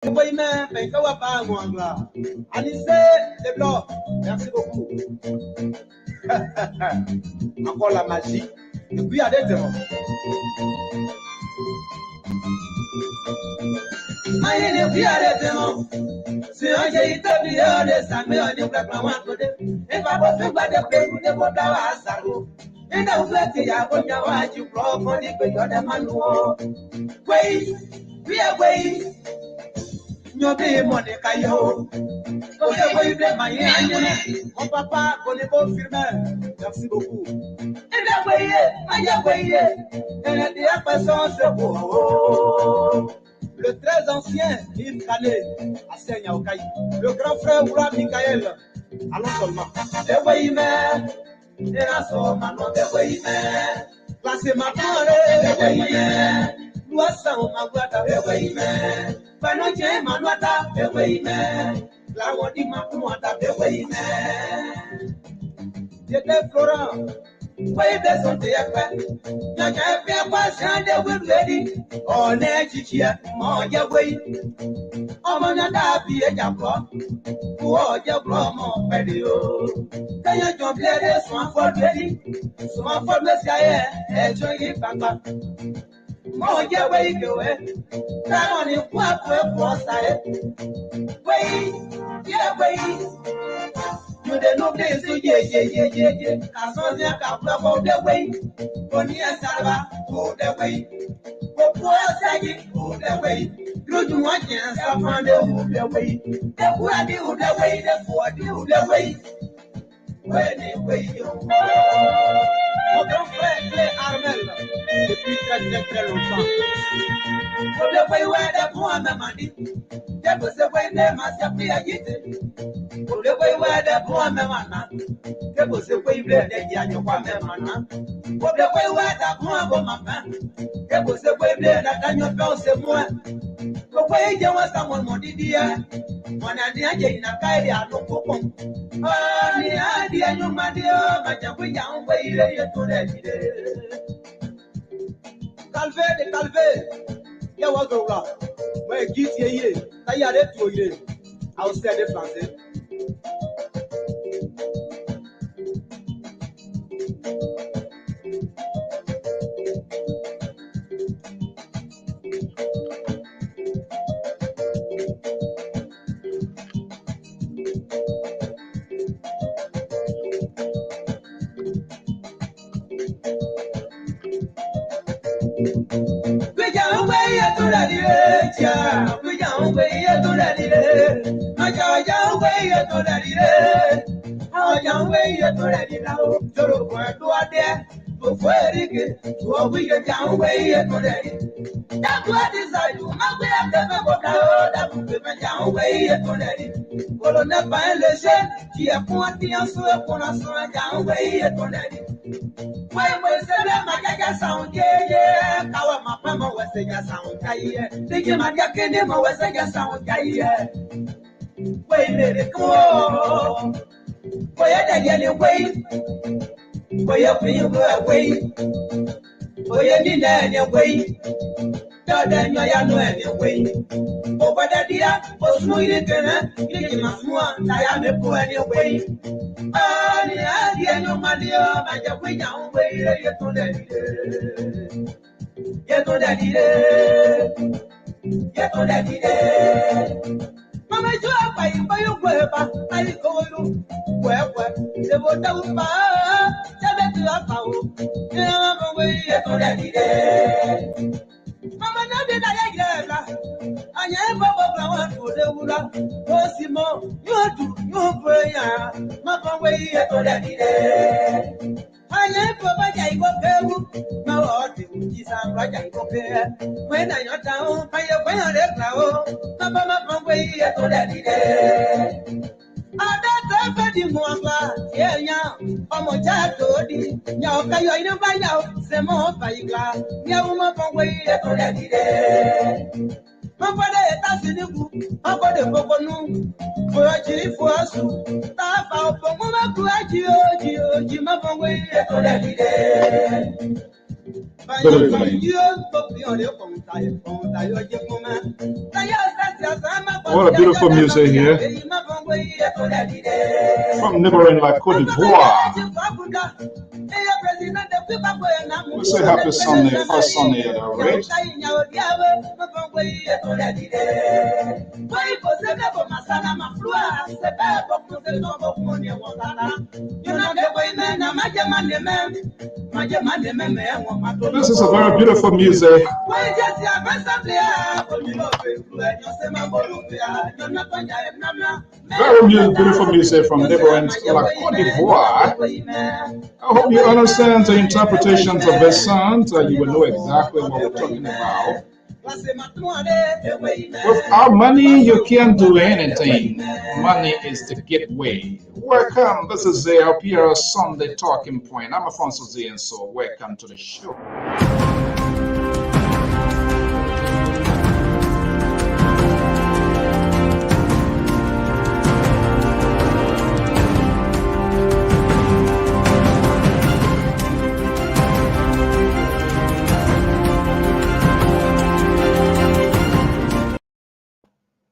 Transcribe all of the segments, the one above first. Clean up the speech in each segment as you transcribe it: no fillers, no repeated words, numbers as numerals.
Oui, mais ça va pas, moi, là. Anissé, les blancs. Merci beaucoup. Encore la magie. Et puis, il y a des démons. Maïne, puis, il y a des démons. C'est un j'ai été bien, des samés, on est vraiment à côté. Et pas pour faire de péou, de bois à Salo. Et dans le fait, il y a un peu de tu prends, on dit que il y a des manouons. Oui, oui, oui. Nyobe money kayo. Oye boy de Miami. Mon papa connaît bon firme. Merci beaucoup. Et la voyez, aïe voyez. Et la personne se voit. Le très ancien Yves Kane, à Seigneur Okaï. Le grand frère Oula Michael. Allons seulement. De voyez, mais. Et la somme, non, de voyez, mais. Classez ma parole, de voyez, mais. Luasa umagwata ewe ime Panoche manuata ewe ime Lawodi makuata ewe ime Yete Florent Wey beson te ekpe Nyanya epe kwa shande wibedi One chichie Monye wey Omonya dabi ejabro Uoje bro mo pedi yo Kaya jomblede Swan for dwedi Swan for mesiaye Ejo yi papa Mo je wey gewe Tano ni kwa kwa sae Wey wey You de no place so ye Kasonzia ka kwa de wey Oni esarba o de wey Popo saji o de wey Loju wanje safande o de wey De kuadi o de wey De kuadi o de wey Wey ni wey yo Mon grand frère Clé Armel depuis très longtemps. Pour le pays où est pour un mamadi, j'ai posé pour une masse à prier. Pour le pays où est pour un mamana, j'ai posé pour une blague et un mamana. Pour le pays où est pour un bon maman, j'ai posé pour une blague à un c'est moi. Pour le pays où est mon didier, mon ami a une caille à nos copons. Ah, ni a dit à nous, madio, ma jambe, y'a un pays, il est tout Calvé de calvé, il y a un gars. Moi, qui est ici? Ça y est, tout est. À aussi des Français. Good evening. What a beautiful music here from neighboring like Cote d'Ivoire. We say happy Sunday, first Sunday at our rate. This is a very beautiful music. Very beautiful music from neighboring like Cote d'Ivoire. I hope you understand the interpretations of this song, so you will know exactly what we're talking about. Without money, you can't do anything. Money is the gateway. Welcome. This is the LPR Sunday Talking Point. I'm Alfonso Z, and so welcome to the show.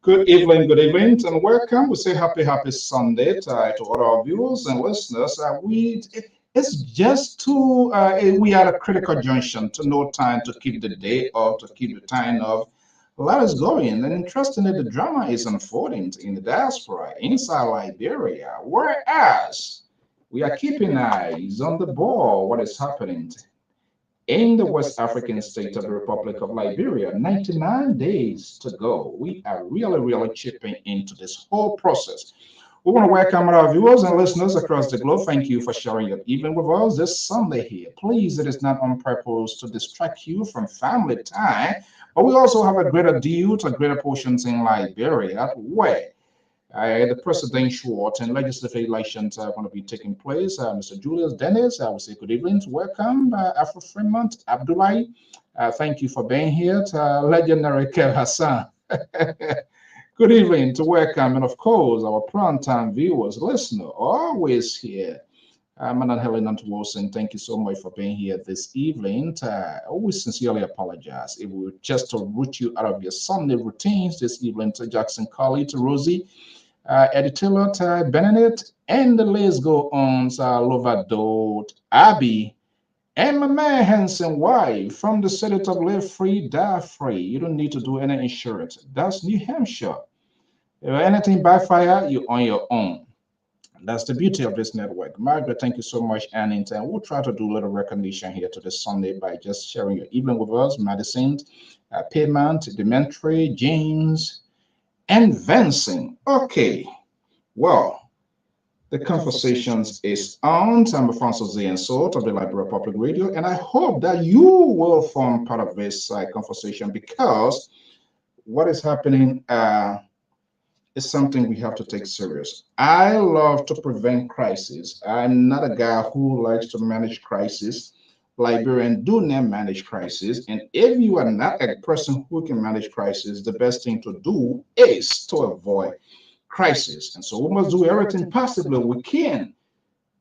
Good evening, and welcome. We say happy Sunday to all our viewers and listeners. It's just too, we are at a critical junction to no time to keep the day or to keep the time of. Let us go in. And interestingly, the drama is unfolding in the diaspora inside Liberia, whereas we are keeping eyes on the ball, what is happening in the West African state of the Republic of Liberia. 99 days to go. We are really chipping into this whole process. We want to welcome our viewers and listeners across the globe. Thank you for sharing your evening with us this Sunday here. Please, it is not on purpose to distract you from family time, but we also have a greater deal to greater portions in Liberia where the presidential and legislative elections are going to be taking place. Mr. Julius Dennis, I will say good evening. Welcome, Afro Fremont Abdullahi. Thank you for being here. Legendary Kev Hassan. Good evening to welcome, and of course, our prime time viewers, listener, always here. Madam Helen Wilson, thank you so much for being here this evening. We sincerely apologize if we were just to root you out of your Sunday routines this evening. To Jackson Colley, to Rosie, Eddie Taylor, Benedict, and the list go on. Lovado, Abby, and my man Hanson Wife from the city of Live Free, Die Free. You don't need to do any insurance. That's New Hampshire. If anything by fire, you're on your own. That's the beauty of this network. Margaret, thank you so much, and we'll try to do a little recognition here to this Sunday by just sharing your evening with us. Madison, Payment, Demetri, James, and Vincent. Okay, well, the conversations is on. I'm Alfonso Z and Sort of the Liberia Public Radio, and I hope that you will form part of this conversation because what is happening is something we have to take serious. I love to prevent crisis. I'm not a guy who likes to manage crisis. Liberians do not manage crisis. And if you are not a person who can manage crisis, the best thing to do is to avoid crisis. And so we must do everything possible we can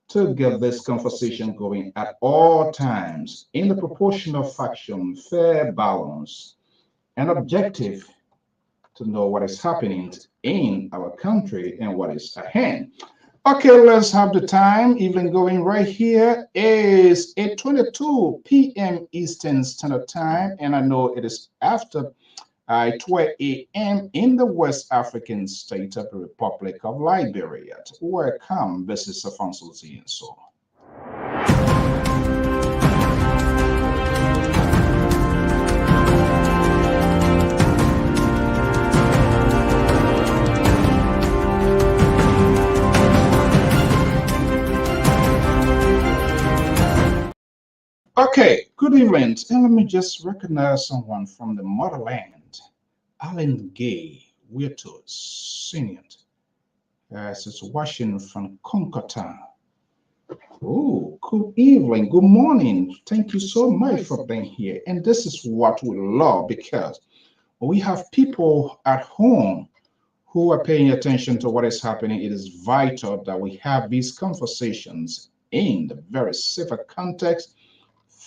to get this conversation going at all times in the proportion of faction, fair balance, and objective to know what is happening in our country and what is ahead. Okay, let's have the time. Even going right here is 8:22 p.m. Eastern Standard Time, and I know it is after 12 a.m. in the West African state of the Republic of Liberia. Welcome, this is Alfonso Z and so. Okay, good evening. And let me just recognize someone from the motherland, Alan Gay Wirtus, Senior. It's watching from Concordia. Oh, good evening, good morning. Thank you so much for being here. And this is what we love because we have people at home who are paying attention to what is happening. It is vital that we have these conversations in the very civil context,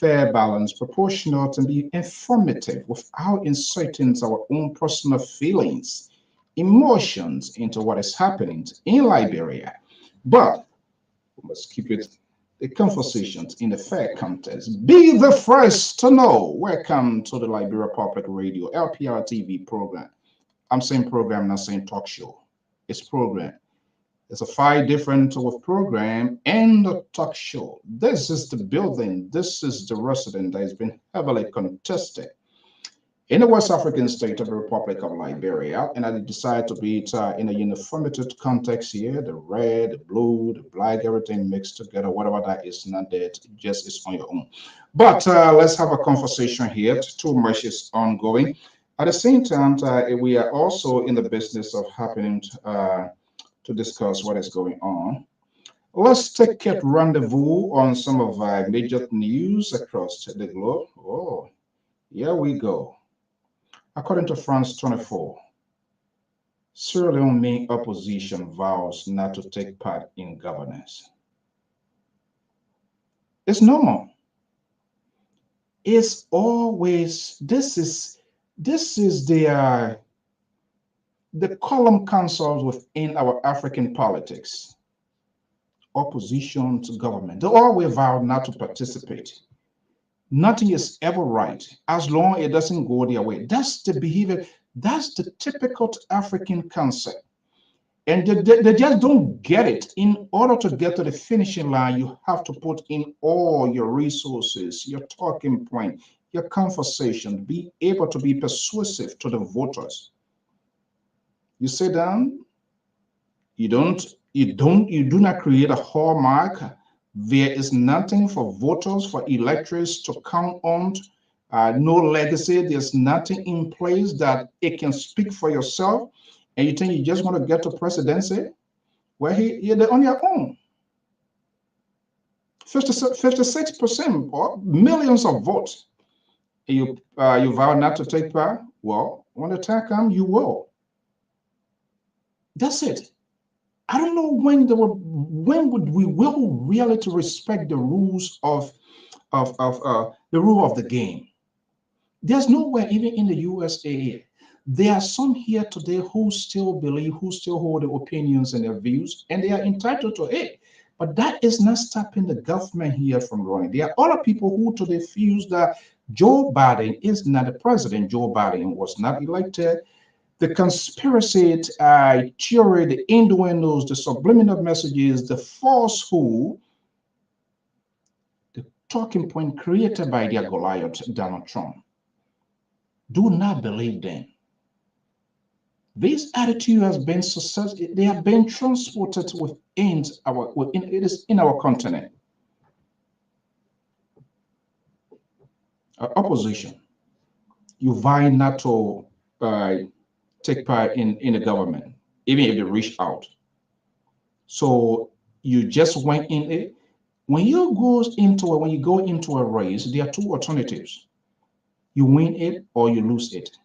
fair, balanced, proportionate, and be informative without inserting our own personal feelings, emotions into what is happening in Liberia. But we must keep it the conversations in a fair context. Be the first to know. Welcome to the Liberia Public Radio LPR-TV program. I'm saying program, not saying talk show. It's program. There's a 5 different of program and a talk show. This is the building. This is the resident that has been heavily contested in the West African state of the Republic of Liberia. And I decided to be it in a uniformity context here, the red, the blue, the black, everything mixed together, whatever that is, not that, just is on your own. But let's have a conversation here. Too much is ongoing. At the same time, we are also in the business of happening to discuss what is going on. Let's take a rendezvous on some of our major news across the globe. Oh, here we go. According to France 24, Sierra Leone main opposition vows not to take part in governance. It's normal. It's always this is the column councils within our African politics. Opposition to government. They always vow not to participate. Nothing is ever right as long as it doesn't go their way. That's the behavior. That's the typical African concept. And they just don't get it. In order to get to the finishing line, you have to put in all your resources, your talking point, your conversation, be able to be persuasive to the voters. You sit down, you do not create a hallmark. There is nothing for voters, for electors to count on. No legacy. There's nothing in place that it can speak for yourself. And you think you just want to get to presidency? Well, you're on your own. 56% or millions of votes. You vow not to take part. Well, when the time comes, you will. That's it. I don't know when would we will really to respect the rules of the rule of the game. There's nowhere, even in the USA, there are some here today who still believe, who still hold their opinions and their views, and they are entitled to it. But that is not stopping the government here from running. There are other people who today feel that Joe Biden is not the president. Joe Biden was not elected. The conspiracy theory, the innuendos, the subliminal messages, the falsehood, the talking point created by their Goliath, Donald Trump. Do not believe them. This attitude has been successful. They have been transported within it is in our continent. Opposition. You vow not to take part in the government, even if they reach out. So you just went in it. When you go into a race, there are 2 alternatives. You win it or you lose it.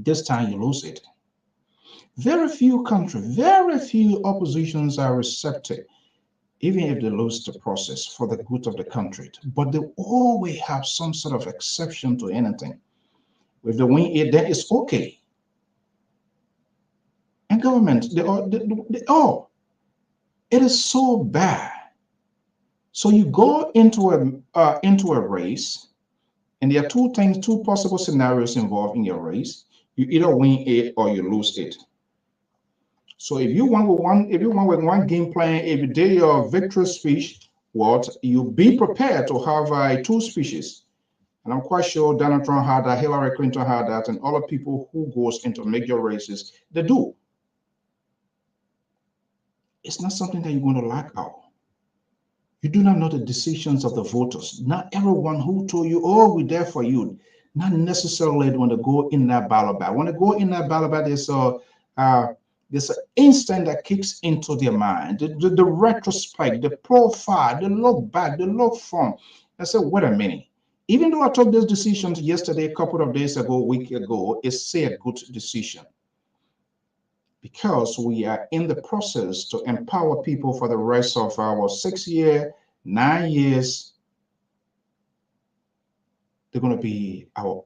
This time you lose it. Very few countries, very few oppositions are receptive, even if they lose the process for the good of the country. But they always have some sort of exception to anything. If they win it, then it's okay. And government, it is so bad. So you go into a race, and there are 2 possible scenarios involved in your race. You either win it or you lose it. So if you won with one game plan, if you did your victory speech, you be prepared to have 2 speeches. And I'm quite sure Donald Trump had that, Hillary Clinton had that, and other people who goes into major races, they do. It's not something that you're going to lack out. You do not know the decisions of the voters. Not everyone who told you, oh, we're there for you. Not necessarily when they go in that ballot. When they go in that ballot, there's an instant that kicks into their mind. The retrospect, the profile, the look back, the look front. I said, wait a minute. Even though I took this decision yesterday, a couple of days ago, a week ago, it's still a good decision. Because we are in the process to empower people for the rest of our 6 year, 9 years they're going to be our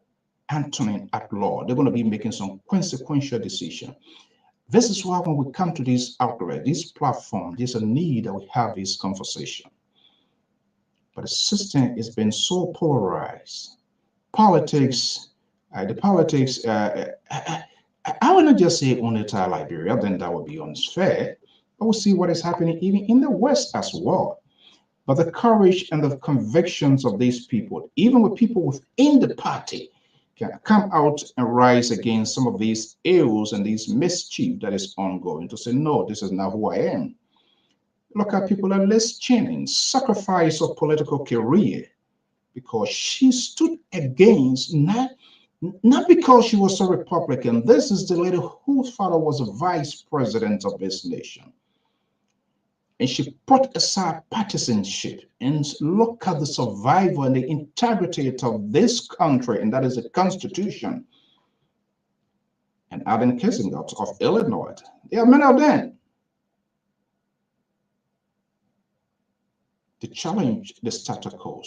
Antonin at law. They're going to be making some consequential decision. This is why when we come to this outlet, this platform, there's a need that we have this conversation. But the system has been so polarized. Politics, I will not just say only to Liberia, then that would be unfair. But we'll see what is happening even in the West as well. But the courage and the convictions of these people, even with people within the party, can come out and rise against some of these ills and these mischief that is ongoing to say, no, this is not who I am. Look at people like Liz Cheney, sacrifice of political career because she stood against, not because she was a Republican. This is the lady whose father was a vice president of this nation. And she put aside partisanship and look at the survival and the integrity of this country, and that is the Constitution. And Adam Kissinger of Illinois, there are many of them. They challenge the status quo.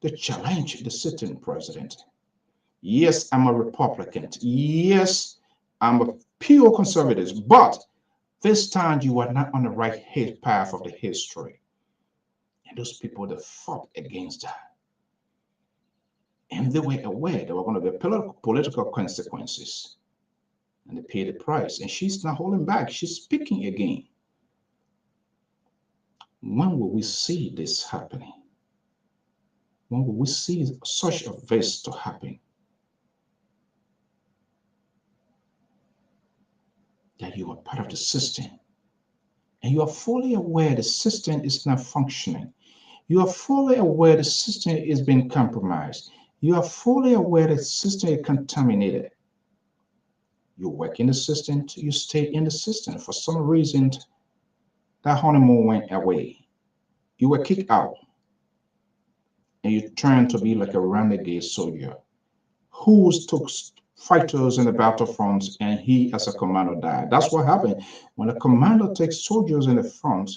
They challenge the sitting president. Yes, I'm a Republican. Yes, I'm a pure conservative, but this time you are not on the right path of the history. And those people that fought against that. And they were aware there were going to be political consequences. And they paid the price. And she's not holding back. She's speaking again. When will we see this happening? When will we see such a this to happen? That you are part of the system. And you are fully aware the system is not functioning. You are fully aware the system is being compromised. You are fully aware the system is contaminated. You work in the system, you stay in the system. For some reason, that honeymoon went away. You were kicked out. And you turned to be like a renegade soldier who took fighters in the battlefront and he as a commander died. That's what happened. When a commander takes soldiers in the front,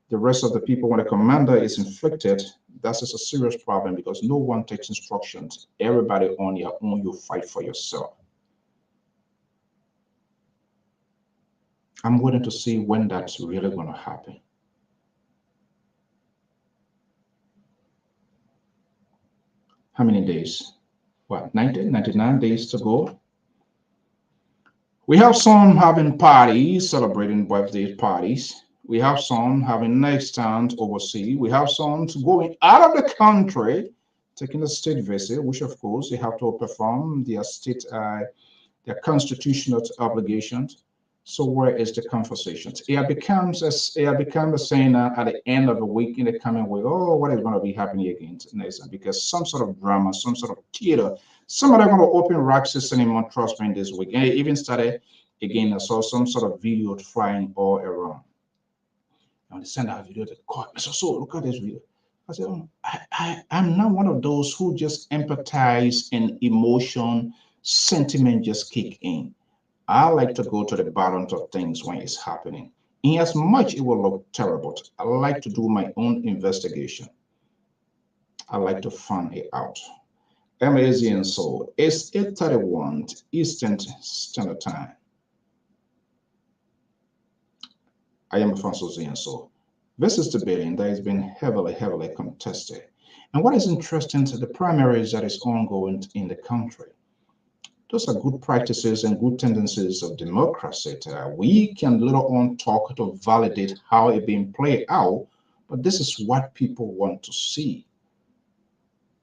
the rest of the people, when a commander is inflicted, that's just a serious problem because no one takes instructions. Everybody on your own, you fight for yourself. I'm waiting to see when that's really going to happen. How many days? What, 90, 99 days to go? We have some having parties, celebrating birthday parties. We have some having next stand overseas. We have some going out of the country, taking a state visit, which of course they have to perform their state, their constitutional obligations. So where is the conversation? It becomes a saying at the end of the week, in the coming week, oh, what is going to be happening again next? Because some sort of drama, some sort of theater, somebody going to open Roxy Cinema, trust me, this week. And it even started again. I saw some sort of video flying all around. And they send out a video to the court. I said, so look at this video. I said, oh, I'm not one of those who just empathize and emotion, sentiment just kick in. I like to go to the bottom of things when it's happening. In as much it will look terrible, I like to do my own investigation. I like to find it out. Amazing Soul. It's 8:31 Eastern Standard Time. I am Francois Soul. This is the bidding that has been heavily contested. And what is interesting to the primaries that is ongoing in the country. Those are good practices and good tendencies of democracy. We can later on talk to validate how it's being played out, but this is what people want to see.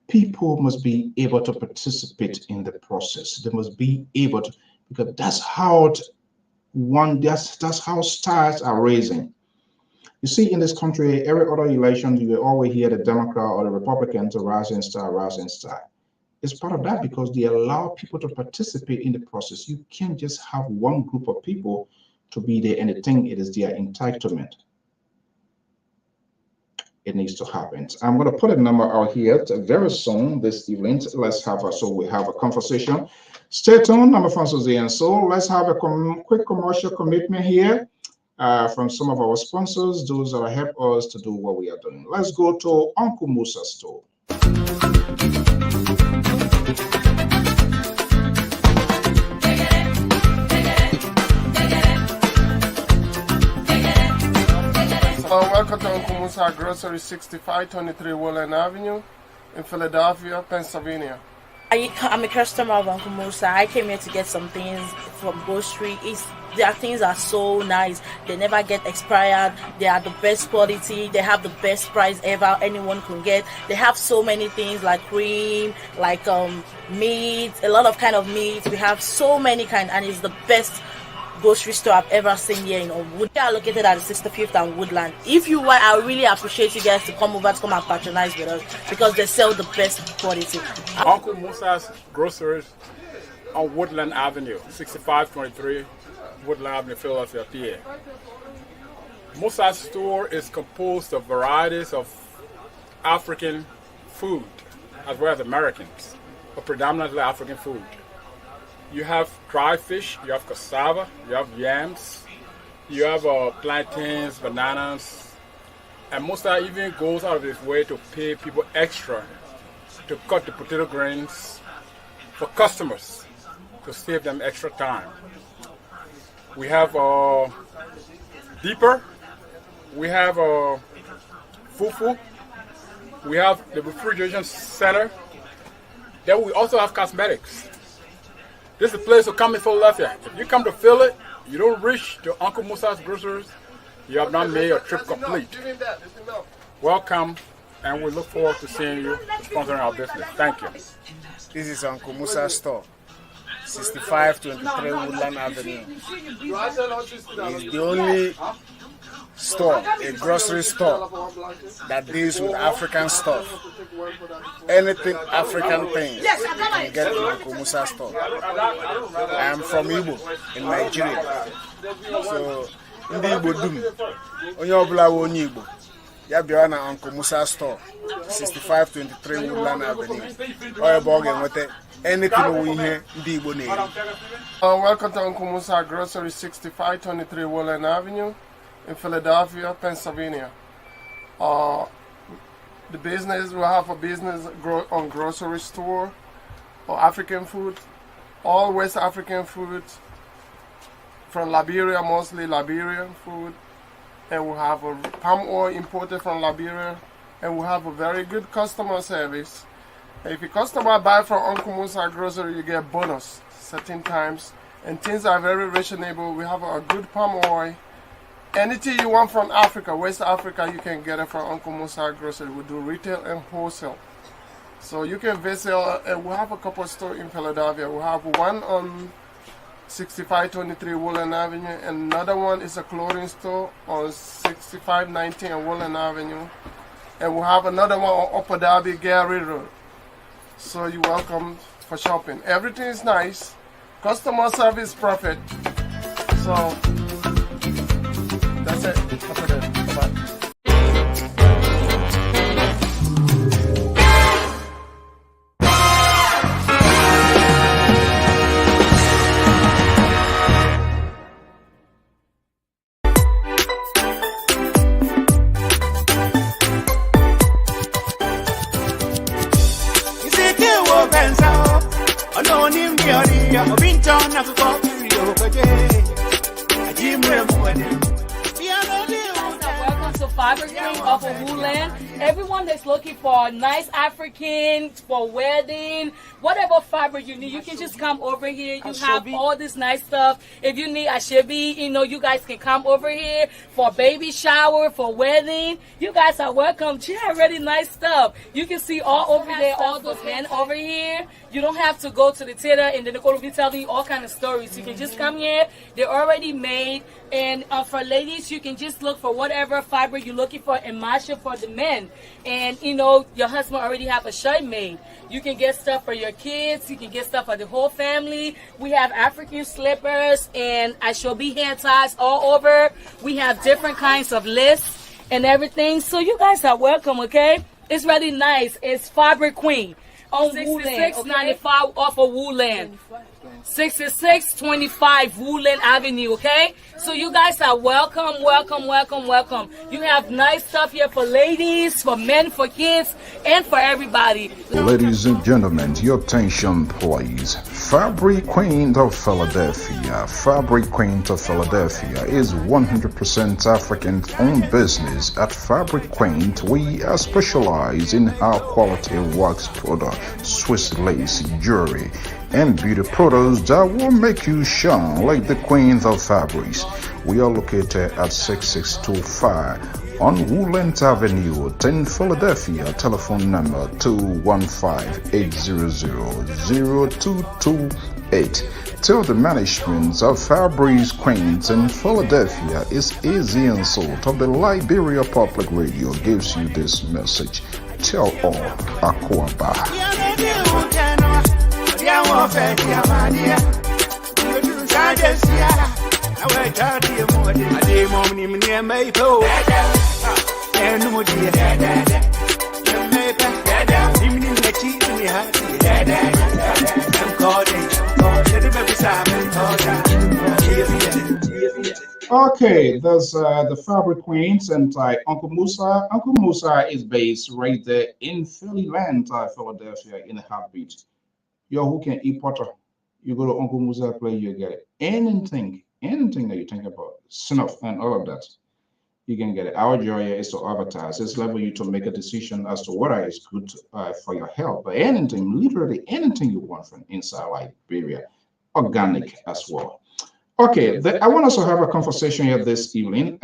People must be able to participate in the process. They must be able to, because that's how that's how stars are raising. You see, in this country, every other election, you will always hear the Democrat or the Republican to rising star, rising star. It's part of that because they allow people to participate in the process. You can't just have one group of people to be there and they think it is their entitlement. It needs to happen. I'm going to put a number out here very soon this evening. Let's have we have a conversation. Stay tuned. I'm Francois and so let's have a quick commercial commitment here from some of our sponsors, those that help us to do what we are doing. Let's go to Uncle Musa's store. Welcome to Uncle Musa Grocery, 6523 Woodland Avenue in Philadelphia, Pennsylvania. I'm a customer of Uncle Musa. I came here to get some things from grocery. Their things are so nice. They never get expired. They are the best quality. They have the best price ever anyone can get. They have so many things like cream, like meat, a lot of kind of meat. We have so many kind, and it's the best grocery store I've ever seen here in Wood. They are located at the 65th and Woodland. If you want, I really appreciate you guys to come over to come and patronize with us because they sell the best quality. Uncle Musa's Groceries on Woodland Avenue, 6523 Woodland Avenue, Philadelphia, PA. Musa's store is composed of varieties of African food as well as Americans, but predominantly African food. You have dry fish, you have cassava, you have yams, you have plantains, bananas, and Musa even goes out of his way to pay people extra to cut the potato grains for customers to save them extra time. We have deeper, we have fufu, we have the refrigeration center, then we also have cosmetics. This is a place to come in Philadelphia. If you come to Philly, you don't reach to Uncle Musa's Groceries, you have not made your trip complete. Welcome, and we look forward to seeing you sponsoring our business. Thank you. This is Uncle Musa's store, 6523 Woodland Avenue. It's the only store, a grocery store, that deals with African stuff. Anything African thing you can get in Uncle Musa's store. I am from Igbo in Nigeria. So, ndị Igbo dum, onye ọbụla wụ onye Igbo, ya bịa na Uncle Musa's store, 6523 Woodland Avenue. Ọ ebe ọ ga-enweta anything we ihe ndị Igbo na-eri. Welcome to Uncle Musa Grocery, 6523 Woodland Avenue in Philadelphia, Pennsylvania. The business, we have a business on grocery store or African food, all West African food from Liberia, mostly Liberian food. And we have a palm oil imported from Liberia, and we have a very good customer service. If a customer buy from Uncle Musa Grocery, you get bonus certain times, and things are very reasonable. We have a good palm oil. Anything you want from Africa, West Africa, you can get it from Uncle Musa Grocery. We do retail and wholesale. So you can visit, and we have a couple of stores in Philadelphia. We have one on 6523 Woodland Avenue, and another one is a clothing store on 6519 and Woodland Avenue. And we have another one on Upper Darby, Gary Road. So you're welcome for shopping. Everything is nice. Customer service perfect. So that's it. Bye-bye. Welcome to Fiber Queen off of Woodland. Everyone that's looking for nice African for wedding, whatever fiber you need, you can just come over here. You have all this nice stuff. If you need ashebi, you guys can come over here for baby shower, for wedding. You guys are welcome. She have really nice stuff. You can see all over there, all those men over here. You don't have to go to the theater and then they're going to be telling you all kind of stories. You can just come here. They're already made. And for ladies, you can just look for whatever fiber you're looking for and match it for the men. And, your husband already have a shirt made. You can get stuff for your kids. You can get stuff for the whole family. We have African slippers and ashobi hair ties all over. We have different kinds of lists and everything. So you guys are welcome, okay? It's really nice. It's Fiber Queen on Woodland, 95 off of Woodland. 6625 Woodland Avenue, okay? So you guys are welcome, welcome, welcome, welcome. You have nice stuff here for ladies, for men, for kids, and for everybody. Ladies and gentlemen, your attention please. Fabric Queen of Philadelphia. Fabric Queen of Philadelphia is 100% African-owned business. At Fabric Queen, we are specialized in high-quality wax product, Swiss lace, jewelry, and beauty products that will make you shine like the queen of fabrics. We are located at 6625 on Woodlands Avenue, 10 Philadelphia. Telephone number 215-800-0228. Tell the management of Fabrics Queens in Philadelphia is easy and salt of the Liberia Public Radio gives you this message. Tell all Akwaba. Okay, there's the Fabric Queens and Uncle Musa. Uncle Musa is based right there in Philly land, Philadelphia, in a heartbeat. Yo, who can eat potter? You go to Uncle Musa play, you get it. Anything that you think about, snuff and all of that, you can get it. Our joy is to advertise. It's level you to make a decision as to what is good for your health. But anything, literally anything you want from inside Liberia, organic as well. Okay, I want us to have a conversation here this evening.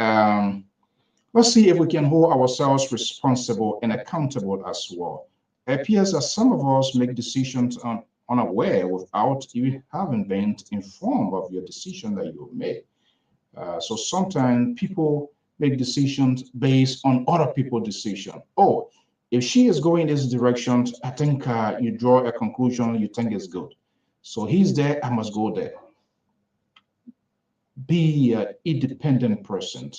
Let's see if we can hold ourselves responsible and accountable as well. It appears that some of us make decisions unaware without even having been informed of your decision that you made. So sometimes people make decisions based on other people's decision. Oh, if she is going this direction, I think you draw a conclusion you think is good. So he's there, I must go there. Be an independent person.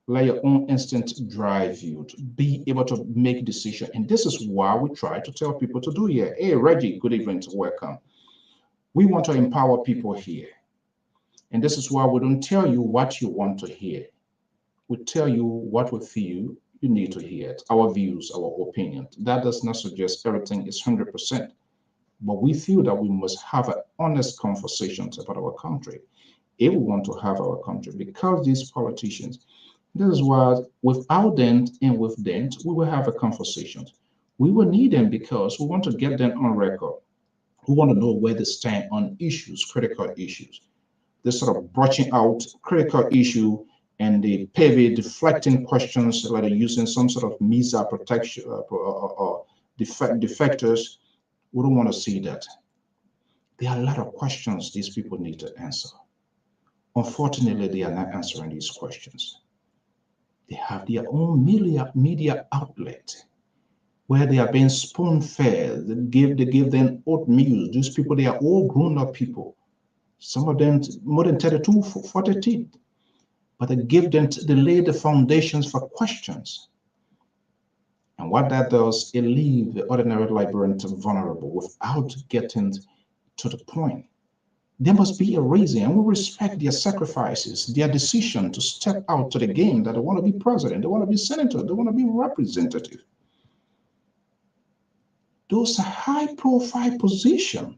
Let your own instinct drive you to be able to make decisions. And this is why we try to tell people to do here. Hey, Reggie, good evening, welcome. We want to empower people here. And this is why we don't tell you what you want to hear. We tell you what we feel you need to hear, our views, our opinion. That does not suggest everything is 100%. But we feel that we must have an honest conversations about our country if we want to have our country, because these politicians, this is why without them and with them, we will have a conversation. We will need them because we want to get them on record. We want to know where they stand on issues, critical issues. This sort of brushing out critical issue and the pavy deflecting questions that are using some sort of MISA protection or defectors. We don't want to see that. There are a lot of questions these people need to answer. Unfortunately, they are not answering these questions. They have their own media outlet where they are being spoon-fed. They give them oatmeal. These people, they are all grown-up people. Some of them more than 32, 40. But they give them, they lay the foundations for questions. And what that does, it leaves the ordinary Liberian vulnerable without getting to the point. There must be a reason, and we respect their sacrifices, their decision to step out to the game that they want to be president, they want to be senator, they want to be representative. Those are high-profile positions.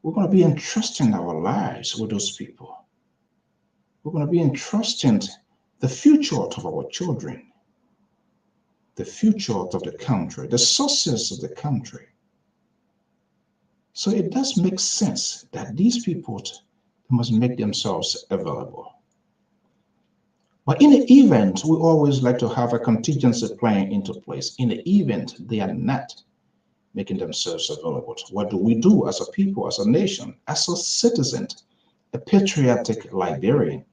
We're going to be entrusting our lives with those people. We're going to be entrusting the future of our children, the future of the country, the success of the country. So it does make sense that these people must make themselves available. But in the event, we always like to have a contingency plan into place. In the event they are not making themselves available, what do we do as a people, as a nation, as a citizen, a patriotic Liberian?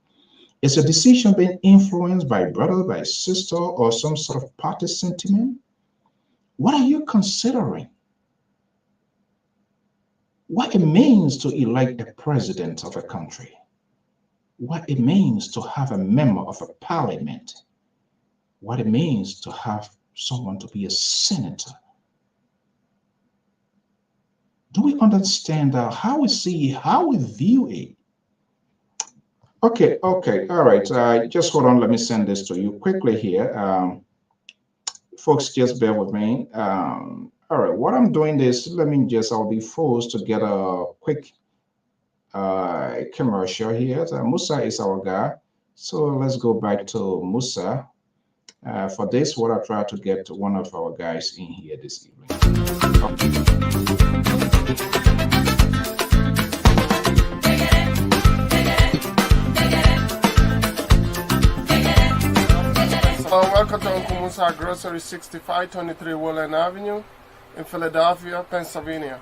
Is a decision being influenced by brother, by sister, or some sort of party sentiment? What are you considering? What it means to elect a president of a country, what it means to have a member of a parliament, what it means to have someone to be a senator. Do we understand how we see, how we view it? Okay, all right. Just hold on. Let me send this to you quickly here. Folks, just bear with me. All right, what I'm doing is, I'll be forced to get a quick commercial here. Musa is our guy. So let's go back to Musa. For this, what I try to get one of our guys in here this evening. Welcome to Uncle Musa Grocery, 6523 Woodland Avenue in Philadelphia, Pennsylvania.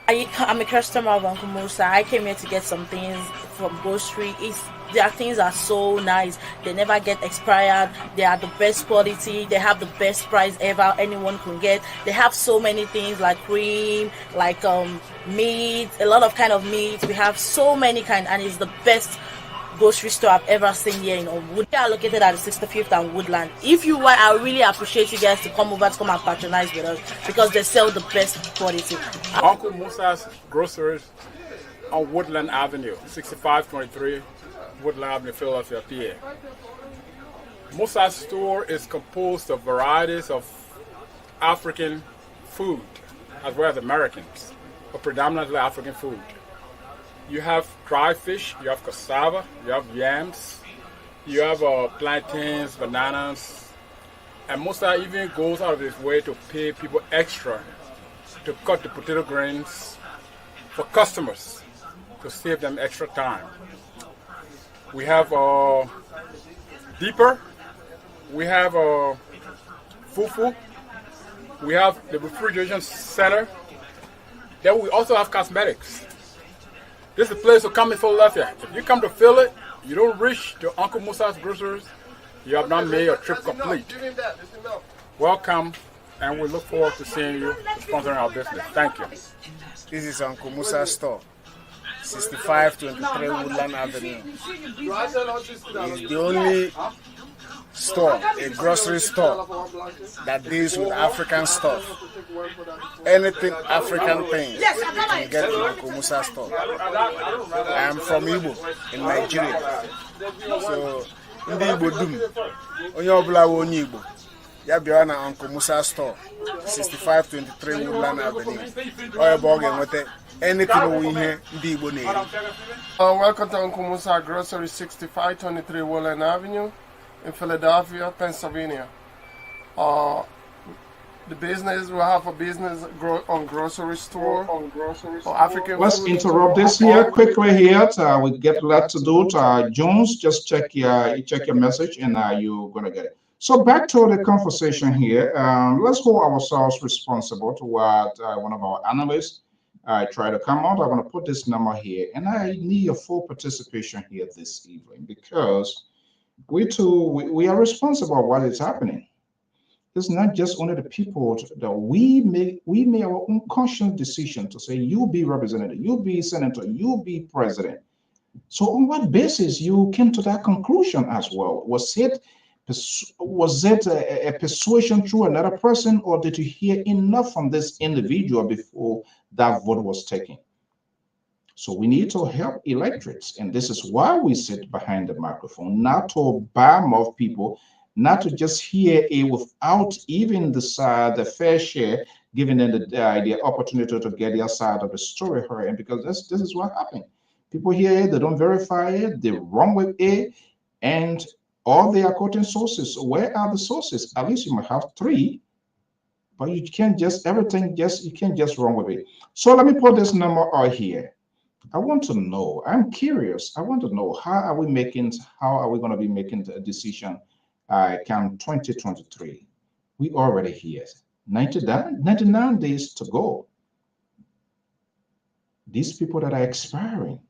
I'm a customer of Uncle Musa. I came here to get some things from grocery. Their things are so nice. They never get expired. They are the best quality. They have the best price ever anyone can get. They have so many things like cream, like meat, a lot of kind of meat. We have so many kind, and it's the best grocery store I've ever seen here in Wood. We are located at the 65th and Woodland. If you want, I really appreciate you guys to come over to come and patronize with us because they sell the best quality. Uncle Musa's Groceries on Woodland Avenue, 6523 Woodland Avenue, Philadelphia, PA. Musa's store is composed of varieties of African food as well as Americans, but predominantly African food. You have dried fish, you have cassava, you have yams, you have plantains, bananas, and Musa even goes out of his way to pay people extra to cut the potato grains for customers to save them extra time. We have deeper, we have fufu, we have the refrigeration center, then we also have cosmetics. This is the place to come in Philadelphia. If you come to Philly, you don't reach to Uncle Musa's Groceries, you have not made your trip complete. Welcome, and we look forward to seeing you sponsoring our business. Thank you. This is Uncle Musa's store, 6523 Woodland Avenue. It's the only store, a grocery store, that deals with African stuff. Anything African thing you can get in Uncle Musa's store. I am from Igbo in Nigeria. So, ndị Igbo dum, onye ọbụla wụ onye Igbo, ya bịa na Uncle Musa's store, 6523 Woodland Avenue. Ọ ebe ọ ga-enweta anything we ihe ndị Igbo na-eri. Welcome to Uncle Musa Grocery, 6523 Woodland Avenue in Philadelphia, Pennsylvania. The business will have a business on grocery store or African. Let's food. interrupt this here quickly here. We get a lot to do. Jones, just check your message and you're gonna get it. So back to the conversation here. Let's hold ourselves responsible to what one of our analysts try to come out. I'm gonna put this number here, and I need your full participation here this evening because we are responsible for what is happening. It's not just only the people that we make our own conscious decision to say, you be representative, you be senator, you be president. So on what basis you came to that conclusion as well? Was it a persuasion through another person, or did you hear enough from this individual before that vote was taken? So we need to help electorates, and this is why we sit behind the microphone, not to badmouth people, not to just hear it without even the fair share, giving them the opportunity to get their side of the story heard. And because this is what happened. People hear it, they don't verify it, they run with it, and all they are quoting sources. Where are the sources? At least you might have three, but you can't just you can't just run with it. So let me put this number out here. I want to know, I'm curious, I want to know how are we going to be making a decision come 2023? We already here, 99 days to go. These people that are expiring,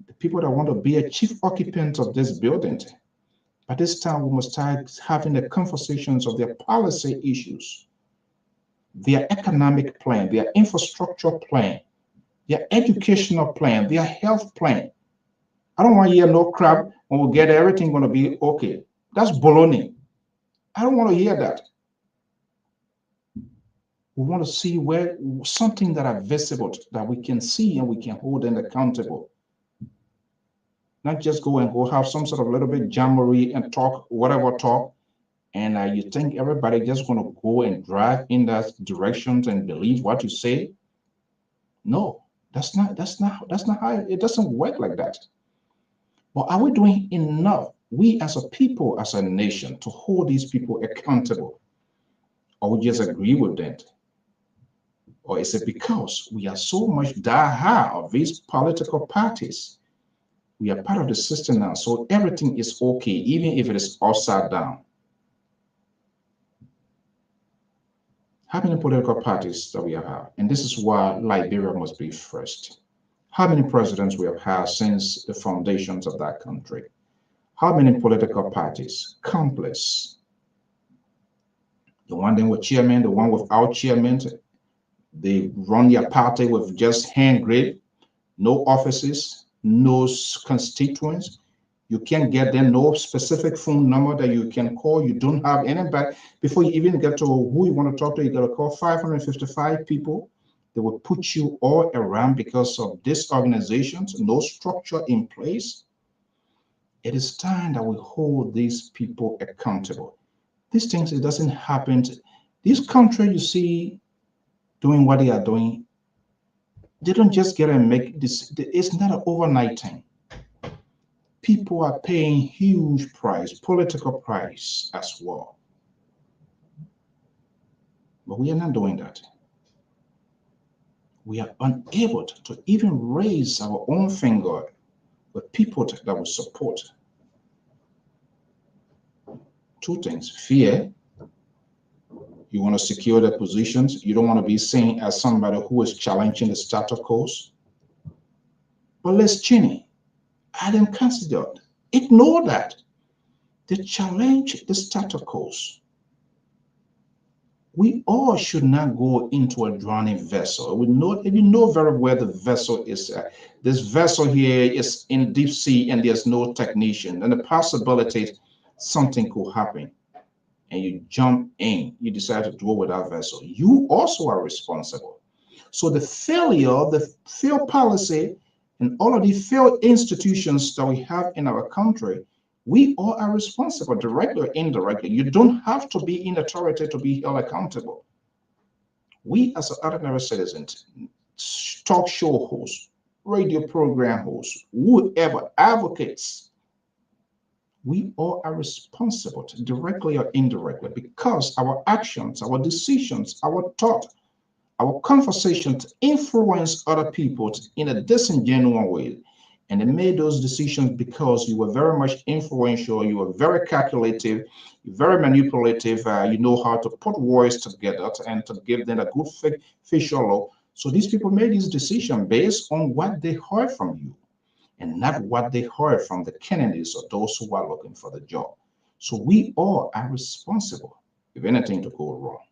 the people that want to be a chief occupant of this building, by this time we must start having the conversations of their policy issues, their economic plan, their infrastructure plan, their educational plan, their health plan. I don't want to hear no crap when we get everything going to be okay. That's baloney. I don't want to hear that. We want to see where something that are visible that we can see and we can hold them accountable. Not just go and go have some sort of little bit jamboree and talk, whatever talk, and you think everybody just going to go and drive in that direction and believe what you say. No, that's not how it doesn't work like that. But are we doing enough, we as a people, as a nation, to hold these people accountable? Or we just agree with them? Or is it because we are so much die-hard of these political parties? We are part of the system now, so everything is okay, even if it is upside down. How many political parties that we have? And this is why Liberia must be first. How many presidents we have had since the foundations of that country? How many political parties? Countless. The one then with chairman, the one without chairman, they run their party with just hand grip, no offices, no constituents. You can't get them, no specific phone number that you can call. You don't have anybody. Before you even get to who you want to talk to, you got to call 555 people. They will put you all around because of these organizations, no structure in place. It is time that we hold these people accountable. These things, it doesn't happen. This country you see doing what they are doing, they don't just get and make this. It's not an overnight thing. People are paying huge price, political price as well. But we are not doing that. We are unable to even raise our own finger with people that will support. Two things: fear. You want to secure the positions. You don't want to be seen as somebody who is challenging the status quo. But let's Cheney, Adam considered, ignore that. They challenge the status quo. We all should not go into a drowning vessel. We know very well the vessel is. This vessel here is in deep sea and there's no technician, and the possibility something could happen. And you jump in, you decide to do with that vessel. You also are responsible. So the failed policy, and all of the failed institutions that we have in our country, we all are responsible, directly or indirectly. You don't have to be in authority to be held accountable. We as ordinary citizens, talk show hosts, radio program hosts, whoever, advocates, we all are responsible, directly or indirectly, because our actions, our decisions, our thought, our conversations influence other people in a disingenuous way. And they made those decisions because you were very much influential, you were very calculative, very manipulative, you know how to put words together and to give them a good facial look. So these people made this decision based on what they heard from you, and not what they heard from the candidates or those who are looking for the job. So we all are responsible if anything to go wrong.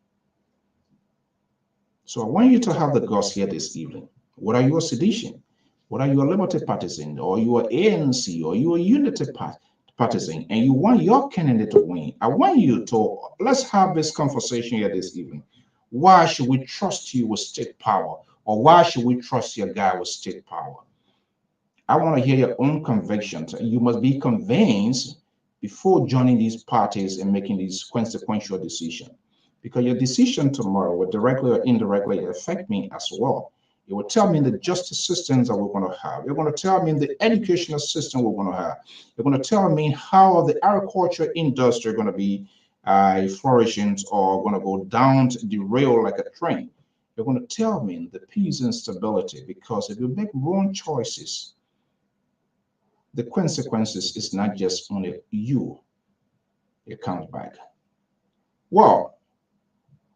So I want you to have the guts here this evening. What are you a sedition? What are you a liberty partisan? Or you are ANC? Or you are unity partisan? And you want your candidate to win? I want you to, let's have this conversation here this evening. Why should we trust you with state power? Or why should we trust your guy with state power? I want to hear your own convictions. You must be convinced before joining these parties and making these consequential decisions. Because your decision tomorrow will directly or indirectly affect me as well. It will tell me the justice systems that we're going to have. You're going to tell me the educational system we're going to have. You're going to tell me how the agriculture industry is going to be flourishing or going to go down to derail like a train. You're going to tell me the peace and stability, because if you make wrong choices, the consequences is not just only you, it comes back. Well,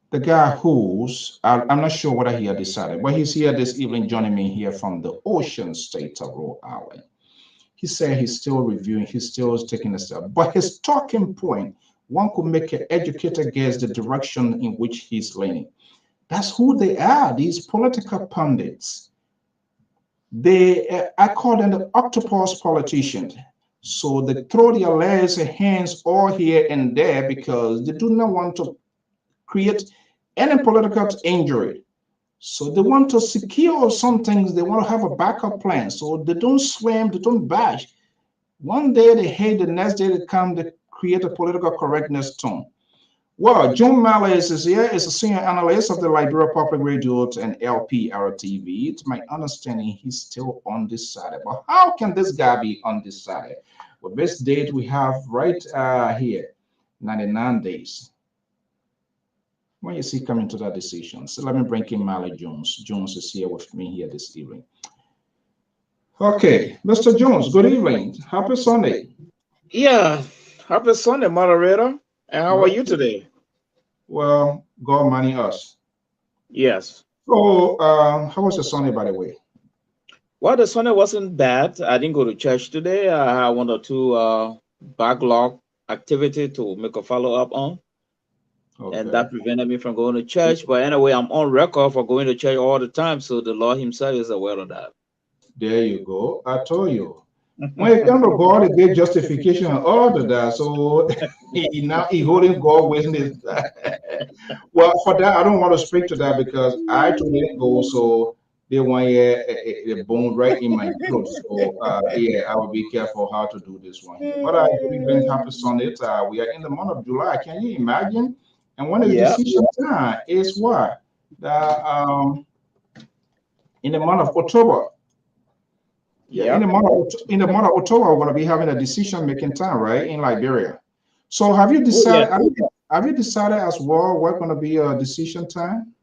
the guy who's, I'm not sure whether he had decided, but he's here this evening joining me here from the ocean state of Rhode Island. He said he's still reviewing, he's still taking a step, but his talking point, one could make an educated guess the direction in which he's leaning. That's who they are, these political pundits. I call them the octopus politicians. So they throw their legs and hands all here and there because they do not want to create any political injury. So they want to secure some things. They want to have a backup plan. So they don't swim, they don't bash. One day they hate, the next day they come, they create a political correctness tone. Well, John Malice is here, is a senior analyst of the Liberia Public Radio and LPR-TV. It's my understanding he's still undecided. But how can this guy be undecided? With this date we have right here, 99 days. When you see coming to that decision, so let me bring in Mally Jones. Jones is here with me here this evening. Okay, Mr. Jones, good evening. Happy Sunday. Yeah, happy Sunday, moderator. And how are you today? Well, God money us. Yes. So, how was your Sunday, by the way? Well, the Sunday wasn't bad. I didn't go to church today. I had one or two backlog activity to make a follow-up on. Okay. And that prevented me from going to church. But anyway, I'm on record for going to church all the time. So the Lord himself is aware of that. There you go. I told you. When it comes to God, it gets justification and all of that. So he holding God witness. Well, for that, I don't want to speak to that because I too didn't go. So they want a bone right in my throat. So yeah, I will be careful how to do this one. But I really happy Sunday. We are in the month of July. Can you imagine? And when the decision time is what? In the month of October. Yeah, in the month of October, we're going to be having a decision-making time, right, in Liberia. So have you decided? Have you decided as well what's going to be a decision time?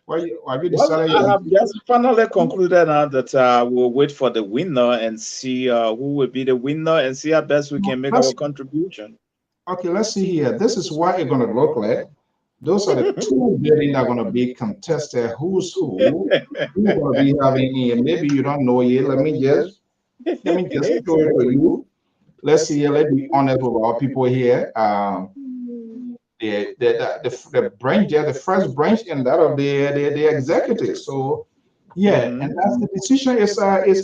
Have you decided? Well, I have just finally concluded now that we'll wait for the winner and see who will be the winner and see how best we can make our contribution. Okay, let's see here. This is what it's going to look like. Those are the two buildings that are going to be contested. Who's who? Who's going to be having here? Maybe you don't know yet. Let me just show it to you. Let's see here. Let's be honest with our people here. The branch there, the first branch, and that of the executive. So yeah, and that's the decision is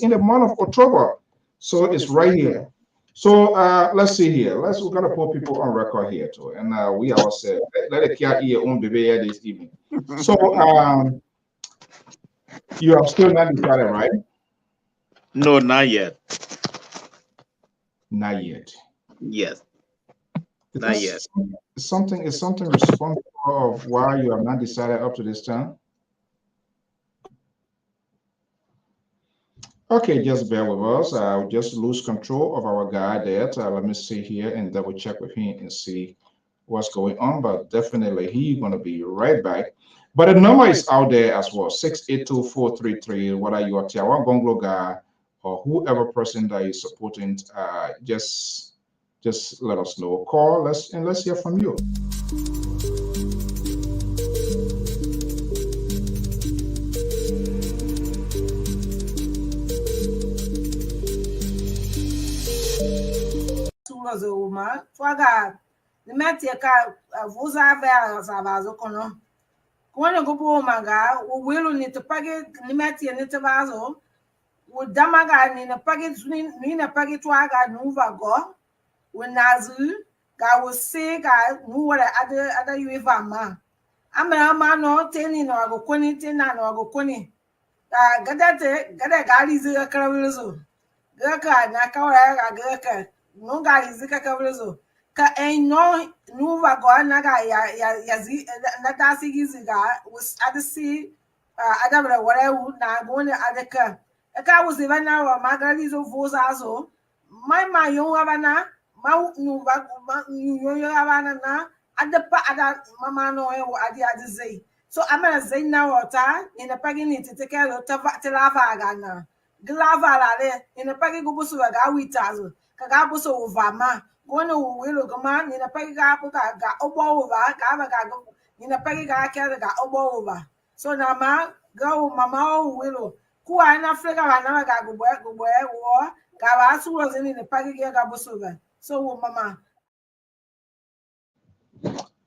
in the month of October. So it's right here. So let's see here. We're gonna put people on record here too, and we ourselves let it carry your own baby here this evening. So you are still not decided, right? No, not yet. Not yet. Yes. Not yet. Is something responsible of why you have not decided up to this time? Okay, just bear with us. I'll just lose control of our guy there. Let me see here and double check with him and see what's going on. But definitely he's going to be right back. But the number is out there as well, 682-433. Whether you are Tiawa Gonglo guy or whoever person that is supporting, just let us know. Call us and let's hear from you. Uma twaga nimetika vuza vela zavazo kono kono gupo maga uwilu nitupage nimetia nitavazo udamaga ninapage ninapage twaga nuva go unazu ga wose ga nuwara ada yuva ma ama no teni no agokoni tena no agokoni gada galizi akarawizo gaka na kawara gaka no guys zika kabrezo ka no nuva go na ga ya zi na dasi giziga was adisi adabra whatever na go na adaka ka was even now magalizo vozazo my yo abana ma nuva yo abana na adapa ada mama no e adi adizei so amana zai na wata ina pagini to take care of lava gana glava la le ina pagi go busu ga witazo kagabu so ovama gona uwelo gama ni na pagi ga obo over ga ni na pagi ga kere ga obo over so na ma ga mama uwelo ku ana frega na ga go wo ga ba su wo ni na pagi ga buso ga so wo mama.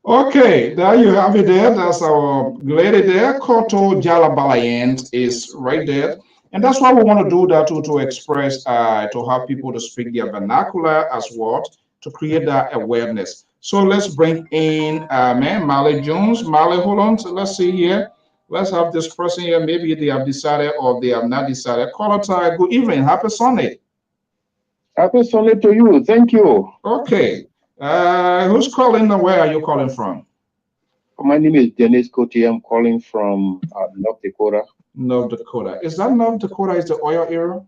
Okay, there you have it there. That's our lady there. Koto Jalabalayant is right there. And that's why we want to do that to express, to have people to speak their vernacular as well, to create that awareness. So let's bring in man Marley Jones. Marley, hold on. So let's see here. Let's have this person here. Maybe they have decided or they have not decided. Caller, good evening. Happy Sunday. Happy Sunday to you. Thank you. Okay. Who's calling and where are you calling from? My name is Dennis Cote. I'm calling from North Dakota. North Dakota. Is that North Dakota is the oil area?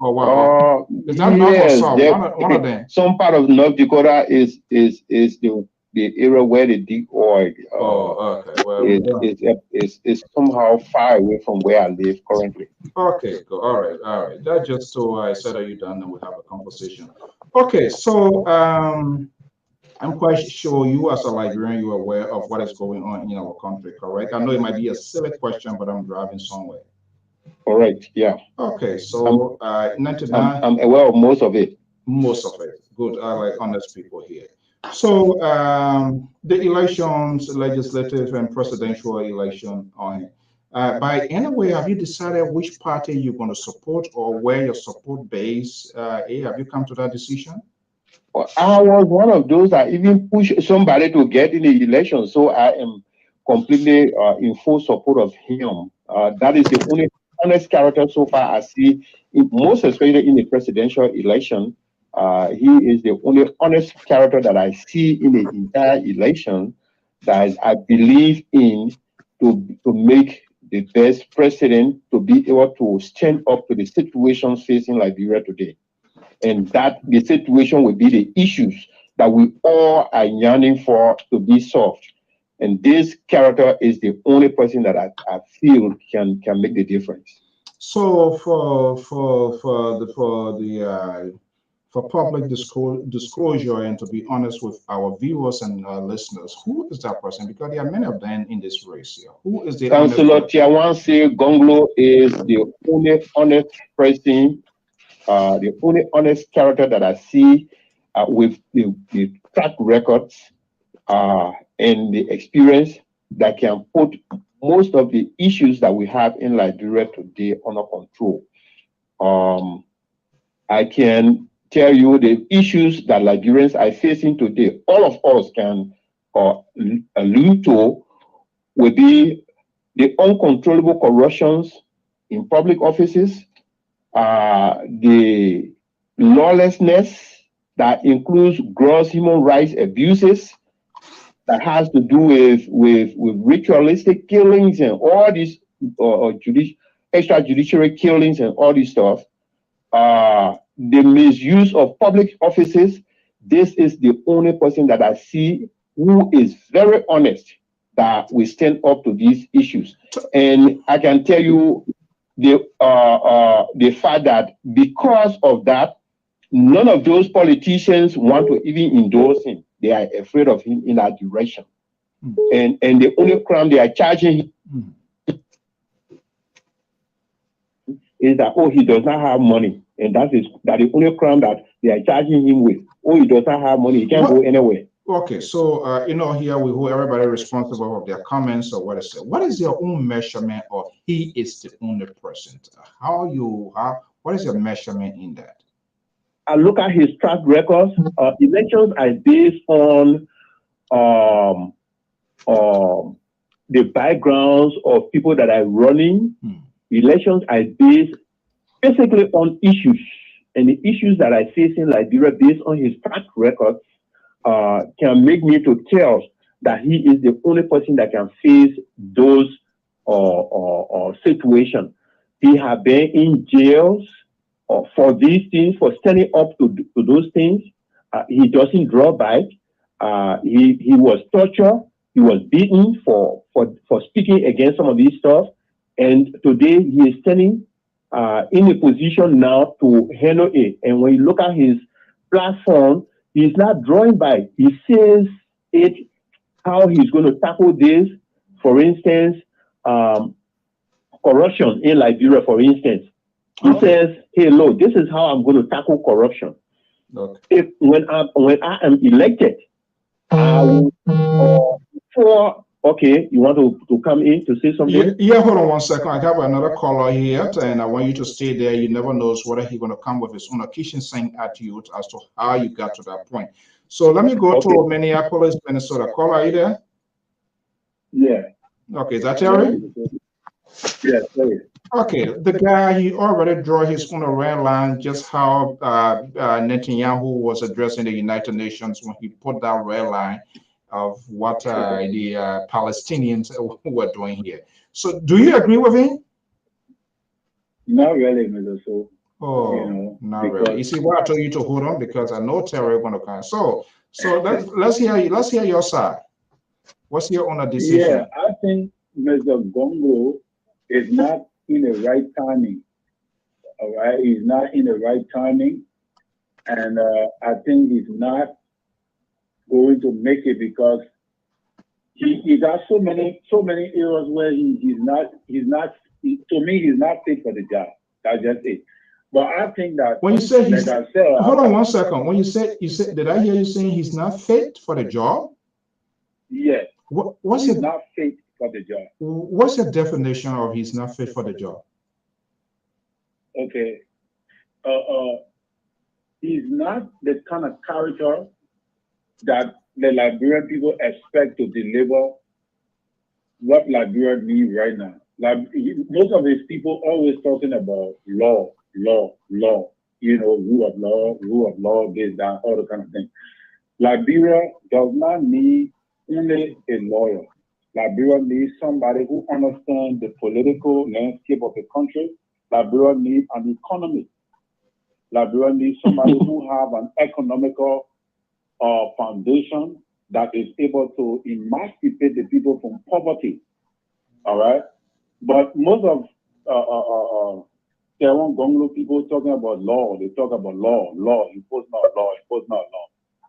Oh wow. Is that North or South? One of them. Some part of North Dakota is the area where they dig oil. Okay. Well, it's somehow far away from where I live currently. Okay, go. All right. That just so I said, are you done? And we have a conversation. Okay, so I'm quite sure you, as a Liberian, you are aware of what is going on in our country, correct? I know it might be a silly question, but I'm driving somewhere. Correct. Yeah. Okay, so 99. I'm aware of most of it. Most of it. Good. I like honest people here. So the elections, legislative and presidential election on. By any way, have you decided which party you're going to support or where your support base is? Have you come to that decision? I was one of those that even pushed somebody to get in the election, so I am completely in full support of him. That is the only honest character so far I see, most especially in the presidential election. He is the only honest character that I see in the entire election that I believe in to make the best president, to be able to stand up to the situation facing Liberia today. And that the situation will be the issues that we all are yearning for to be solved. And this character is the only person that I feel can make the difference. So for public disclosure and to be honest with our viewers and listeners, who is that person? Because there are many of them in this race here. Who is the Councillor Tiawansi Gonglo is the only honest person, the only honest character that I see with the track records and the experience that can put most of the issues that we have in Liberia today under control. I can tell you the issues that Liberians are facing today, all of us can allude to, will be the uncontrollable corruptions in public offices, the lawlessness that includes gross human rights abuses that has to do with ritualistic killings and all these extrajudiciary killings and all this stuff. The misuse of public offices. This is the only person that I see who is very honest that we stand up to these issues. And I can tell you the fact that because of that, none of those politicians want to even endorse him. They are afraid of him in that direction. And the only crime they are charging him is that, oh, he does not have money. And that is the only crime that they are charging him with. Oh, he does not have money. He can't go anywhere. Okay, so here we hold everybody responsible of their comments or what is it. What is your own measurement of he is the only person? What is your measurement in that? I look at his track records. Elections are based on the backgrounds of people that are running. Elections are based basically on issues, and the issues that I face in Liberia based on his track record can make me to tell that he is the only person that can face those situations. He has been in jails for these things, for standing up to those things. He doesn't draw back. He was tortured. He was beaten for speaking against some of these stuff. And today he is standing in a position now to handle it. And when you look at his platform, he's not drawing back. He says it, how he's going to tackle this. For instance, corruption in Liberia, for instance. He says, hey, look, this is how I'm going to tackle corruption. Okay. When I am elected, I will, okay, you want to come in to say something? Yeah, hold on 1 second. I have another caller here, and I want you to stay there. You never know whether he's going to come with his own kitchen sink attitude as to how you got to that point. So let me go to Minneapolis, Minnesota. Caller, are you there? Yeah. Okay, is that Terry? Yes, Terry. Okay, the guy, he already drew his own red line, just how Netanyahu was addressing the United Nations when he put that red line of what the Palestinians were doing here. So do you agree with him? Not really, Mr. So. Oh, you know, not really. You see why I told you to hold on, because I know Terry going to come. So let's hear your side. What's your own decision? Yeah, I think Mr. Gongo is not in the right timing. All right, he's not in the right timing, and I think he's not going to make it because he got so many areas where he's not to me he's not fit for the job. That's just it. But I think that when you say he's, like I said, hold on one second. When you said did I hear you saying he's not fit for the job? Yes. What's he's it? Not fit for the job. What's the definition of he's not fit for the job? Okay. He's not the kind of character that the Liberian people expect to deliver what Liberia needs right now. Like most of his people always talking about law, you know, rule of law, this, that, all the kind of thing. Liberia does not need only a lawyer. Liberia needs somebody who understands the political landscape of the country. Liberia needs an economist. Liberia needs somebody who have an economical foundation that is able to emancipate the people from poverty. All right, but most of Gonglo people talking about law. They talk about law, impose not law.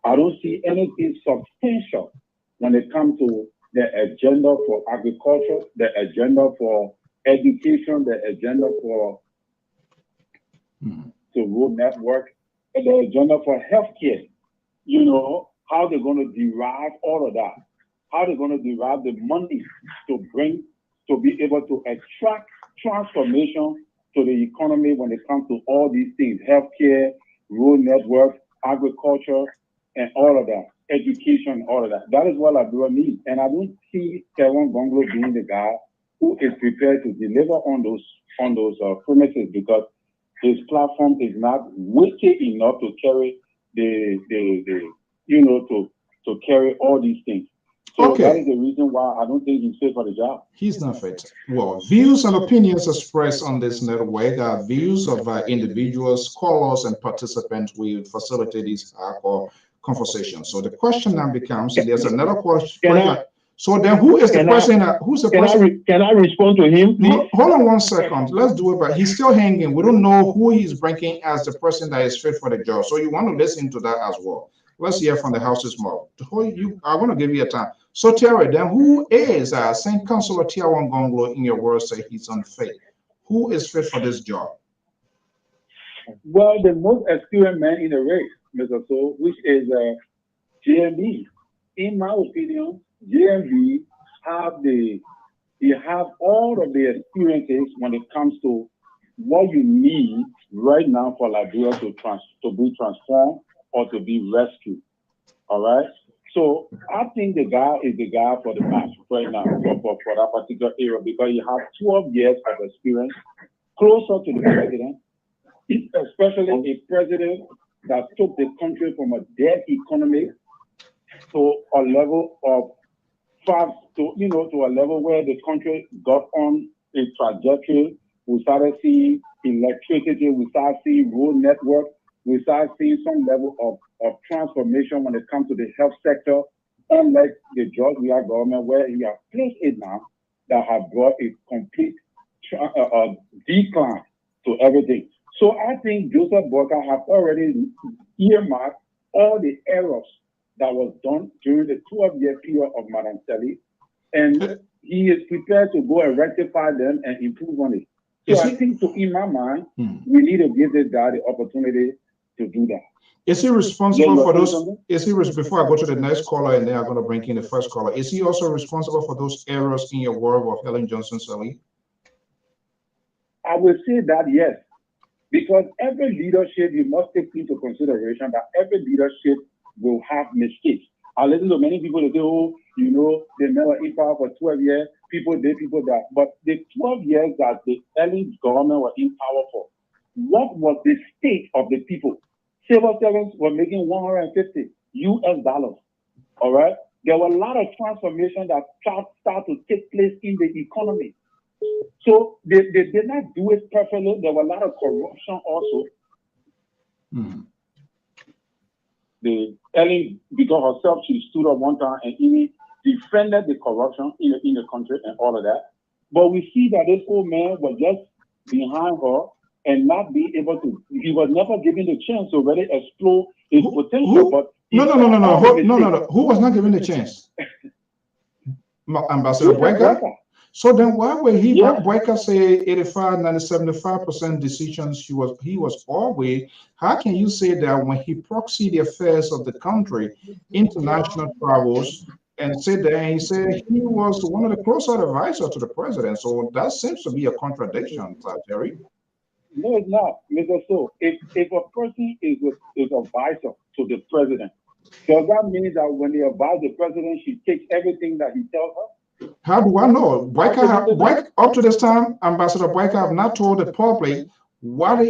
I don't see anything substantial when it comes to the agenda for agriculture, the agenda for education, the agenda for the road network, and the agenda for healthcare. You know, how they're going to derive all of that, how they're going to derive the money to be able to extract transformation to the economy when it comes to all these things, healthcare, road network, agriculture, and all of that, education, all of that. That is what Liberia needs. And I don't see Kevin Gonglo being the guy who is prepared to deliver on those promises because his platform is not wicked enough to carry to carry all these things. So that is the reason why I don't think he's fit for the job. He's not fit. Well, views and opinions expressed on this network are views of individuals, callers, and participants. We facilitate these conversations. So the question now becomes, there's another question. So then who is the person? Who's the person? Can I respond to him, please? Hold on 1 second. Let's do it, but he's still hanging. We don't know who he's bringing as the person that is fit for the job. So you want to listen to that as well. Let's hear from the house's mouth. I want to give you a time. So Terry, then who is St. Councilor Tiawan Gonglo in your words say he's unfit? Who is fit for this job? Well, the most experienced man in the race, Mr. So, which is JMB. In my opinion, JMB have all of the experiences when it comes to what you need right now for Liberia to be transformed or to be rescued. All right. So I think the guy is the guy for the match right now for that particular era because he has 12 years of experience closer to the president, especially a president that took the country from a dead economy to a level of to a level where the country got on a trajectory. We started seeing electricity, we started seeing road network, we started seeing some level of transformation when it comes to the health sector, unlike the George Weah government where he has placed it now that have brought a complete decline to everything. So I think Joseph Boakai has already earmarked all the errors that was done during the 12-year period of Madam Sally, and he is prepared to go and rectify them and improve on it. So I think, in my mind, we need to give this guy the opportunity to do that. Is he responsible for those? Before I go to the next caller, and then I'm going to bring in the first caller. Is he also responsible for those errors in your work of Helen Johnson Sirleaf? I will say that yes, because every leadership you must take into consideration that every leadership will have mistakes. I listen to many people that say, oh, you know, they never in power for 12 years, people did, people that. But the 12 years that the early government was in power for, what was the state of the people? Civil servants were making $150 US. All right? There were a lot of transformation that start to take place in the economy. So they did not do it perfectly. There were a lot of corruption also. The Ellen, because herself, she stood up one time and even defended the corruption in the country and all of that. But we see that this old man was just behind her and not be able to. He was never given the chance to really explore his potential. But no. Who was not given the chance? Ambassador Boyka. So then why would he Boyka say 85, 90, 75% decisions he was always? How can you say that when he proxied the affairs of the country, international travels, and said that he said he was one of the closer advisors to the president? So that seems to be a contradiction, Terry. No, it's not, Mr. So. If a person is advisor to the president, does that mean that when they advise the president, she takes everything that he tells her? How do I know? Boyka, up to this time, Ambassador Boyka have not told the public why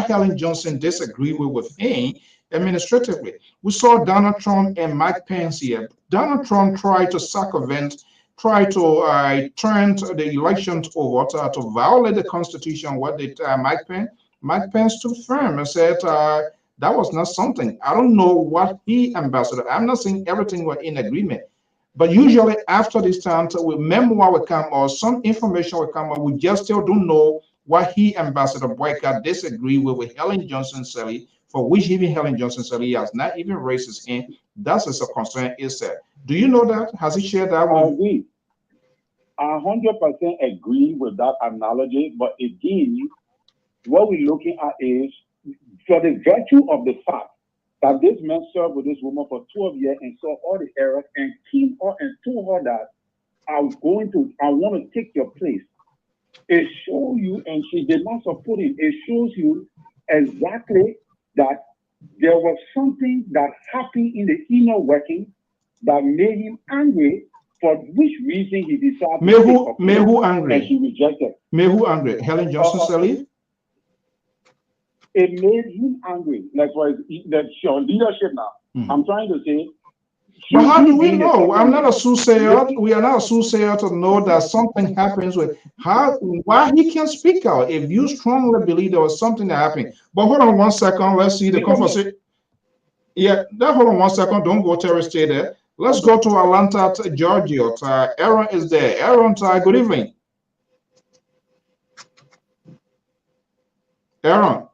Helen Johnson disagreed with him administratively. We saw Donald Trump and Mike Pence here. Donald Trump tried to circumvent, tried to turn the elections over to violate the Constitution. What did Mike Pence stood firm and said that was not something. I don't know what Ambassador. I'm not saying everything was in agreement. But usually after this time, so memoir will come or some information will come, we just still don't know what Ambassador Boyka disagree with Helen Johnson Sally, for which even Helen Johnson Sally has not even raised his hand. That's a concern, is that. Do you know that? Has he shared that with? I agree. I 100% agree with that analogy, but again, what we're looking at is for the virtue of the fact that this man served with this woman for 12 years and saw all the errors and came her and told her that I want to take your place. It shows you, and she did not support it. It shows you exactly that there was something that happened in the inner working that made him angry, for which reason he decided to Made who angry? And she rejected. Made who angry? Helen Johnson Sally? It made him angry. That's why that's your leadership now. I'm trying to say. But how do we know? I'm not a soothsayer. We are not a soothsayer to know that something happens with why he can't speak out if you strongly believe there was something that happened. But hold on one second. Let's see the conversation. Yeah, hold on one second. Don't go Terry, stay there. Let's go to Atlanta, Georgia. Aaron is there. Aaron, good evening. Aaron.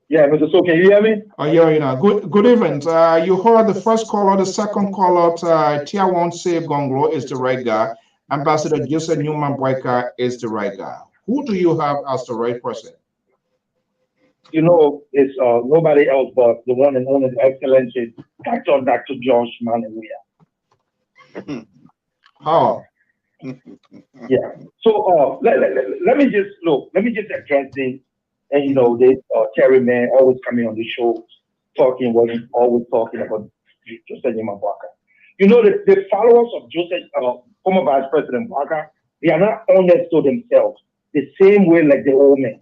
Yeah, Mr. So, can you hear me? Oh, yeah. Good evening. You heard the first caller, the second caller, Tiawon say Gonglo is the right guy. Ambassador Joseph Newman Boyka is the right guy. Who do you have as the right person? You know, it's nobody else but the one and only Excellency Dr. George Manawia. How? Yeah. So let me just address this. And you know, this Terry man always coming on the show talking what he's always talking about Joseph Newman Boyka. You know, the followers of Joseph, former Vice President Boyka, they are not honest to themselves. The same way like the old man.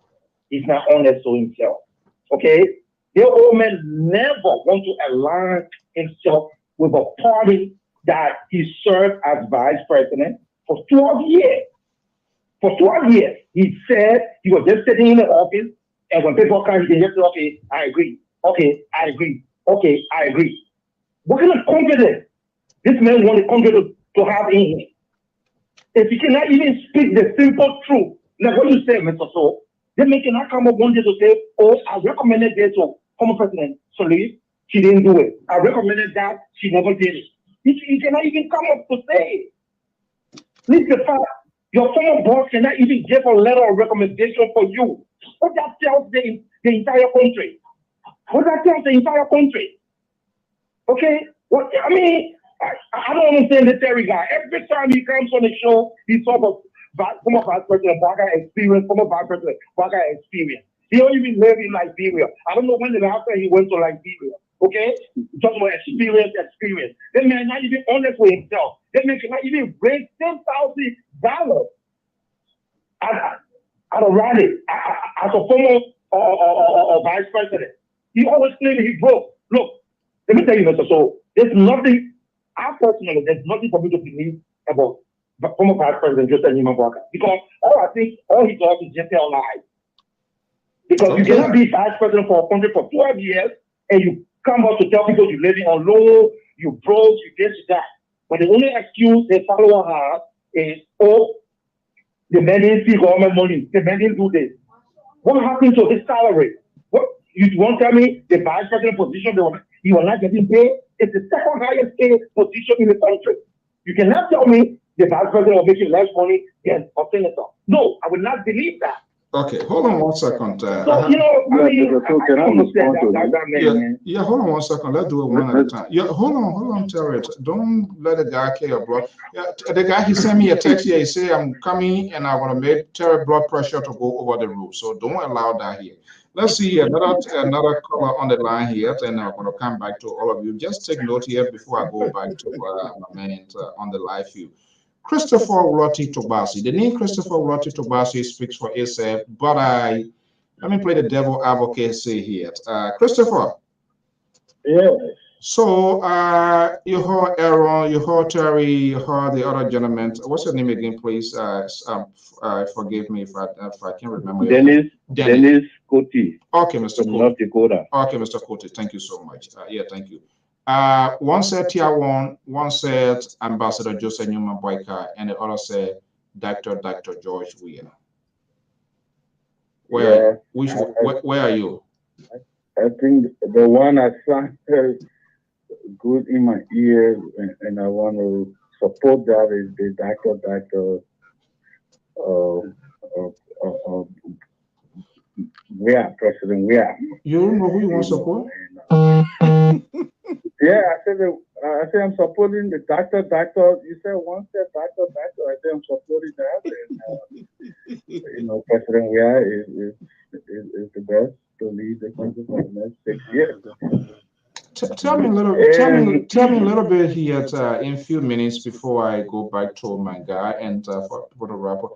He's not honest to himself. Okay? The old man never want to align himself with a party that he served as vice president for 12 years. For 12 years, he said he was just sitting in the office, and when people come, he can just say, okay, I agree. Okay, I agree. Okay, I agree. What kind of confidence this man wanted confidence to have in him? If he cannot even speak the simple truth, like what you say, Mr. So, then man cannot come up one day to say, oh, I recommended this to former President Solis, she didn't do it. I recommended that, she never did it. He cannot even come up to say it. Please, the fact, your former boss cannot even give a letter of recommendation for you. What that tells the entire country? What that tells the entire country? Okay? What I mean, I don't understand this Terry guy. Every time he comes on the show, he talks about former Vice President Boyka experience, former Vice President Boyka experience. He don't even live in Liberia. I don't know when the last time he went to Liberia. Okay? Talking about experience. That man not even honest with himself. That man cannot even raise $10,000 at a rally as a former vice president. He always claimed he broke. Look, let me tell you, Mr. So there's nothing, there's nothing for me to believe about former vice president Joseph Newman Walker, because all he does is just tell lies. Because you cannot be vice president for a country for 12 years and you come up to tell people you're living on low, you broke, you this, you that. But the only excuse the follower has is, the man didn't see government money, the man didn't do this. What happened to his salary? What you won't tell me the vice president position he was not getting paid? It's the second highest paid position in the country. You cannot tell me the vice president will make you less money than a senator. No, I will not believe that. Okay, hold on one second. So, hold on one second. Let's do it one at a time. Yeah, hold on, Terry. Don't let the guy kill your blood. Yeah, the guy, he sent me a text here. He said, I'm coming and I want to make Terry blood pressure to go over the roof. So don't allow that here. Let's see another caller on the line here, and I'm going to come back to all of you. Just take note here before I go back to my man on the live view. Christopher Roti Tobasi. The name Christopher Roti Tobasi speaks for itself, but let me play the devil advocacy here. Christopher. Yeah. So you heard Aaron, you heard Terry, you heard the other gentleman. What's your name again, please? Forgive me if I can't remember. Dennis Koti. Okay, Mr. Koti. North Dakota. Okay, Mr. Koti. Thank you so much. Yeah, thank you. One said Tier 1, one said Ambassador Joseph Newman Boyka, and the other said Dr. George Weah. Where are you? I think the one I sounded good in my ear, and I want to support that is the Dr. Weah, President Weah. You don't know who you want to support? Yeah, I said I'm supporting the doctor. You said one said doctor. I said I'm supporting that. And, President Weah is the best to lead the country for the next 6 years. Tell me a little bit here in a few minutes before I go back to my guy and for the rapper.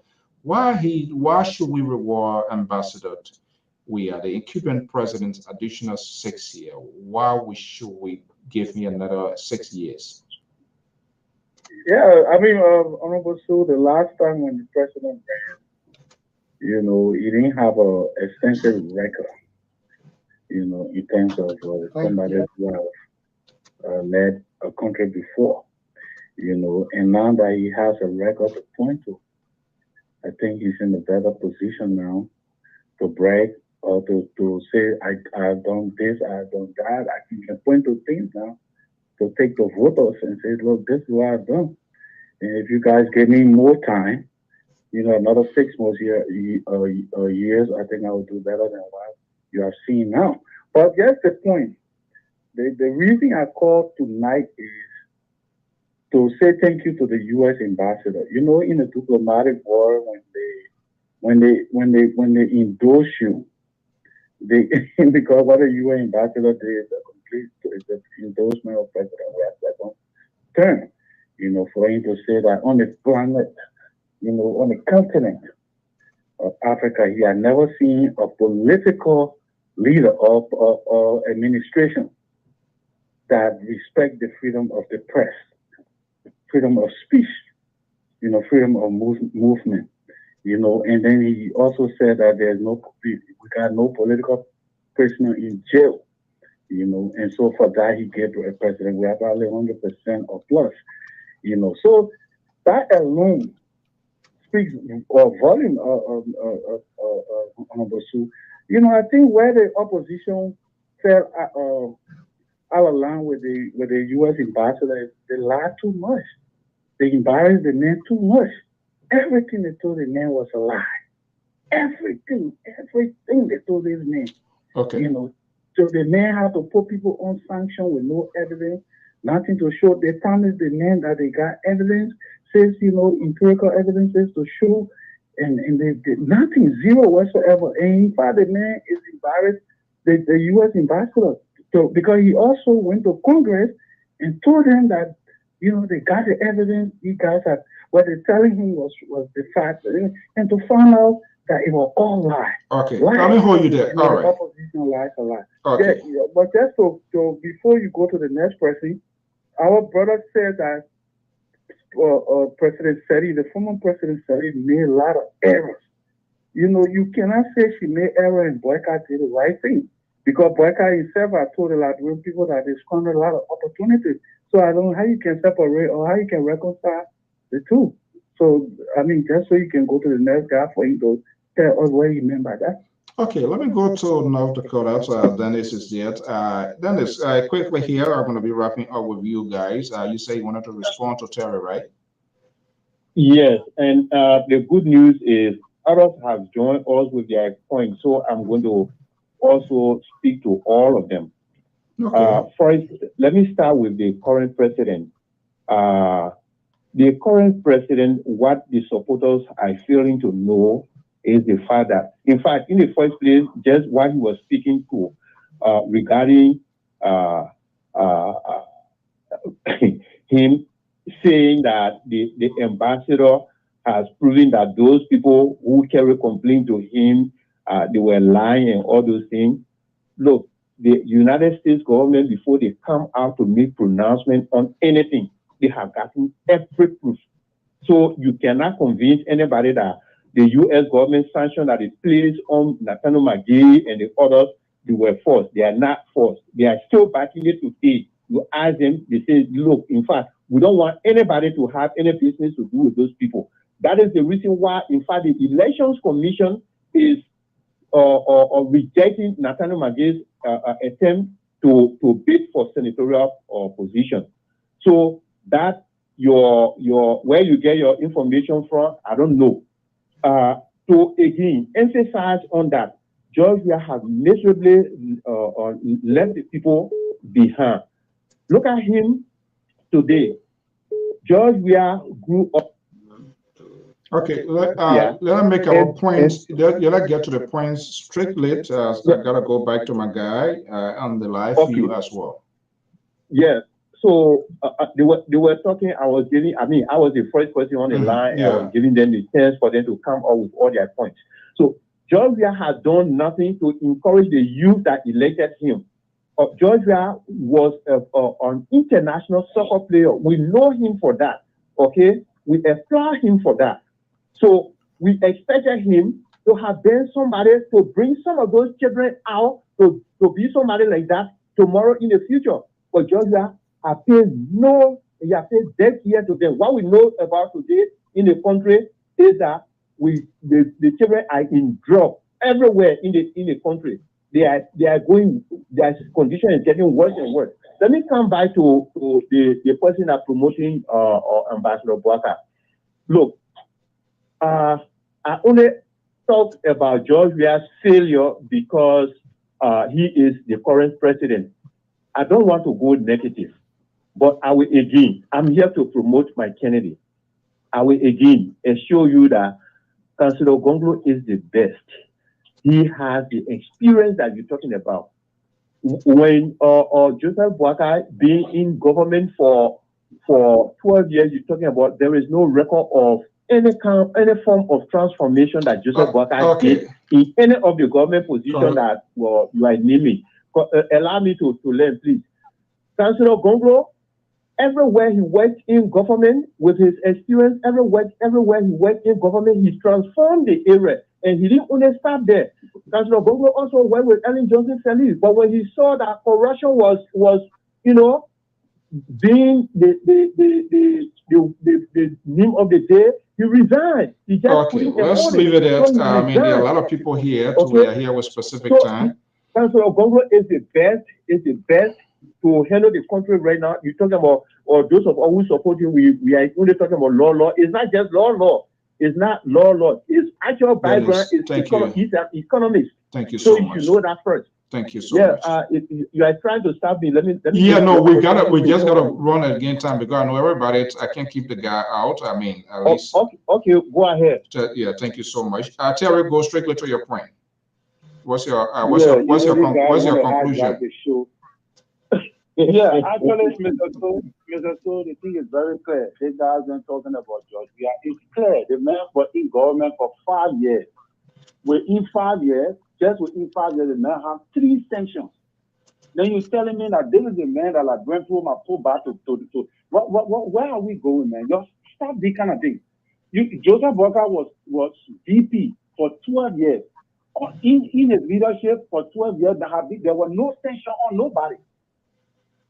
Why should we reward Ambassador Weah, the incumbent president's additional 6 years? Why should we give me another 6 years? Yeah, I mean, Honorable Sue, the last time when the president ran, he didn't have an extensive record, in terms of somebody who has led a country before, and now that he has a record to point to, I think he's in a better position now to brag or to say, I've done this, I've done that. I can point to things now to take the voters and say, look, this is what I've done. And if you guys give me more time, another 6 more years, I think I will do better than what you have seen now. But that's the point. The reason I called tonight is to say thank you to the U.S. ambassador. In the diplomatic world, when they endorse you, because what the U.S. ambassador did is a complete endorsement of President Weah's second term. For him to say that on the planet, on the continent of Africa, he had never seen a political leader of administration that respect the freedom of the press, freedom of speech, freedom of movement, and then he also said that we got no political prisoner in jail, and so for that he gave President Weah probably 100% or plus, so that alone speaks volume of Honorable Sue. I think where the opposition fell out of line with the U.S. ambassador, they lied too much. They embarrassed the man too much. Everything they told the man was a lie. Everything they told this man. Okay. So the man had to put people on sanction with no evidence, nothing to show. They promised the man that they got evidence, says, empirical evidences to show, and they did nothing, zero whatsoever. And in fact, the man is embarrassed. The U.S. ambassador So because he also went to Congress and told them that, they got the evidence, you guys had what they're telling him was the fact, and to find out that it was all lie. Okay, let me hold you there. All right. Opposition lies a lot. Okay. Yeah, but just so before you go to the next person, our brother said that President Seti, the former President Seti, made a lot of errors. You cannot say she made error and Boycott did the right thing. Because Boycott himself had told a lot of people that they squandered a lot of opportunities. So I don't know how you can separate or how you can reconcile the two. So, just so you can go to the next guy for you to tell us what you meant by that. Okay, let me go to North Dakota. Dennis is there. Dennis, quickly here, I'm going to be wrapping up with you guys. You say you wanted to respond to Terry, right? Yes, and the good news is others have joined us with their points, so I'm going to also speak to all of them. Okay. First, let me start with the current president. The current president, what the supporters are failing to know is the fact that, in fact, in the first place, just what he was speaking to regarding him saying that the ambassador has proven that those people who carry complaint to him, they were lying and all those things. Look, the United States government, before they come out to make pronouncement on anything, they have gotten every proof. So you cannot convince anybody that the U.S. government sanction that is placed on Nathaniel McGee and the others, they were forced. They are not forced. They are still backing it today. You ask them, they say, look, in fact, we don't want anybody to have any business to do with those people. That is the reason why, in fact, the Elections Commission is rejecting Nathaniel McGee's attempt to bid for senatorial position. So that your where you get your information from, I don't know. To again emphasize on that, Georgia has miserably left the people behind. Look at him today. Georgia grew up. Okay, let me make our points. Let's get to the points strictly. I gotta go back to my guy on the live view as well. Yeah. So they were talking. I was the first person on the line. I was giving them the chance for them to come up with all their points. So Georgia has done nothing to encourage the youth that elected him. Georgia was an international soccer player. We know him for that. Okay, we applaud him for that. So we expected him to have been somebody to bring some of those children out to be somebody like that tomorrow in the future. But Georgia has paid dead ear to them. What we know about today in the country is that the children are in drop everywhere in the country. Their condition is getting worse and worse. Let me come back to the person that promoting Ambassador Boycott. Look, I only talk about Georgia's failure because he is the current president. I don't want to go negative, but I'm here to promote my candidate. I will again assure you that Councilor Gonglo is the best. He has the experience that you're talking about. When Joseph Boakai being in government for 12 years, you're talking about there is no record of any form of transformation that Joseph Boakai did in any of the government positions that you are naming. Allow me to learn, please. Councilor Gonglo, everywhere he worked in government, with his experience, everywhere he worked in government, he transformed the area. And he didn't only stop there. Councilor Gonglo also went with Ellen Johnson Sirleaf. But when he saw that corruption was being the name of the day, he resigned. He just let's leave it at there are a lot of people here. We are here with specific time. Councilor Gonglo is the best to handle the country right now. You're talking about, or those of us who support him, we are only talking about law. It's not just law. It's not law. His actual background is he's an economist. Thank you so much. You should know that first. Thank you so much. You are trying to stop me. Let me we just gotta run again time because I know everybody. I can't keep the guy out. I mean, at least. Okay, go ahead. Thank you so much. Terry, go strictly to your point. What's your conclusion? Yeah, actually, Mr. So, the thing is very clear. These guys been talking about George. It's clear. The man was in government for 5 years. Within 5 years, just within 5 years, the man have 3 sanctions. Then you're telling me that this is the man that like went through my pull back to where are we going, man? Just stop this kind of thing. Joseph Walker was VP for 12 years. In his leadership for 12 years, there were no sanction on nobody.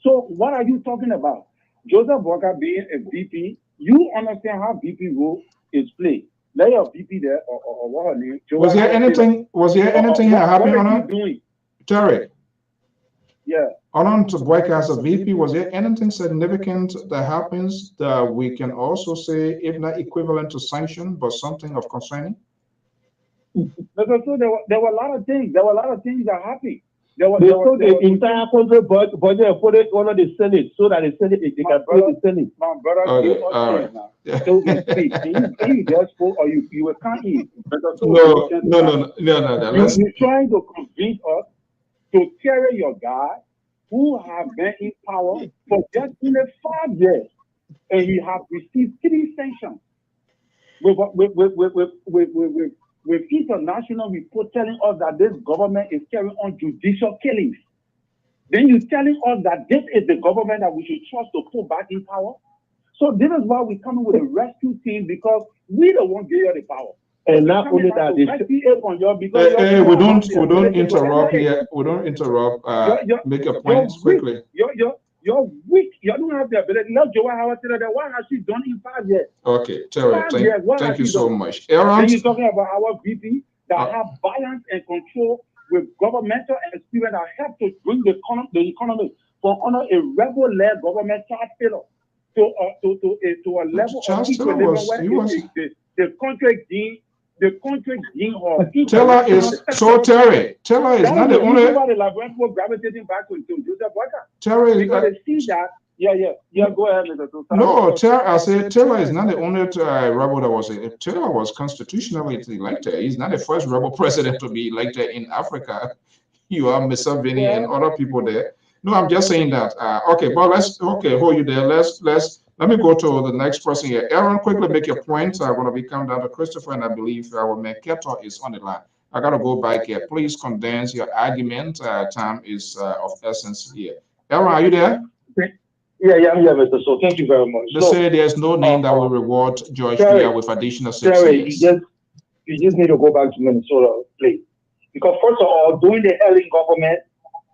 So what are you talking about? Joseph Walker being a VP, you understand how VP role is played. Let your VP there or what her name. Was there anything happening on doing? Terry? Yeah. On to work as a VP, was there anything significant that happens that we can also say, if not equivalent to sanction, but something of concerning? Because so there were a lot of things. There were a lot of things that happened. They took the entire country budget and put it under the Senate so that the Senate, they can put the Senate. My brother, okay, all right. Now. So you just spoke or you were counting. No. You're trying to convince us to carry your guy who have been in power for just 5 years, and he have received 3 sanctions with international report telling us that this government is carrying on judicial killings. Then you're telling us that this is the government that we should trust to put back in power. So this is why we're coming with a rescue team, because we don't want to give you the power. And not only that, we don't interrupt here. We don't interrupt. Make a point quickly. You're weak. You don't have the ability. Now, Joe Howard said that. What has she done in 5 years? Okay, Terry, thank you so much. Aaron, then you're talking about our VP that have balance and control with governmental experience that help to bring the economy from under a rebel-led government Charles Taylor to a level of equilibrium where the country gain. The country gain Taylor is so Terry. Taylor is not the only. Gravitating back to Joseph Walker. Terry, because they see that. Yeah. Go ahead, Mr. No, I said Taylor is not the only rebel that was. Taylor was constitutionally elected. He's not the first rebel president to be elected in Africa. You have Museveni and other people there. No, I'm just saying that. Okay, but hold you there. Let me go to the next person here. Aaron, quickly make your point. I'm going to be coming down to Christopher, and I believe our man Keto is on the line. I got to go back here. Please condense your argument. Time is of essence here. Aaron, are you there? Yeah, I'm here, Mr. So thank you very much. They say there's no name that will reward George Weah with additional 6 years. You just need to go back to Minnesota, please. Because first of all, during the Ellen government,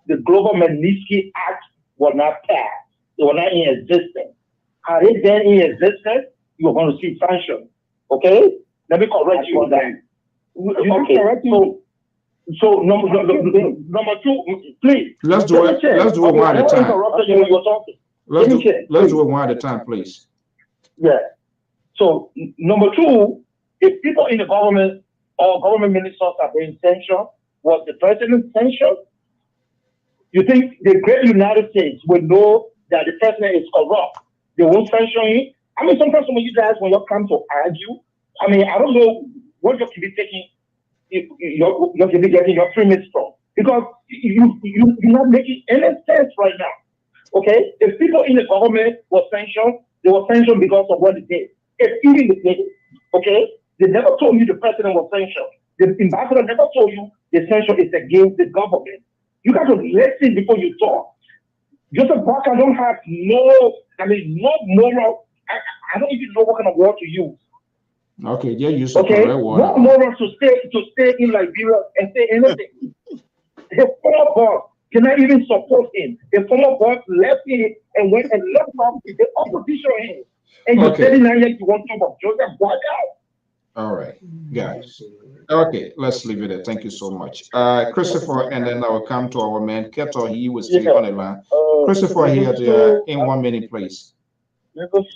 the Global Magnitsky Act was not passed. It was not in existence. Had it been in existence, you were going to see sanctions. Okay? Let me correct you on that. Okay. So number 2, please. Let's do it one at a time. Let's do it one at a time, please. Yeah. So number 2, if people in the government or government ministers are being sanctioned, was the president sanctioned? You think the great United States would know that the president is corrupt? They won't sanction him? I mean, sometimes when you guys, when you come to argue, I mean, I don't know what you can be taking, you can be getting your premise from. Because you're not making any sense right now. Okay? If people in the government were sanctioned, they were sanctioned because of what they did. If even the did, okay? They never told you the president was sanctioned. The ambassador never told you the sanction is against the government. You got to listen before you talk. Joseph Walker don't have no moral. I don't even know what kind of word to use. Okay, yeah, use the correct word. No moral to stay in Liberia and say anything. His former boss cannot even support him. His former boss left him and went and left off the opposition him. And you're telling now you want to talk about Joseph Walker. All right, guys. Okay, let's leave it there. Thank you so much. Christopher, and then I will come to our man Keto. He was still on the line. Christopher here in 1 minute, please. So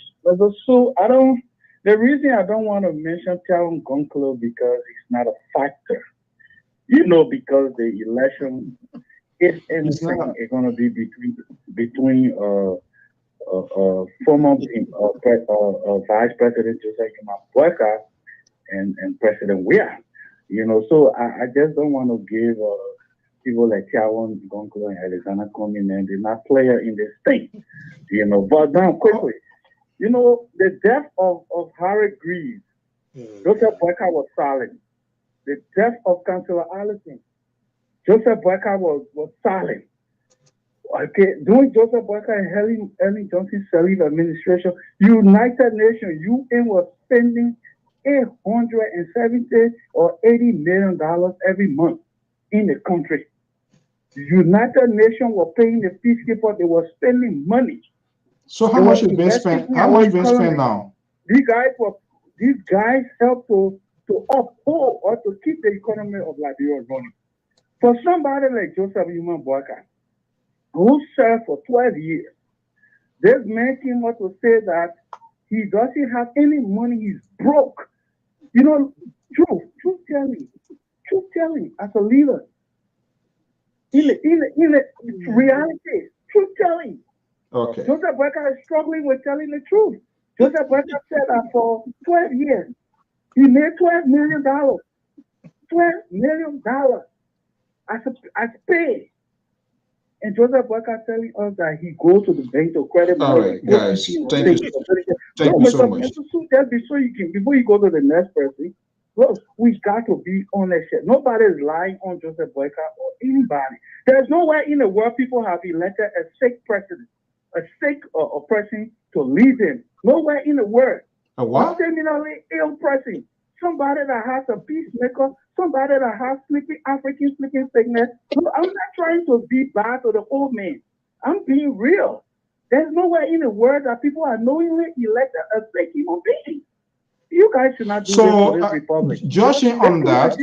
the reason I don't want to mention Calvin Goncalo because it's not a factor. Because the election, if anything, is going to be between former Vice President Joseph Walker and President Weah. So I just don't want to give people like Tiawan, Gonko, and Alexander coming and they're not player in the state. But now quickly, the death of Harry Greaves, Joseph Boyka was silent. The death of Councillor Allison, Joseph Boyka was silent. Okay, during Joseph Boyka and Helen Johnson Sirleaf administration, United Nations, UN was spending $870 or $80 million every month in the country. United Nations were paying the peacekeepers, they were spending money. So how much has been spent? How much been spent now? These guys help to uphold or to keep the economy of Liberia running. For somebody like Joseph Human Boyka, who served for 12 years, this man came out to say that he doesn't have any money, he's broke. Truth telling, as a leader. In the reality, truth telling. Okay. Joseph Boyka is struggling with telling the truth. Joseph Boyka said that for 12 years, he made $12 million. $12 million as pay. And Joseph Boyka telling us that he goes to the bank to credit. All right, guys. Thank you so much. Just before you go to the next person, look, we got to be honest. Nobody is lying on Joseph Boyka or anybody. There's nowhere in the world people have elected a sick president, a sick or person to lead them. Nowhere in the world. A what? A terminally ill person. Somebody that has a peacemaker, somebody that has African sleeping sickness. No, I'm not trying to be bad to the old man. I'm being real. There's nowhere in the world that people are knowingly elected a sick human being. You guys should not do this to this republic. Joshing on that,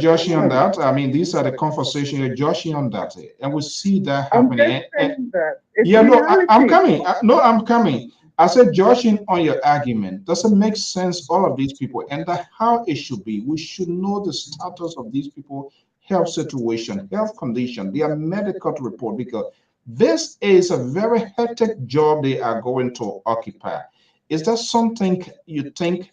joshing on that. I mean, these are the conversations, joshing on that, and we see that happening. I'm coming. I'm coming. I said, joshing on your argument doesn't make sense. All of these people, and that's how it should be. We should know the status of these people, health situation, health condition, their medical report, because this is a very hectic job they are going to occupy. Is that something you think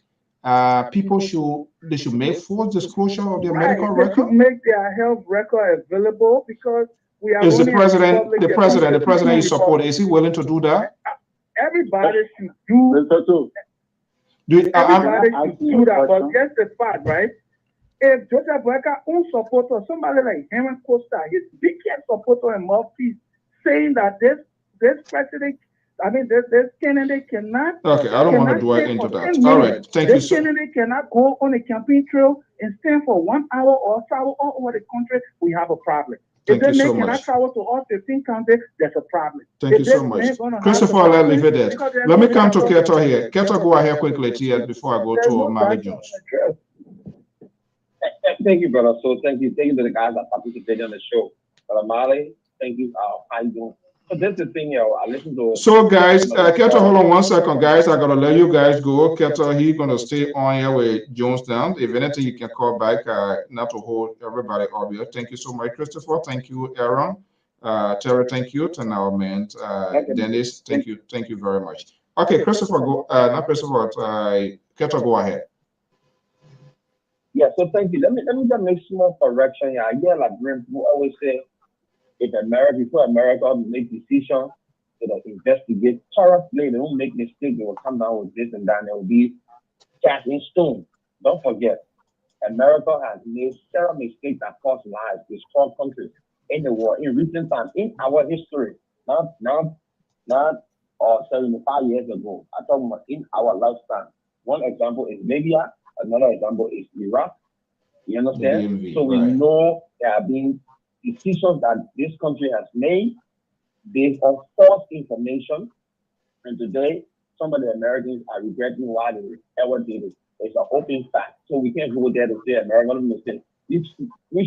people should make full disclosure of their medical record? They should make their health record available, because we are. Is the president you support? Is he willing to do that? Everybody should do. Everybody should do that. But guess the fact, right? If Joseph Boyka own supporter, somebody like Henry Costa, his biggest supporter and mouthpiece, saying that this president, this candidate cannot. Okay, I don't want to dwell into that. All right, thank you, sir. This candidate cannot go on a campaign trail and stand for 1 hour or travel all over the country. We have a problem. Thank if you this so man cannot much. travel to all 15 counties, there's a problem. Thank you so much. Christopher, let's leave it there. Let me come to Keto here. Keto, go ahead quickly here before I go to Mali Jones. Thank you, brother. So thank you to the guys that participated on the show. Brother Mali, thank you. How you doing? So this is the thing, I listen to. So guys, Keto, hold on 1 second, guys. I gotta let you guys go. Keto, he's gonna stay on here with Jones down. If anything, you can call back. Not to hold everybody up here. Thank you so much, Christopher. Thank you, Aaron. Terry, thank you. To our man, Dennis, thank you very much. Okay, Christopher, go. Not Christopher. Keto, go ahead. Yeah. So thank you. Let me just make small correction here. Again, like people always say, before America make decisions, they investigate thoroughly, they don't make mistakes, they will come down with this and that, and they will be cast in stone. Don't forget, America has made several mistakes that cost lives, destroyed countries in the world in recent times, in our history, not 75 years ago. I'm talking about in our lifetime. One example is Libya, another example is Iraq. You understand? So we know there have been decisions that this country has made based on false information, and today some of the Americans are regretting why they ever did it. It's an open fact, so we can't go there to say American mistake. We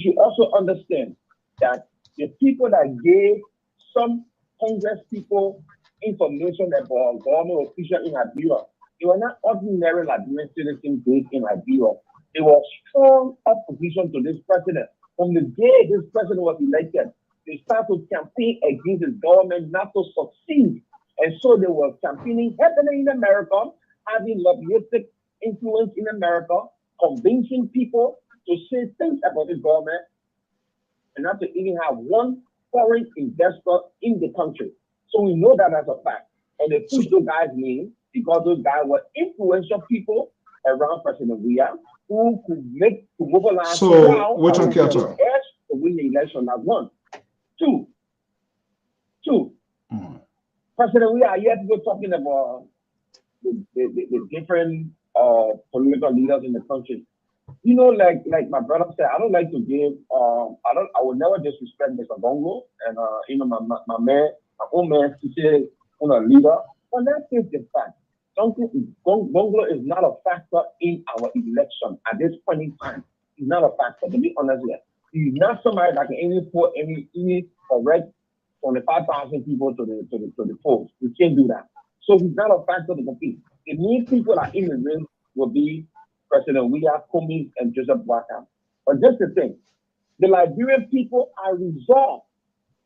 should also understand that the people that gave some Congress people information that were government officials in Liberia, they were not ordinary Liberian citizens based in Liberia. They were strong opposition to this president. From the day this president was elected, they started to campaign against his government not to succeed. And so they were campaigning heavily in America, having lobbyistic influence in America, convincing people to say things about the government and not to even have one foreign investor in the country. So we know that as a fact. And they pushed those guys in because those guys were influential people around President Weah who could mobilize crowd to win the election. That's one. Two. President Weah, you have to go talking about the different political leaders in the country. You know, like my brother said, I don't like to give. I will never disrespect Mr. Bongo and you know my man, my own man, to say leader. But that's just the fact. Bongo is not a factor in our election at this point in time. He's not a factor. To be honest here, he's not somebody that can even put any correct 25,000 people to the polls. We can't do that. So he's not a factor to compete. It means people that in the ring will be President Weah, Cummings, and Joseph Boakai. But just the thing, the Liberian people are resolved.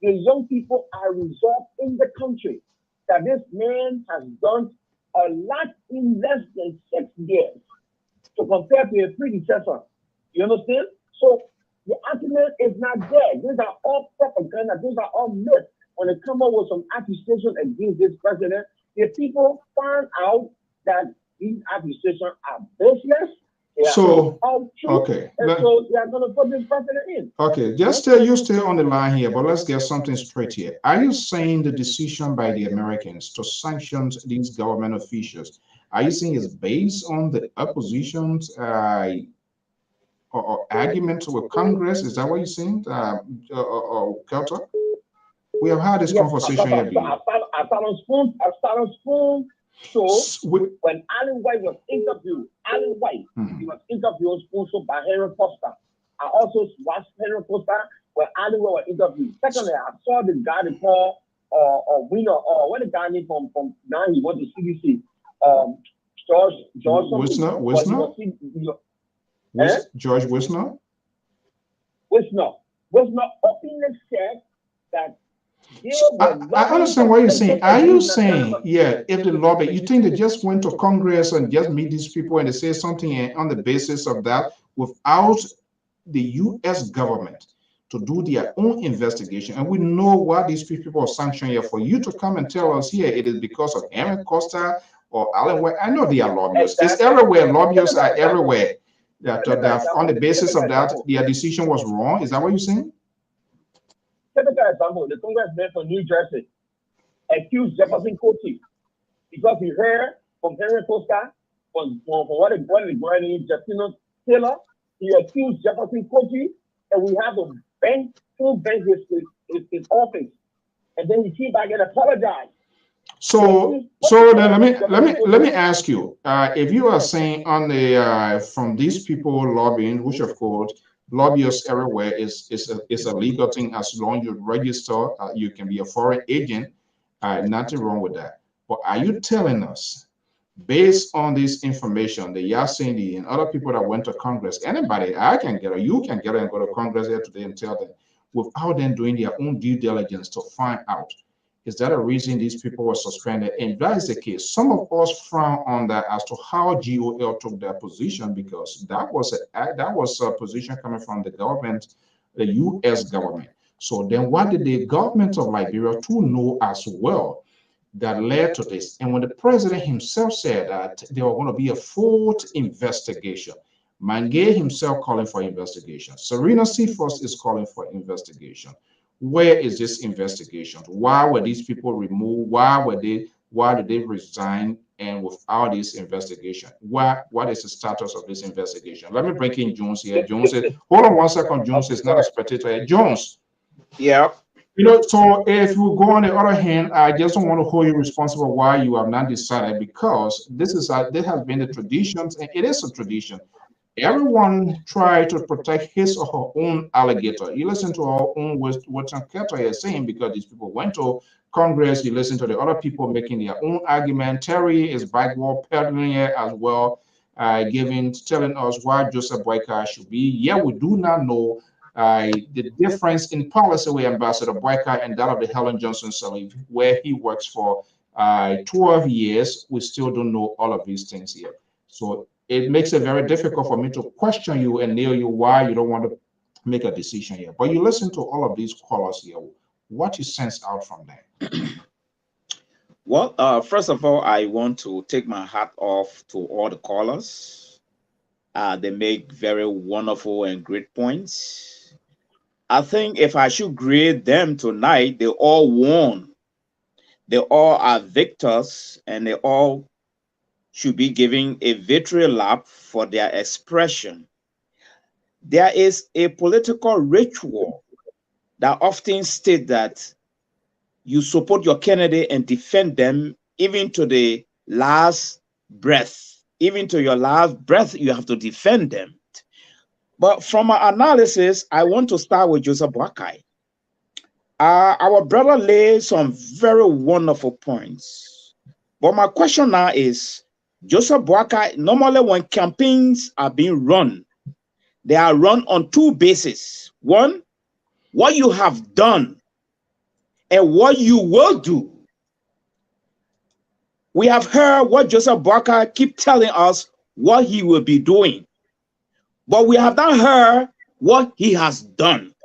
The young people are resolved in the country that this man has done a lot in less than 6 years to compare to a predecessor. You understand? So the argument is not there. These are all propaganda. These are all myths. When they come up with some accusation against this president, the people find out that these accusations are baseless. So, okay. And so they are going to put this president in. Okay, just you stay on the line here, but let's get something straight here. Are you saying the decision by the Americans to sanction these government officials, are you saying it's based on the opposition's or argument with Congress? Is that what you're saying, Kelter? We have had this conversation here. I start on spoon. So when Alan White was interviewed, he was interviewed also by Henry Foster. I also watched Henry Foster when Alan White was interviewed. Secondly, I saw this guy they call Winner, what the guy named from now he went to CDC. George Wisner? George Wisner? Wisner openly said that I understand what you're saying. Are you saying, if the lobby, you think they just went to Congress and just meet these people and they say something on the basis of that without the U.S. government to do their own investigation? And we know what these people are sanctioned here. For you to come and tell us here, it is because of Aaron Costa or Alan White. I know they are lobbyists. It's everywhere. Lobbyists are everywhere. That on the basis of that, their decision was wrong. Is that what you're saying? Typical example, the congressman from New Jersey accused Jefferson Coty because he heard from Henry Costa, from what the guy named Justino Taylor, he accused Jefferson Coty, and we have to full bench his office. And then he came back and apologized. So then let me ask you, if you are saying on the from these people lobbying, which of course lobbyists everywhere is a legal thing as long as you register, you can be a foreign agent, nothing wrong with that. But are you telling us, based on this information that you're saying and other people that went to Congress, anybody, I can get it, you can get it and go to Congress here today and tell them, without them doing their own due diligence to find out, is that a reason these people were suspended? And that is the case. Some of us frown on that as to how GOL took their position, because that was a position coming from the government, the U.S. government. So then what did the government of Liberia too know as well that led to this? And when the president himself said that there were going to be a full investigation, Mange himself calling for investigation, Serena Seaforth is calling for investigation. Where is this investigation? Why were these people removed? Why did they resign? And without this investigation, what is the status of this investigation? Let me bring in Jones here. Jones said, hold on one second. Jones is not a spectator. Jones. Yeah. You know, so if you go on the other hand, I just don't want to hold you responsible why you have not decided, because this has been the traditions, and it is a tradition. Everyone try to protect his or her own alligator. You listen to our own what Kelter is saying, because these people went to Congress. You listen to the other people making their own argument. Terry is backward peddling here as well, telling us why Joseph Boakai should be. Yeah, we do not know the difference in policy with Ambassador Boakai and that of the Helen Johnson Sirleaf, where he works for 12 years. We still don't know all of these things here. So it makes it very difficult for me to question you and nail you why you don't want to make a decision here. But you listen to all of these callers here. What you sense out from them? Well, first of all, I want to take my hat off to all the callers. They make very wonderful and great points. I think if I should grade them tonight, they all won. They all are victors, and they all should be giving a victory lap for their expression. There is a political ritual that often states that you support your candidate and defend them even to the last breath. Even to your last breath, you have to defend them. But from our analysis, I want to start with Joseph Boakai. Our brother laid some very wonderful points. But my question now is, Joseph Boakai, normally when campaigns are being run, they are run on two bases. One, what you have done and what you will do. We have heard what Joseph Boakai keep telling us what he will be doing, but we have not heard what he has done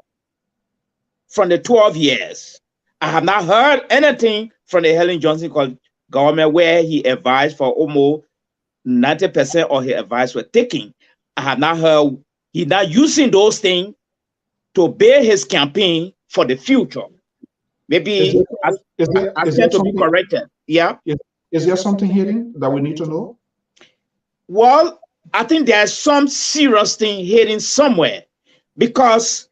from the 12 years. I have not heard anything from the Helen Johnson government where he advised for almost 90% of his advice were taken. I have not heard he's not using those things to build his campaign for the future. Maybe I tend to be corrected. Yeah. Is there something hidden that we need to know? Well, I think there's some serious thing hidden somewhere, because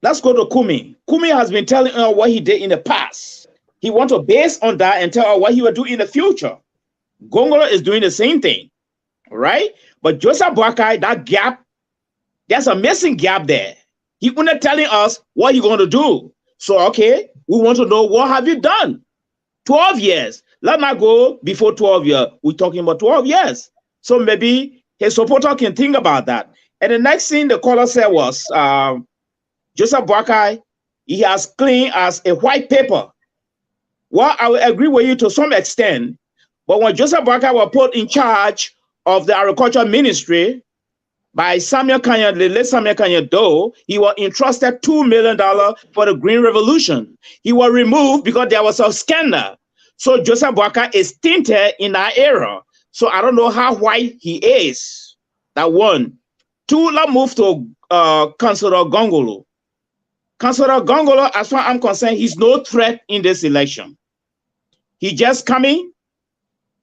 let's go to Kumi. Kumi has been telling us what he did in the past. He wants to base on that and tell us what he will do in the future. Gongolo is doing the same thing, right? But Joseph Boakai, that gap, there's a missing gap there. He's not telling us what he's going to do. So, okay, we want to know, what have you done? 12 years. Let's not go before 12 years. We're talking about 12 years. So maybe his supporter can think about that. And the next thing the caller said was, Joseph Boakai, he has clean as a white paper. Well, I will agree with you to some extent. But when Joseph Boakai was put in charge of the agriculture ministry by Samuel Kanya, the late Samuel Kanya Doe, he was entrusted $2 million for the Green Revolution. He was removed because there was a scandal. So Joseph Boakai is tinted in that era. So I don't know how white he is. That one. Two, let's move to Councillor Gongolo. Councillor Gongolo, as far as I'm concerned, he's no threat in this election. He just coming,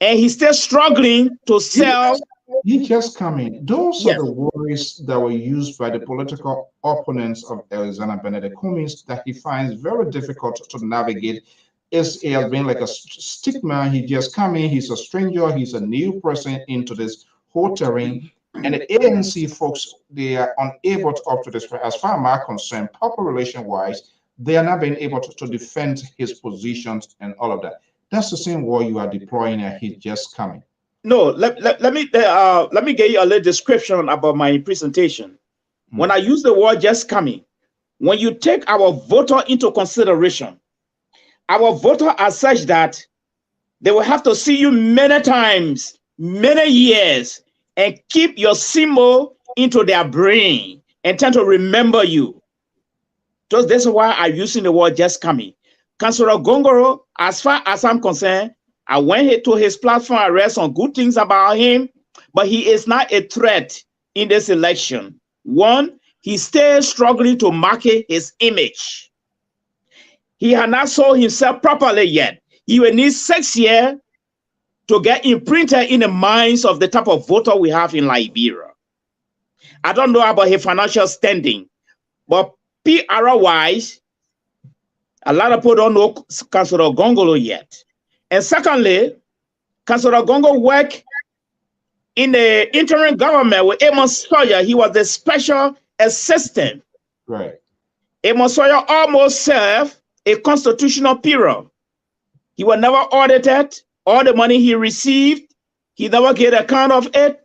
and he's still struggling to sell. He just coming. Those are the words that were used by the political opponents of Alexander Benedict Cummings that he finds very difficult to navigate. It has been like a stigma. He just coming. He's a stranger. He's a new person into this whole terrain. And the ANC folks, they are unable to, up to this point, as far as I'm concerned, public relation-wise, they are not being able to defend his positions and all of that. That's the same word you are deploying, and he's just coming. No, let me give you a little description about my presentation. When I use the word just coming, when you take our voter into consideration, our voter are such that they will have to see you many times, many years, and keep your symbol into their brain and tend to remember you. So this is why I'm using the word just coming. Councillor Gongoro, as far as I'm concerned, I went to his platform, I read some good things about him, but he is not a threat in this election. One, he still struggling to market his image. He has not sold himself properly yet. He will need 6 years to get imprinted in the minds of the type of voter we have in Liberia. I don't know about his financial standing, but PR-wise, a lot of people don't know Councillor Gongolo yet. And secondly, Councillor Gongo worked in the interim government with Amos Sawyer. He was the special assistant. Right. Amos Sawyer almost served a constitutional period. He was never audited. All the money he received, he never get account of it.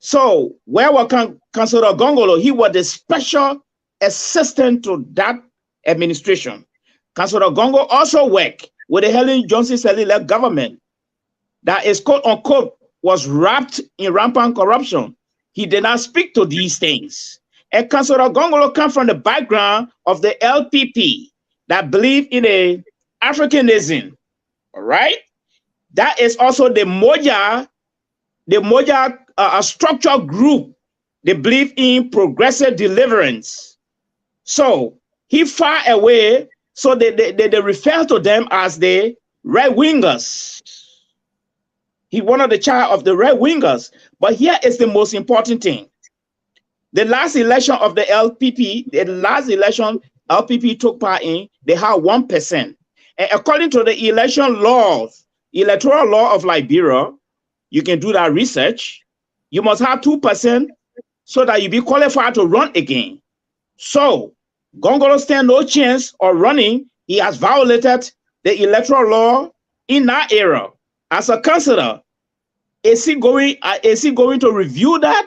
So where was Councillor Gongolo? He was the special assistant to that administration. Councillor Gongo also worked with the Helen Johnson-led government that is quote unquote was wrapped in rampant corruption. He did not speak to these things. And Councillor Gongolo come from the background of the LPP that believe in a Africanism. All right. That is also the Moja structural group. They believe in progressive deliverance. So he far away, so they refer to them as the right wingers. He one of the child of the right wingers. But here is the most important thing. The last election of the LPP, LPP took part in, they had 1%. And according to the electoral law of Liberia, you can do that research. You must have 2% so that you be qualified to run again. So Gongolo stand no chance of running. He has violated the electoral law in that era. As a councillor, is he going to review that,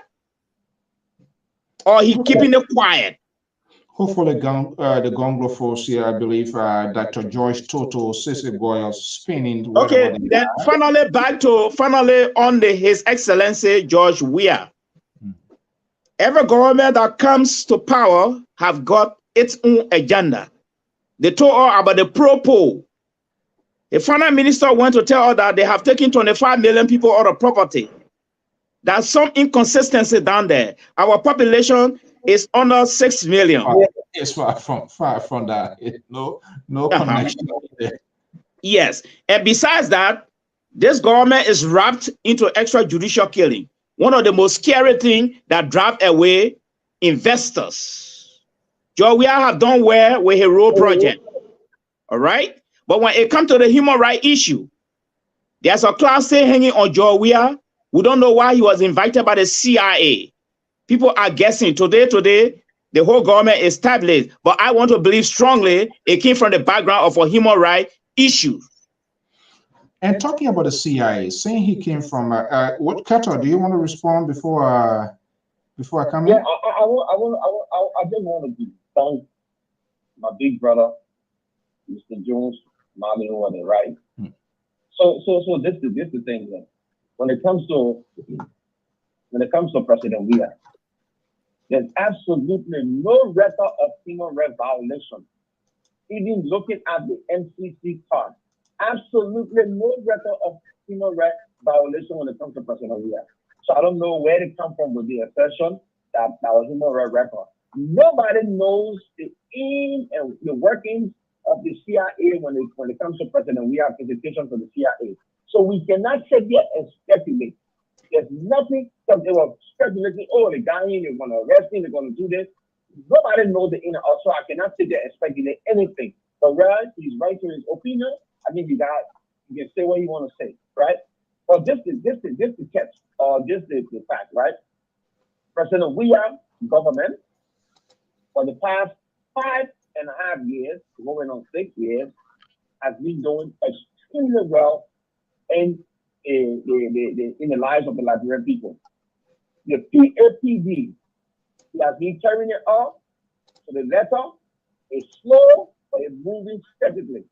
or he keeping it quiet? Hopefully, the Gongolo force here, I believe Dr. Joyce Toto Sisigoyo spinning. Okay, then finally on His Excellency George Weah. Every government that comes to power have got its own agenda. They told all about the pro-poll. The finance minister went to tell us that they have taken 25 million people out of property. There's some inconsistency down there. Our population is under 6 million. It's far from that. No connection there. Yes, and besides that, this government is wrapped into extrajudicial killing. One of the most scary things that drive away investors. George Weah have done well with a road project. All right? But when it comes to the human rights issue, there's a class still hanging on George Weah. We don't know why he was invited by the CIA. People are guessing. Today, the whole government is established. But I want to believe strongly it came from the background of a human rights issue. And talking about the CIA, saying he came from what, Kato? Do you want to respond before I come in? Yeah, I just want to thank my big brother, Mr. Jones, Mommy, right? So this is the thing. Then. When it comes to President Weah, there's absolutely no record of human rights violation. Even looking at the MCC card, absolutely no record of human rights violation when it comes to President Weah. So I don't know where they come from with the assertion that was human rights record. Nobody knows the in and the workings of the CIA when it comes to President Weah visitation to the CIA. So we cannot sit here and speculate. There's nothing because they were speculating, the guy in, they're going to arrest him, they're going to do this. Nobody knows the inner out, so I cannot sit there and speculate anything. But he's right to his opinion. I think you can say what you want to say, right? But this is the catch, this is the fact, right? President Weah government for the past 5.5 years, going on 6 years, has been doing extremely well in the lives of the Liberian people. The LPR-TV has been carrying it off. So the letter is slow, but it's moving steadily.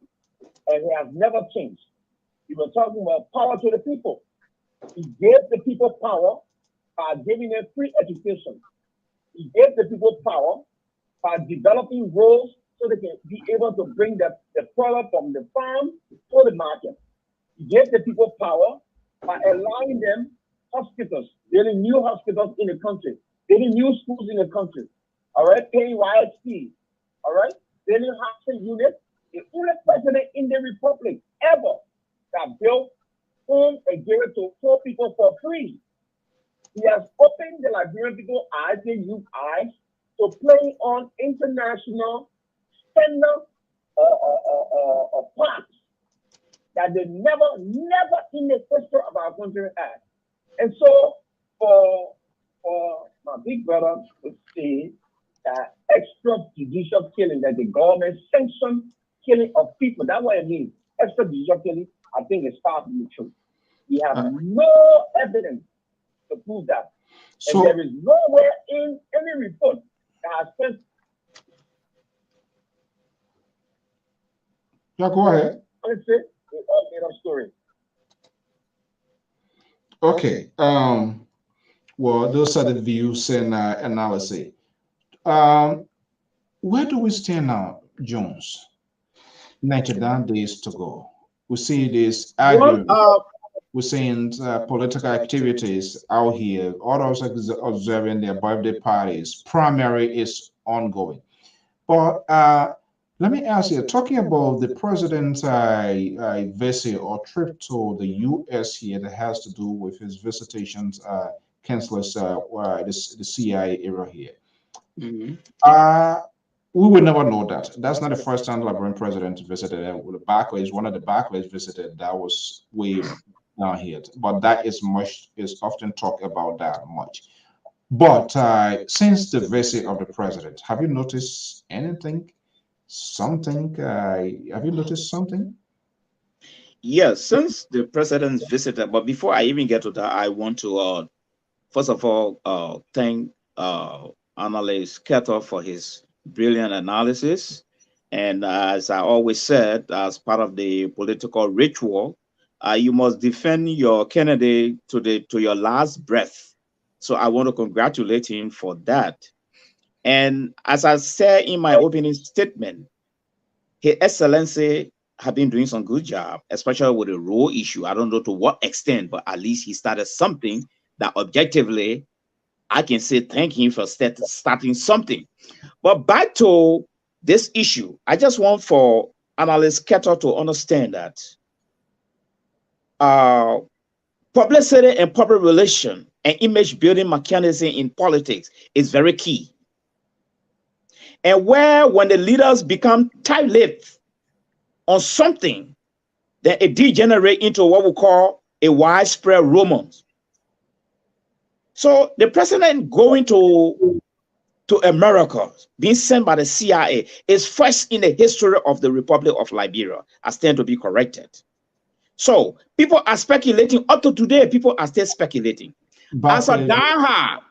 And it has never changed. We were talking about power to the people. He gave the people power by giving them free education. He gave the people power by developing roads so they can be able to bring the product from the farm to the market. He gave the people power by allowing them hospitals, building new hospitals in the country, building new schools in the country, all right, paying YHP, all right, building hospital units. The only president in the republic ever that built homes and gave it to poor people for free. He has opened the Liberian people's eyes, the youth eyes, to play on international standard parts that they never in the history of our country had. And so for my big brother to say that extrajudicial killing, that the government sanctioned killing of people, that's what it means. Extrajudicial killing, I think it's far from the truth. We have no evidence to prove that. And there is nowhere in any report that has said. Yeah, go ahead. It's all made up story. Okay. Well, those are the views and analysis. where do we stand now, Jones? 99 days to go. We see this argument. We're seeing political activities out here. Others observing their birthday parties. Primary is ongoing. But let me ask you, talking about the president's visit or trip to the U.S. here that has to do with his visitations, councillors, the CIA area here. We will never know that. That's not the first time the Liberian president visited. The Barclays, one of the Barclays visited, that was way down here. But that is often talked about that much. But since the visit of the president, have you noticed anything? Something? Have you noticed something? Yes, since the president's visited, but before I even get to that, I want to first of all thank Analysts Keto for his brilliant analysis. And as I always said, as part of the political ritual, you must defend your candidate to your last breath. So I want to congratulate him for that. And as I said in my opening statement, His Excellency have been doing some good job, especially with the road issue. I don't know to what extent, but at least he started something that objectively I can say thank him for starting something. But back to this issue, I just want for Analyst Keto to understand that publicity and public relation and image building mechanism in politics is very key. And when the leaders become tight-lipped on something, then it degenerates into what we call a widespread rumors. So the president going to America, being sent by the CIA, is first in the history of the Republic of Liberia. I stand to be corrected. So people are speculating up to today. People are still speculating. As a diehard,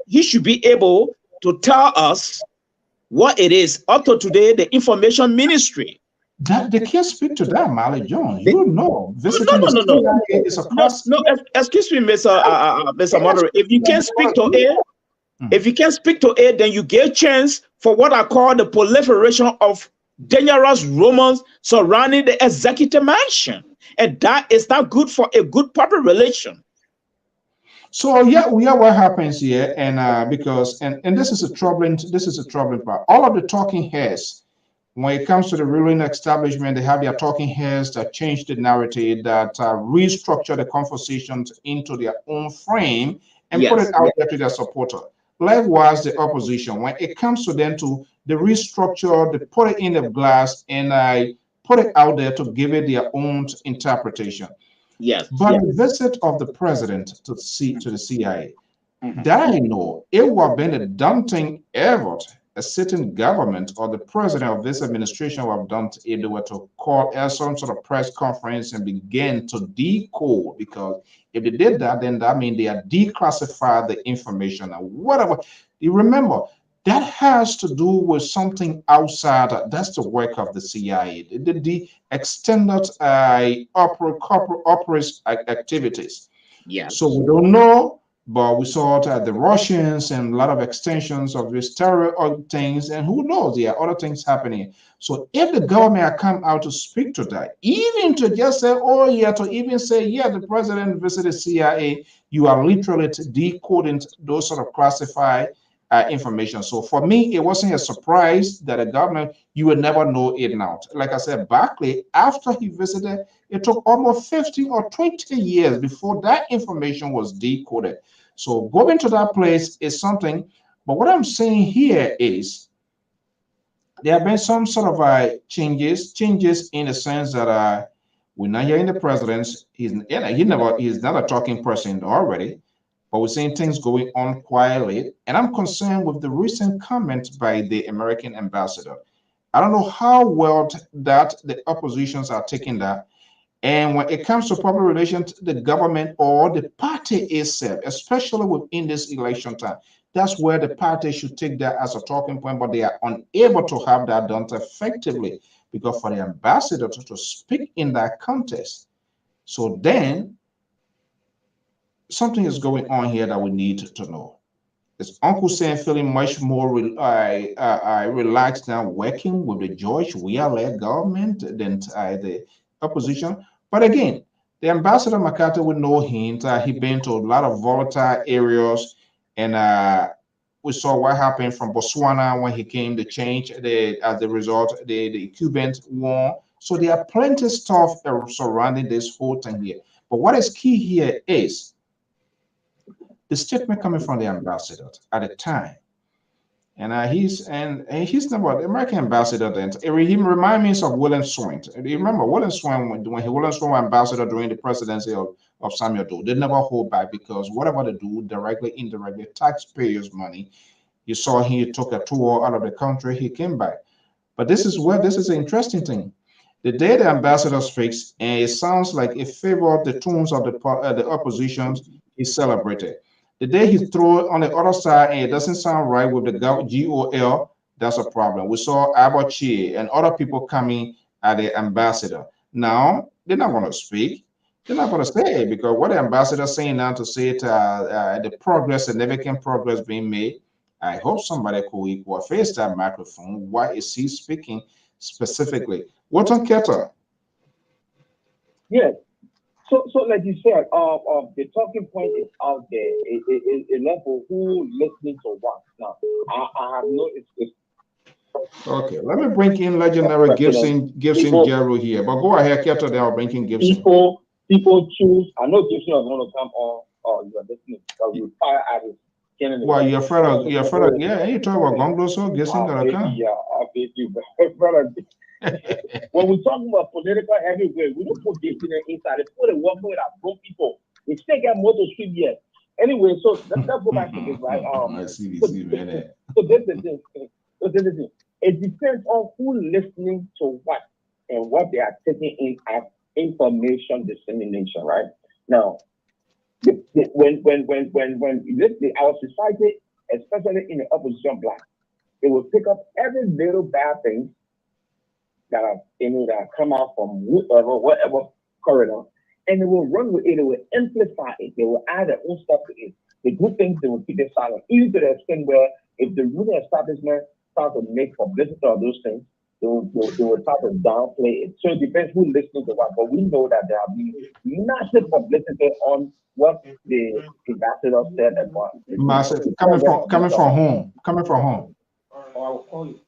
he should be able to tell us what it is. Up to today, the information ministry. That they can't speak to that, Mali Jones. You know, visiting no. is a cross. No, excuse me, Mr. Moderator. If you can't speak to it, if you can't speak to it, then you get a chance for what I call the proliferation of dangerous rumors surrounding the executive mansion, and that is not good for a good public relation. So yeah, what happens here, and because and this is a troubling part. All of the talking heads, when it comes to the ruling establishment, they have their talking heads that change the narrative, that restructure the conversations into their own frame and put it out there to their supporter. Likewise, the opposition, when it comes to them to the restructure, they put it in the glass and put it out there to give it their own interpretation. But the visit of the president to the CIA, that I know, it would have been a daunting effort a sitting government or the president of this administration would have done if they were to call some sort of press conference and begin to decode, because if they did that, then that means they are declassified the information and whatever. You remember, that has to do with something outside. That's the work of the CIA, the extended corporate activities. So we don't know, but we saw the Russians and a lot of extensions of these terror things, and who knows, there are other things happening. So if the government had come out to speak to that, even to just say, oh yeah, to even say, yeah, the president visited CIA, you are literally decoding those sort of classified information. So for me, it wasn't a surprise that the government, you would never know it now. Like I said, Barclay, after he visited, it took almost 15 or 20 years before that information was decoded. So going to that place is something, but what I'm saying here is there have been some sort of changes in the sense that we're not hearing the president. He's not a talking person already, but we're seeing things going on quietly. And I'm concerned with the recent comment by the American ambassador. I don't know how well that the oppositions are taking that. And when it comes to public relations, the government or the party itself, especially within this election time, that's where the party should take that as a talking point, but they are unable to have that done effectively because for the ambassador to speak in that context. So then something is going on here that we need to know. Is Uncle Sam feeling much more relaxed now working with the George Weah-led government than the opposition? But again, the ambassador McCarthy with no hint. He been to a lot of volatile areas, and we saw what happened from Botswana when he came to change as a result the Cubans won. So there are plenty of stuff surrounding this whole thing here. But what is key here is the statement coming from the ambassador at the time. And he's number the American ambassador then. He reminds me of William Swint. You remember William Swint when William Swint was ambassador during the presidency of Samuel Doe. They never hold back because whatever they do, directly, indirectly, taxpayers' money. You saw he took a tour out of the country, he came back. But this is an interesting thing. The day the ambassador speaks, and it sounds like it favored the tones of the opposition, he celebrated. The day he threw it on the other side and it doesn't sound right with the GOL, that's a problem. We saw Abachi and other people coming at the ambassador. Now, they're not going to speak. They're not going to say it because what the ambassador is saying now to say it, the progress, significant progress being made, I hope somebody could face that microphone. Why is he speaking specifically? What's on Keter? Yes. So like you said, the talking point is out there. It level who listening to what. Now, I have no. Okay, let me bring in legendary Gibson Jero here. But go ahead, Keter. They are bringing Gibson. People choose. I know Gibson is going to come on. You are listening. We fire at it. Well, you're afraid of, yeah. You talk about Gonglo, so Gibson gonna come. Yeah, I'll bet you, brother. When we talk about political heavyweight, we don't put this inside. It's put a working with our broke people. We still get more to street yet. Anyway, so let's go back to this, right? So this is the thing. It depends on who listening to what and what they are taking in as information dissemination, right? Now, when our society, especially in the opposition bloc, it will pick up every little bad thing that that come out from whatever corridor, and they will run with it. They will amplify it. They will add their own stuff to it. The good things they will keep it silent, even to the extent where if the ruling establishment start to make publicity of those things, they will start to downplay it. So it depends who's listening to what. But we know that there have been massive publicity on what the ambassador said and what. Massive coming from home. Coming from home. I'll call you.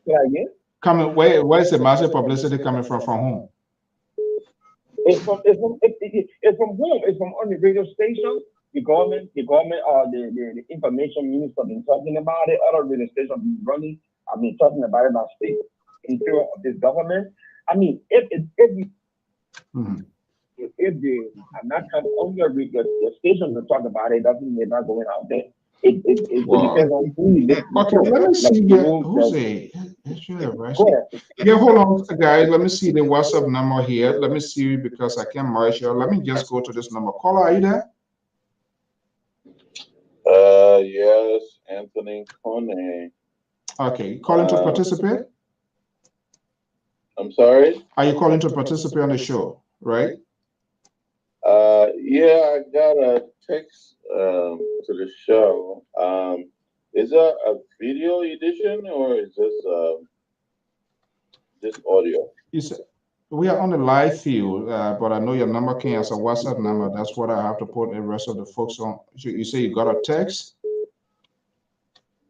Yeah, again? Where is the massive publicity coming from home? It's from home. It's from on the radio station. The government, the information minister been talking about it. Other radio stations been running. I've been talking about it. My state in favor of this government. I mean, if I'm not on your station to talk about it, doesn't mean they're not going out there. It depends on who you listen to. Okay, let me see. Yeah, hold on, guys. Let me see the WhatsApp number here. Let me see because I can't marshal. Let me just go to this number. Caller, are you there? Yes, Anthony Kone. Okay, calling to participate? I'm sorry? Are you calling to participate on the show, right? Yeah, I got a text to the show. Is that a video edition or is this audio? We are on the live field, but I know your number came as a WhatsApp number. That's what I have to put the rest of the folks on. You say you got a text?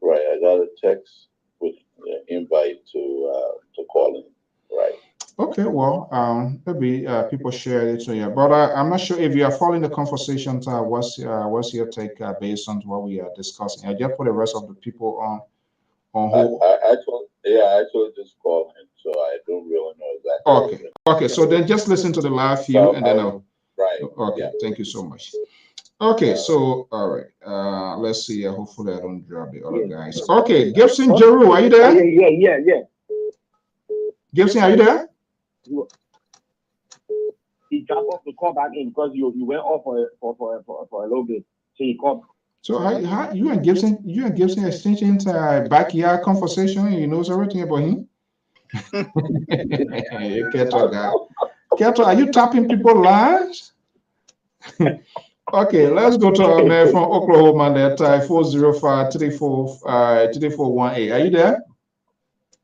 Right, I got a text with the invite to call in. Right. Okay, well, maybe people share it to you, but I'm not sure if you are following the conversation. What's your take based on what we are discussing? I just put the rest of the people on hold. I actually just called in, so I don't really know exactly. Okay. So then just listen to the live view, and then I'll. Right. Okay. Yeah. Thank you so much. Okay, so all right. Let's see. Hopefully, I don't drop the other guys. Okay, Gibson Jeru, are you there? Yeah. Gibson, are you there? He dropped off the call back in because you went off for a little bit. So he called. So how you and Gibson exchanging backyard conversation? He knows everything about him. Keto, are you tapping people lives? Okay, let's go to our man from Oklahoma there, Ty 405-3418. Are you there?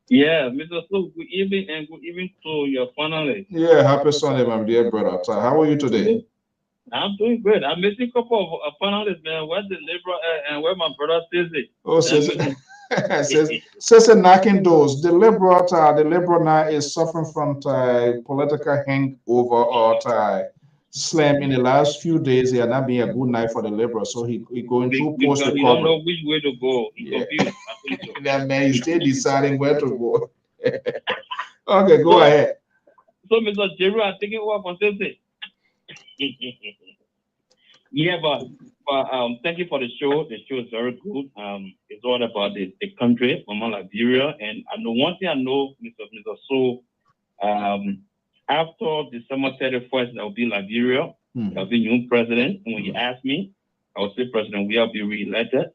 Yeah, Mr. So, good evening and good evening to your panelists. Yeah, happy Sunday, my dear brother. Ty, how are you today? I'm doing good. I'm missing a couple of panelists, man. Where's the liberal and where my brother says it? Oh, says knocking doors. The liberal now is suffering from political hangover or slam in the last few days. He had not been a good night for the liberal, so he going through post recovery. He don't know which way to go. He's confused. That man is still deciding where to go. Okay, go ahead. So, Mr. Jeru, I think it was on Thursday. Yeah, but thank you for the show. The show is very good. It's all about the country, Mama Liberia, and I know one thing. I know, Mr. So, after December 31st, there will be Liberia. There will be new president. And when you ask me, I will say President will be re-elected.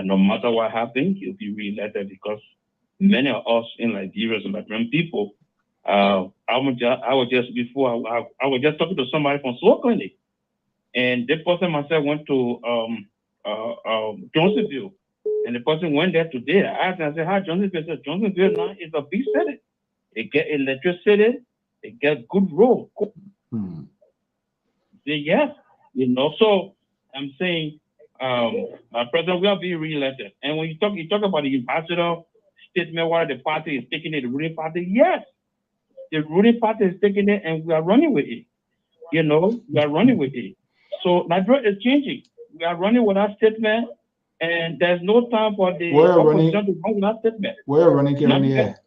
No matter what happens, he'll be re-elected because many of us in Liberia, some Liberian people, I was just talking to somebody from Slow Clinic. And the person myself went to Johnsonville. And the person went there today. I asked him, I said, how Johnsonville? I said, Johnsonville now is a big city. They get electricity. They get good road. Say yes. So I'm saying President will be re-elected. And when you talk about the ambassador statement where the party is taking it, the ruling party, yes. The ruling party is taking it and we are running with it. We are running with it. So Nigeria is changing. We are running with our statement, and there's no time for the opposition to run with our statement. We're running here.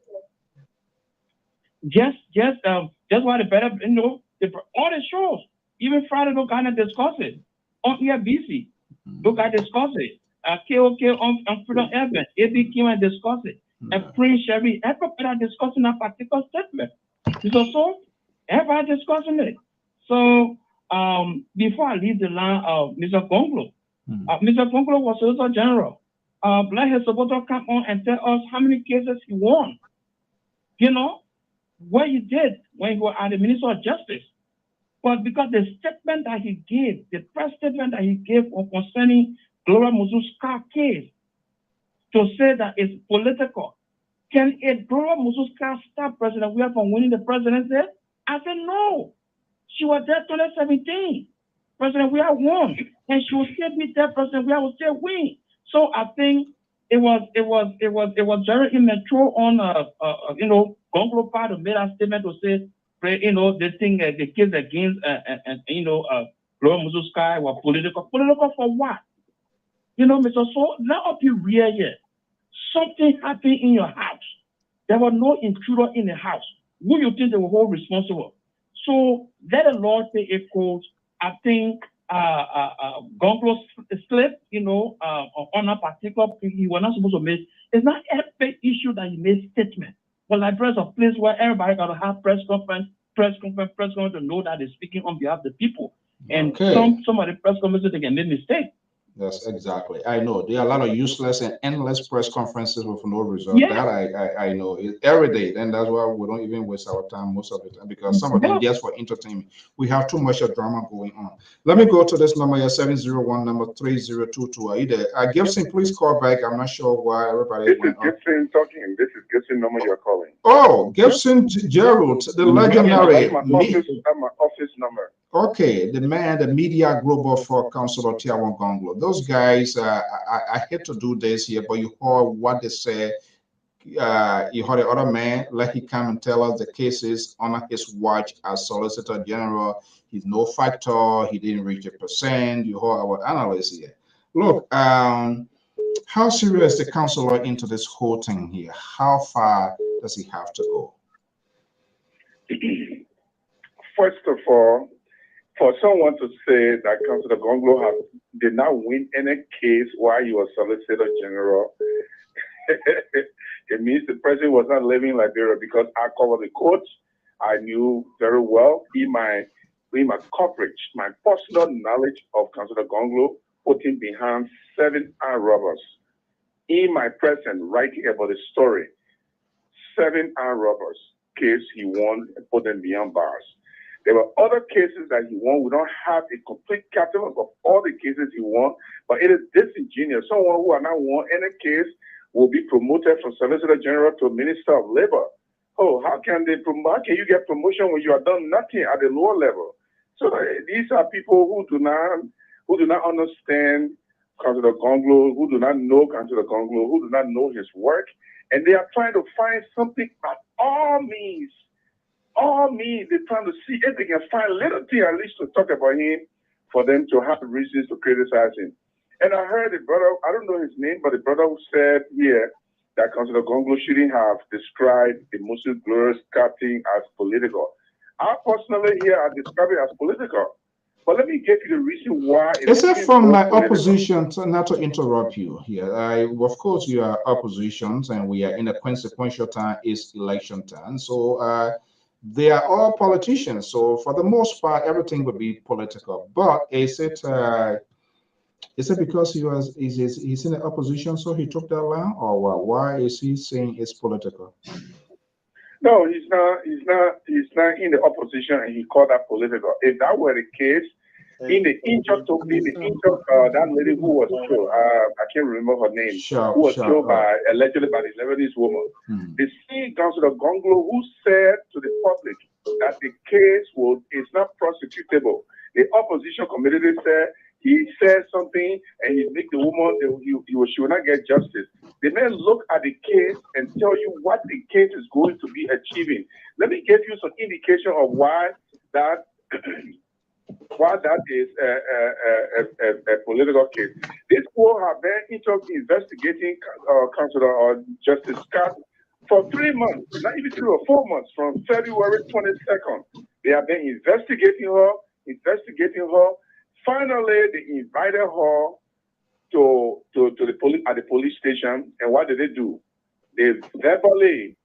Just why the better, all the shows. Even Friday, look at discuss it on ERBC. Look at discuss it. KOK on Freedom FM. AB came and discuss it. And Prince Sherry, everybody discussing that particular statement. So everybody discussing it. So before I leave the line of Mr. Gonglo, Mr. Gonglo was Solicitor General. Let his supporter come on and tell us how many cases he won. What he did when he was at the Minister of Justice. But because the statement that he gave, the press statement that he gave concerning Gloria Musu's car case, to say that it's political, can a Gloria Musu's car stop President Weah from winning the presidency? I said no. She was there 2017. President Weah won, and she will still be there. President Weah will still win. So I think it was very immature on Gonglo part of made a statement to say, the thing the case against Gloria Musu's car was political. Political for what? Mr. So now up you real here. Something happened in your house. There was no intruder in the house. Who you think they will hold responsible? So let the Lord pay a court. I think Gonglo slipped, on a particular thing he was not supposed to make. It's not every issue that he made statement. But like there's a place where everybody got to have press conference to know that they're speaking on behalf of the people. And some of the press conferences they can make mistakes. Yes, exactly. I know there are a lot of useless and endless press conferences with no result. Yeah. That I know every day, and that's why we don't even waste our time most of the time because some of them just for entertainment. We have too much of drama going on. Let me go to this number here, 701 number 3022. Are you there? Gibson, please call back. I'm not sure why everybody went up. Gibson talking. This is Gibson number you're calling. Oh, Gibson Gerald, the legendary. That's my office number. Okay, the man, the media global for Councilor Tiawan Gonglo. Those guys, I hate to do this here, but you heard what they say. You heard the other man, let him come and tell us the cases on his watch as Solicitor General. He's no factor. He didn't reach 1%. You heard our analysts here. Look, how serious is the councilor into this whole thing here? How far does he have to go? First of all, for someone to say that Councilor Gonglo did not win any case while he was Solicitor General, it means the president was not living in Liberia because I covered the court. I knew very well in my coverage, my personal knowledge of Councilor Gonglo putting behind 7 armed robbers. In my presence, writing about the story, 7 armed robbers case he won and put them beyond bars. There were other cases that he won. We don't have a complete catalog of all the cases he won, but it is disingenuous. Someone who has not won any case will be promoted from Solicitor General to Minister of Labor. Oh, how can you get promotion when you have done nothing at the lower level? So these are people who do not understand Councillor Gonglo, who do not know Councillor Gonglo, who do not know his work, and they are trying to find something by all means. All means, they're trying to see if they can find a little thing at least to talk about him for them to have reasons to criticize him. And I heard the brother, I don't know his name, but the brother who said here that Councillor Gonglo shouldn't have described the Muslim glorious thing as political. I personally here, I describe it as political. But let me give you the reason why. Is it from my opposition, not to interrupt you here? Of course, you are oppositions, and we are in a consequential time, is election time. So they are all politicians. So for the most part, everything would be political. But is it because he's in the opposition, so he took that line, or why is he saying it's political? No, he's not in the opposition, and he called that political. If that were the case, in the injured that lady who was killed, I can't remember her name, who was killed allegedly by the Lebanese woman. The same Councillor Gonglo who said to the public that the case is not prosecutable. The opposition committee said he said something and he make the woman she will not get justice. They may look at the case and tell you what the case is going to be achieving. Let me give you some indication of why that is a political case. This court have been investigating Councillor or Justice Scott for 3 months, not even 3 or 4 months, from February 22nd. They have been investigating her. Finally, they invited her to the police at the police station, and what did they do? They verbally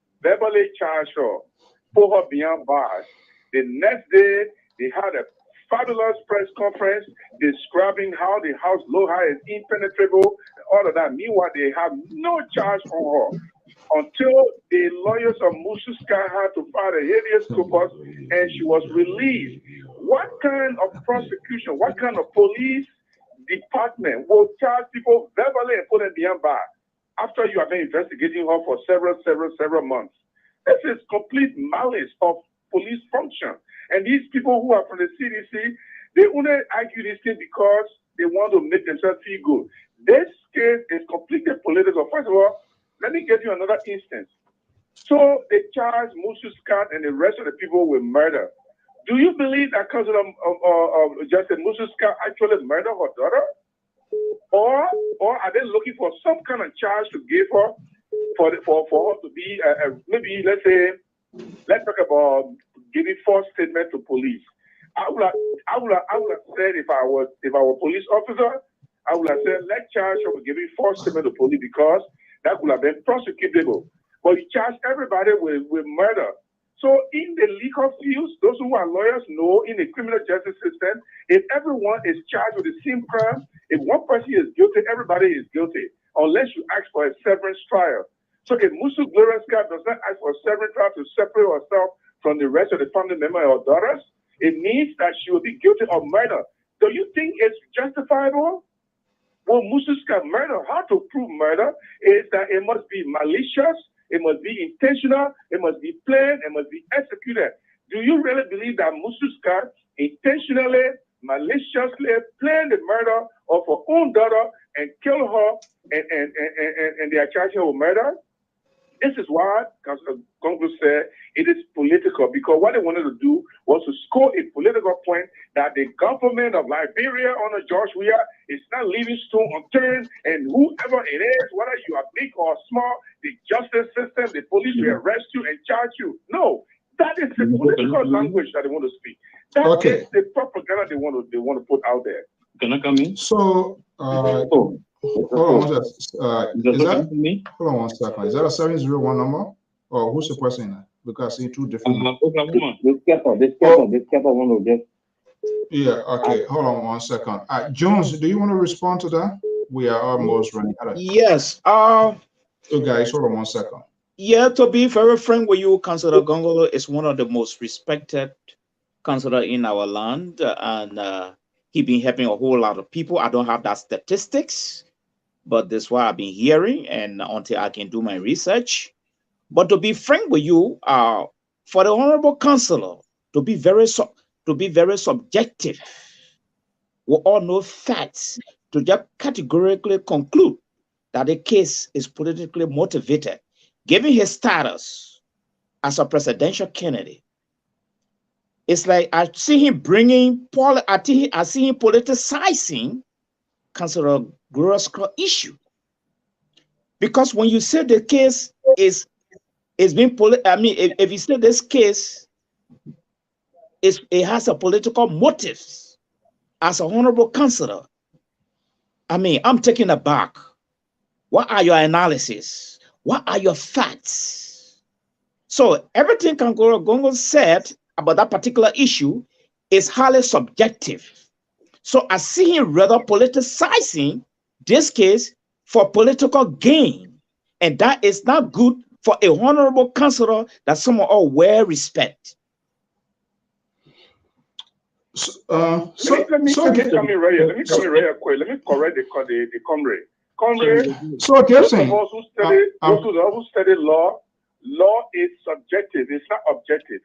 charged her, put her behind bars. The next day, they had a fabulous press conference describing how the house Loha is impenetrable, all of that. Meanwhile, they have no charge on her until the lawyers of Mususka had to file a habeas corpus, and she was released. What kind of prosecution, what kind of police department will charge people verbally and put them behind bars after you have been investigating her for several months? This is complete malice of police function. And these people who are from the CDC, they only argue this thing because they want to make themselves feel good. This case is completely political. First of all, let me give you another instance. So they charge Musu Scott and the rest of the people with murder. Do you believe that Councillor Justice Musu Scott actually murdered her daughter? Or are they looking for some kind of charge to give her for her to be maybe let's talk about giving false statement to police. I would have said if I were police officer, I would have said let's charge her with giving false statement to police because that would have been prosecutable. But you charge everybody with murder. So in the legal fields, those who are lawyers know in the criminal justice system, if everyone is charged with the same crime, if one person is guilty, everybody is guilty, unless you ask for a severance trial. So if Musu Gloriska does not ask for a severance trial to separate herself from the rest of the family members or daughters, it means that she will be guilty of murder. Do you think it's justifiable? Well, Mususka murder, how to prove murder is that it must be malicious, it must be intentional, it must be planned, it must be executed. Do you really believe that Mususka intentionally, maliciously planned the murder of her own daughter and killed her and they are charging her with murder? This is why Councillor Gonglo said it is political, because what they wanted to do was to score a political point that the government of Liberia under George Weah is not leaving stone unturned, and whoever it is, whether you are big or small, the justice system, the police will arrest you and charge you. No, that is the political language that they want to speak. That is the propaganda they want to put out there. Can I come in? So, hold on one second. Is that a 701 number? Or who's the person that? Because I see two different. This one will just. Yeah, okay. Hold on one second. Jones, do you want to respond to that? We are almost running out of time. Yes. So guys, hold on one second. Yeah, to be very frank with you, Councillor Gongolo is one of the most respected councillor in our land, and he been helping a whole lot of people. I don't have that statistics, but that's what I've been hearing, and until I can do my research. But to be frank with you, for the honorable councillor to be very subjective, we all know facts, to just categorically conclude that the case is politically motivated, given his status as a presidential candidate. It's like I see him I see him politicizing Councillor Gloria's issue. Because when you say the case is being if you say this case it has a political motives as a honorable councillor, I'm taken aback. What are your analysis? What are your facts? So everything Councillor Gongo said about that particular issue is highly subjective. So I see him rather politicizing this case for political gain. And that is not good for a honorable councillor that some all well respect. Let me come in right here. Let me correct the comrade. So Gibson, those who study law is subjective. It's not objective.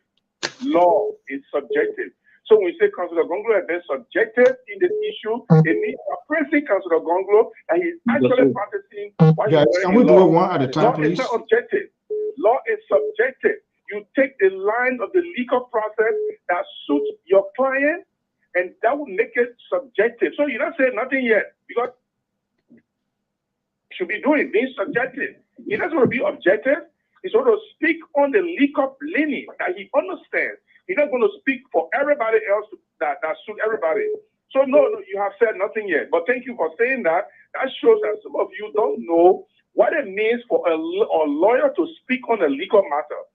Law is subjective. So when we say Councillor Gonglo has been subjective in this issue, it means appraising Councillor Gonglo and he's actually practicing what he's doing. Can we do it one at a time, please? Law is not objective. Law is subjective. You take the line of the legal process that suits your client, and that will make it subjective. So you're not saying nothing yet, because should be doing being subjective. He doesn't want to be objective. He's going to speak on the legal lineage that he understands. He's not going to speak for everybody else that suits everybody. So no, you have said nothing yet. But thank you for saying that. That shows that some of you don't know what it means for a lawyer to speak on a legal matter.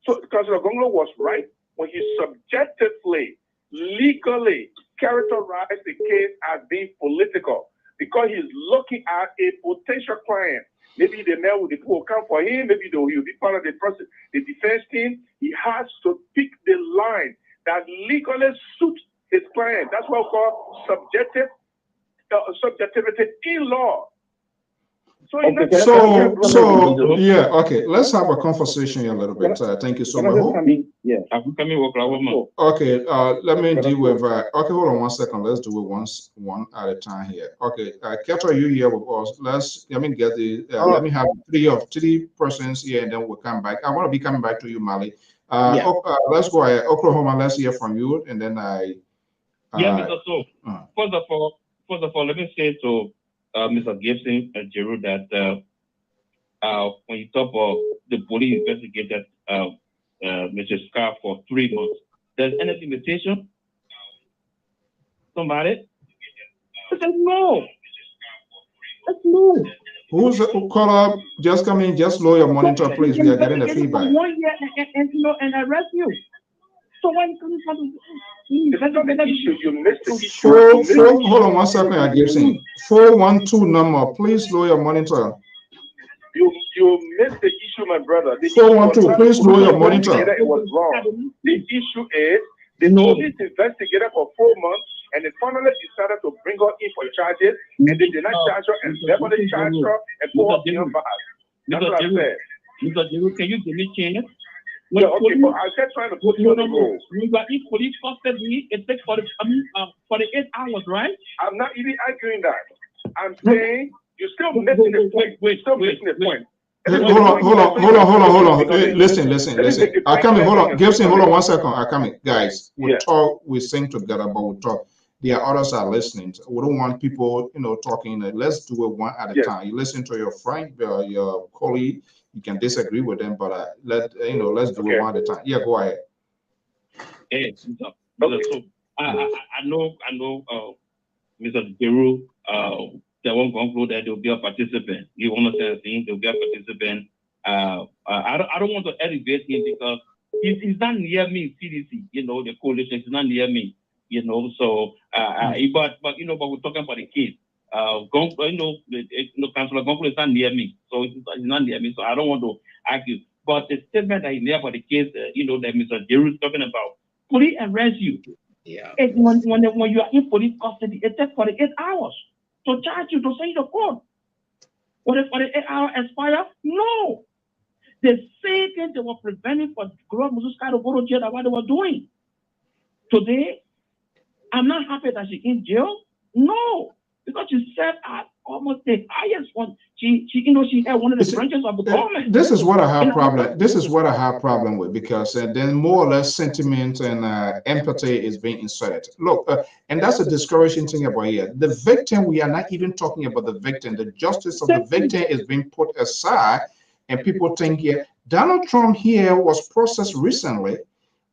So Councillor Gonglo was right when he subjectively, legally characterized the case as being political, because he's looking at a potential client. Maybe the man will come for him. Maybe he'll be part of the defense team. He has to pick the line that legally suits his client. That's what we call subjectivity in law. Okay, let's have a conversation here a little bit. Thank you so much. Okay, let me deal with okay, hold on 1 second. Let's do it one at a time here. Okay, Keto, are you here with us? Let me get the let me have three persons here, and then we'll come back. I want to be coming back to you, Mali. Let's go ahead. Oklahoma, let's hear from you, and then Mr. So first of all, let me say to Mr. Gibson and Jeru that when you talk about the police investigated Mr. Scar for 3 months, there's any limitation? Somebody? I said no. That's no. Who's call up? Just come in, just lower your monitor, please. We are getting the feedback. 1 year and arrest you. So when you hold on 1 second, I give you 412 number. Please lower your monitor. You missed the issue, my brother. 412, please lower your monitor. It was wrong. The issue is the police investigated for 4 months, and they finally decided to bring her in for charges, and they did not charge her, and verbally charge her, and put her in bad. That's what I said. Mr. Jeru, can you give me a chance? Yeah, okay, but I kept trying to put you on the roll. If police custody, it takes 48 hours, right? I'm not even arguing that. I'm saying you're still missing the point. Missing the point. Hold on. Listen. I come in. Hold on. Gibson, hold on 1 second. I come in. Guys, we talk, we sing together, but we talk. There are others are listening. We don't want people, talking. Let's do it one at a time. You listen to your friend, your colleague. You can disagree with them, but let's do it one at a time. Yeah, go ahead. Hey, so I know, Mr. Jeru, they won't conclude that they'll be a participant. You understand the thing? They'll be a participant. I don't want to elevate him because he's not near me. CDC, the coalition is not near me. So but we're talking about the case. Councillor Gongo is not near me, so he's not near me. So I don't want to argue. But the statement that he made about the case, that Mr. Jeru is talking about, police arrest you. Yeah. When you are in police custody, it takes 48 hours to charge you, to send you to court. Will the 48 hours expire? No. The same thing they were preventing for Gloria Muzuska to go to jail, that's what they were doing. Today, I'm not happy that she's in jail. No, because she served at almost the highest one. She had one of the branches of the government. This is what I have problem. This is what I have problem with, because then more or less sentiment and empathy is being inserted. Look, and that's a discouraging thing about here. The victim, we are not even talking about the victim. The justice of the victim is being put aside, and people think here Donald Trump here was processed recently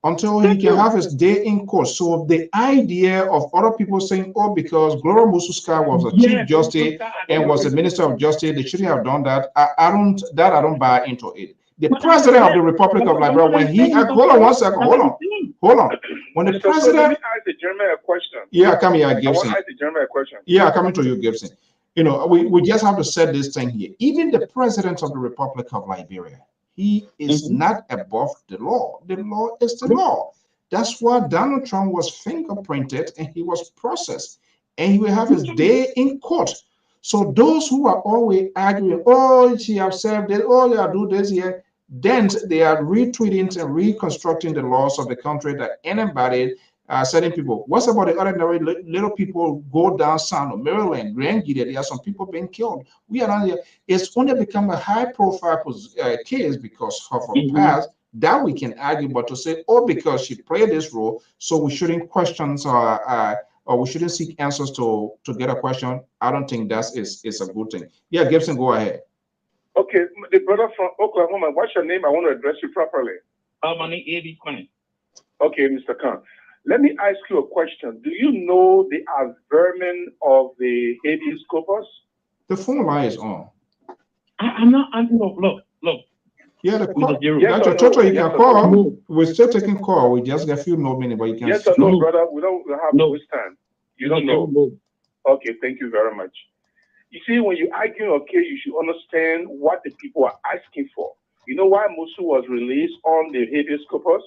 until he can have his day in court. So the idea of other people saying, oh, because Gloria Muzuska was a chief justice and was a minister of justice, they shouldn't have done that. I don't buy into it. The president of the Republic of Liberia, when he hold on one second, hold on. When the president, let me ask the gentleman a question. Yeah, come here, Gibson. I want to ask the gentleman a question. Yeah, coming to you, Gibson. You know, we just have to set this thing here. Even the president of the Republic of Liberia, he is not above the law. The law is the law. That's why Donald Trump was fingerprinted and he was processed, and he will have his day in court. So those who are always arguing, oh, she have served it, oh, they do this here, then they are retweeting and reconstructing the laws of the country that anybody, certain people. What's about the ordinary little people go down south of Maryland, Grand Gita, there are some people being killed. We are not here. It's only become a high-profile case because of her past that we can argue, but to say, oh, because she played this role, so we shouldn't question or we shouldn't seek answers to get a question, I don't think that is a good thing. Yeah, Gibson, go ahead. Okay, the brother from Oklahoma, what's your name? I want to address you properly. My name is A.B. Khan. Okay, Mr. Khan. Let me ask you a question. Do you know the averment of the habeas corpus? The phone line is on. Look. Yeah, the call. Yes, Toto, you can call. No. We're still taking call. We just got a few more minutes, but you can. Yes or no, brother? We don't have no time. You don't know. Okay, thank you very much. You see, when you argue, okay, you should understand what the people are asking for. You know why Musu was released on the habeas corpus?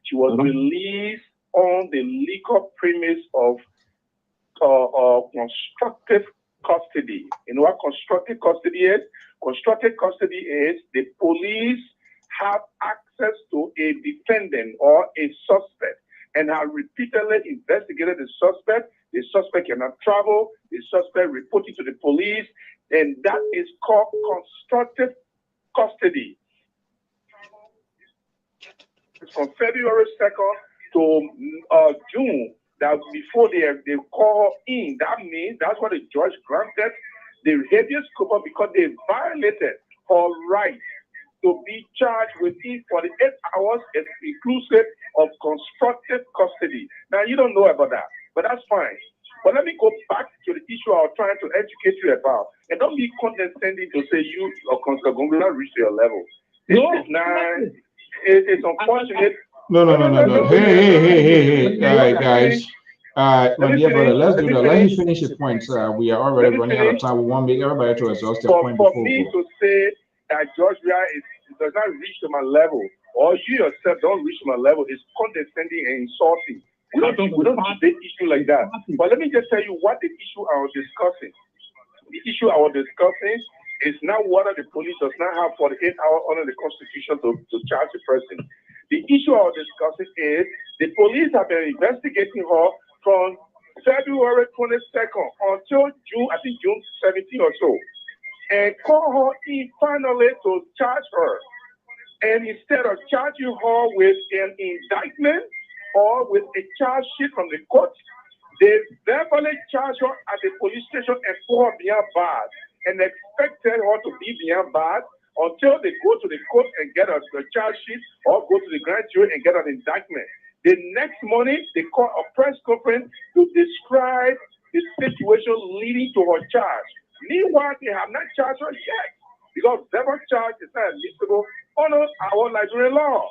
She was released on the legal premise of constructive custody. You know what constructive custody is? Constructive custody is the police have access to a defendant or a suspect and have repeatedly investigated the suspect. The suspect cannot travel. The suspect reported to the police, and that is called constructive custody. It's from February 2nd to June. That before they call her in, that means that's what the judge granted the habeas corpus because they violated her right to be charged within 48 hours, inclusive of constructive custody. Now, you don't know about that, but that's fine. But let me go back to the issue I was trying to educate you about. And don't be condescending to say you or Councilor Gongola reached your level. It's unfortunate. No. Hey, guys. My dear brother, let's do that. Let him finish his points. We are already running out of time. We want everybody to exhaust their point before for me to say that Georgia does not reach to my level, or you yourself don't reach my level, is condescending and insulting. We don't debate issue like that. But let me just tell you what the issue I was discussing. The issue I was discussing is not whether the police does not have 48 hours under the Constitution to charge the person. The issue I was discussing is the police have been investigating her from February 22nd until June, I think June 17 or so, and call her in finally to charge her. And instead of charging her with an indictment or with a charge sheet from the court, they verbally charged her at the police station and put her behind bars and expected her to be behind bars until they go to the court and get a charge sheet or go to the grand jury and get an indictment. The next morning, they call a press conference to describe the situation leading to her charge. Meanwhile, they have not charged her yet because verbal charge is not admissible under our Liberian law.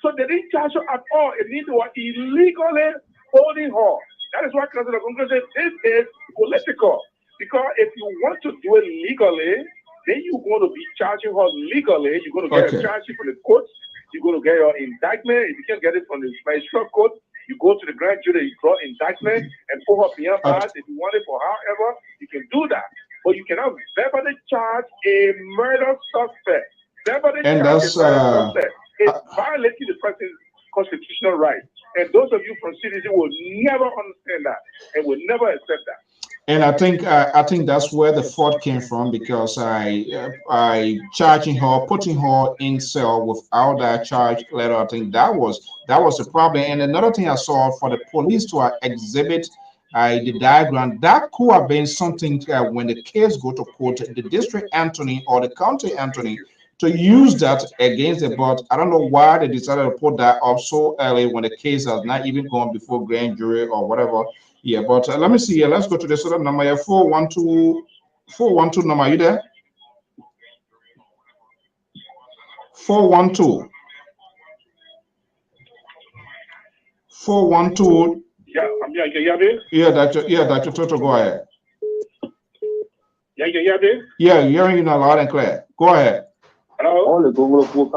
So they didn't charge her at all. It means they were illegally holding her. That is why Councilor Gongola said this is political. Because if you want to do it legally, then you're going to be charging her legally. You're going to get a charge sheet from the courts. You're go to get your indictment. If you can't get it from the magistrate court, you go to the grand jury, you draw indictment and pull up beyond bars. If you want it for however, you can do that. But you cannot verbally charge a murder suspect. Verbally And charge that's a murder suspect. It's violating the person's constitutional rights. And those of you from CDC will never understand that and will never accept that. And I think that's where the fault came from, because I charging her, putting her in cell without that charge letter. I think that was the problem. And another thing I saw, for the police to exhibit the diagram, that could have been something when the case go to court, the district attorney or the county attorney to use that against it. But I don't know why they decided to put that up so early when the case has not even gone before grand jury or whatever. Yeah, but let me see here. Let's go to this other number here. 412 number. Are you there? 412. 412. Yeah, I'm here. Can you hear me? Yeah, Dr. Toto, go ahead. Yeah, can you hear me? Yeah, hearing you now loud and clear. Go ahead. Hello?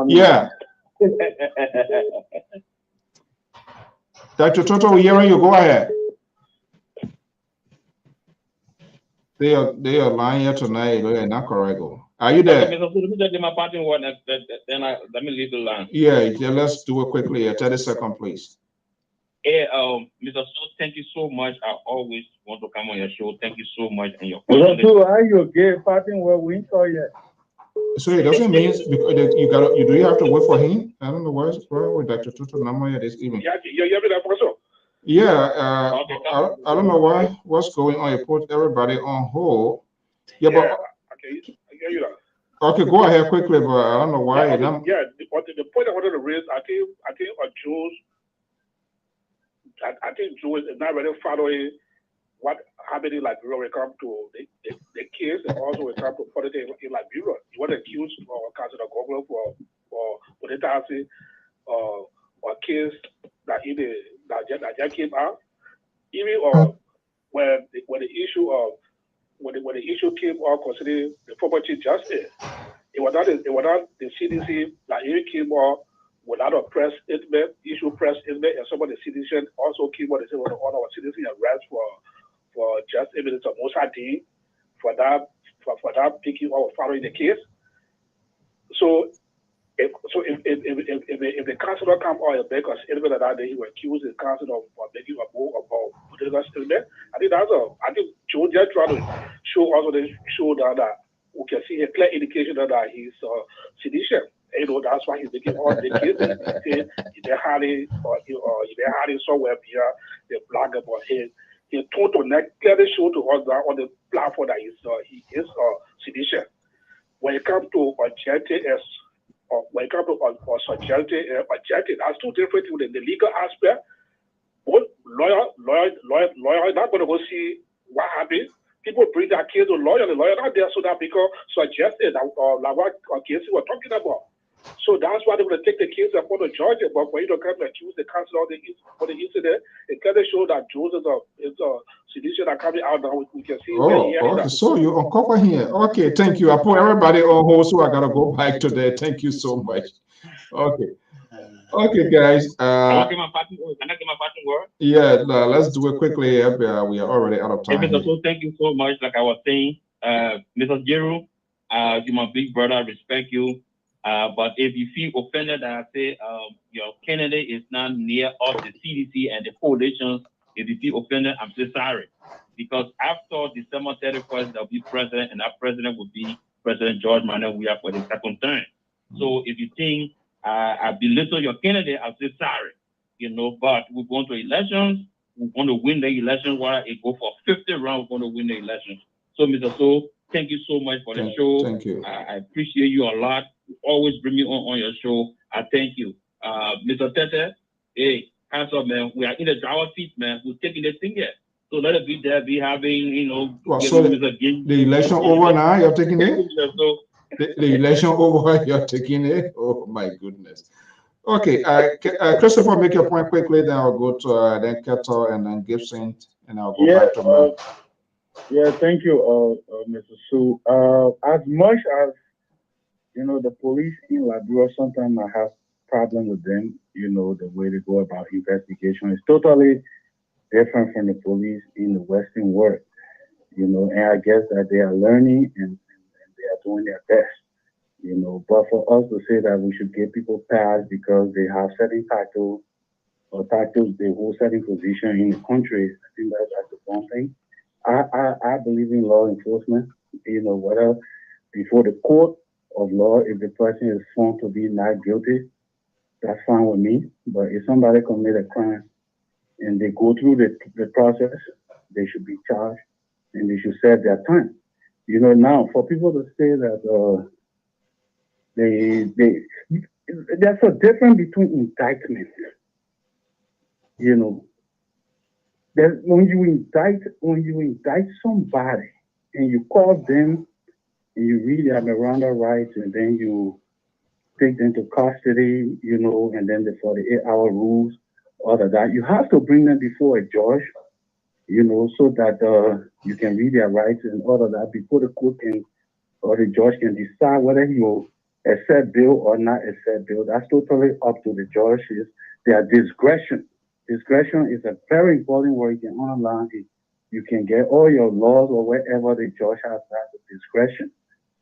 Yeah. Dr. Toto, we're hearing you. Go ahead. They are lying here tonight. They're not correct. Are you there? Let me get my parting word, then let me leave the line. Yeah, let's do it quickly. 30 seconds, please. Hey, Mr. So, thank you so much. I always want to come on your show. Thank you so much. And your Are you gay parting where we saw yet? So it doesn't mean because do you have to wait for him? I don't know where Dr. Toto number here this evening. Yeah, I don't know what's going on. You put everybody on hold. Yeah, but okay, go ahead quickly, but I don't know why. The point I wanted to raise, I think Joe is not really following what happened in Liberia when it comes to the case, and also when it comes to politics in Liberia. You want to accuse Councilor Goglo for political or case that just came out. Even when the issue came out concerning the former Chief Justice, it was not the CDC that even came out without a press statement, press statement, and some of the CDC also came out and said, well, all our CDC arrest for just evidence of Mossadegh for that picking or following the case. So if the councilor come out and make a statement that day, he will accuse the councilor of making a move about political statement. I think Joe just trying to show that we can see a clear indication that he's sedition. That's why he's making all the cases. They hardly somewhere via the blog about his total net clearly show to us that on the platform that he is sedition. When it comes to objective when it comes to subjective, that's two different things in the legal aspect. Both lawyer not going to go see what happened. People bring their case to lawyer, the lawyer not there, so that because suggested like what case we were talking about. So that's why they will take the case upon the judge. But when you don't come to accuse the council for the incident, it kind of show that Joseph is a sedition that coming out now. We can see. Okay, so you uncover here. Okay, thank you. I put everybody on hold, so I gotta go back to there. Thank you so much. Okay. Okay, guys. Can I get my parting word? Yeah, let's do it quickly. We are already out of time. Hey, Mr. So, thank you so much. Like I was saying, Mr. Jeru, you're my big brother. I respect you. But if you feel offended that I say your candidate is not near us, the CDC and the coalitions, if you feel offended, I'm so sorry. Because after December 31st, there'll be president, and that president will be President George Manuel Weah for the second term. So if you think I belittle your candidate, I'm so sorry. But we're going to elections. We're going to win the elections. While it go for 50 rounds, we're going to win the elections. So, Mr. So, thank you so much for the show. Thank you. I appreciate you a lot. You always bring me on your show. I thank you. Mr. Tete, hey, hands up, man. We are in the driver's seat, man. We're taking this thing here. So let it be there, be having, so the election over now, you're taking it? The election over, you're taking it? Oh, my goodness. Okay, Christopher, make your point quickly, then I'll go to then Kettle and then Gibson, and I'll go back to Mark. Yeah, thank you, Mr. Sue. As much as the police in Liberia sometimes I have problem with them. The way they go about investigation is totally different from the police in the Western world. And I guess that they are learning and they are doing their best. But for us to say that we should give people pass because they have certain titles or titles, they hold certain position in the country, I think that's the wrong thing. I believe in law enforcement. Whether before the court of law, if the person is found to be not guilty, that's fine with me. But if somebody commit a crime and they go through the process, they should be charged and they should serve their time. Now for people to say that there's a difference between indictment. That when you indict somebody and you call them and you read their Miranda rights and then you take them to custody, and then the 48-hour rules, all of that, you have to bring them before a judge, so that you can read their rights and all of that before the court or the judge can decide whether he will accept bail or not accept bail. That's totally up to the judges. Their discretion. Discretion is a very important word you can underline. You can get all your laws or wherever the judge has the discretion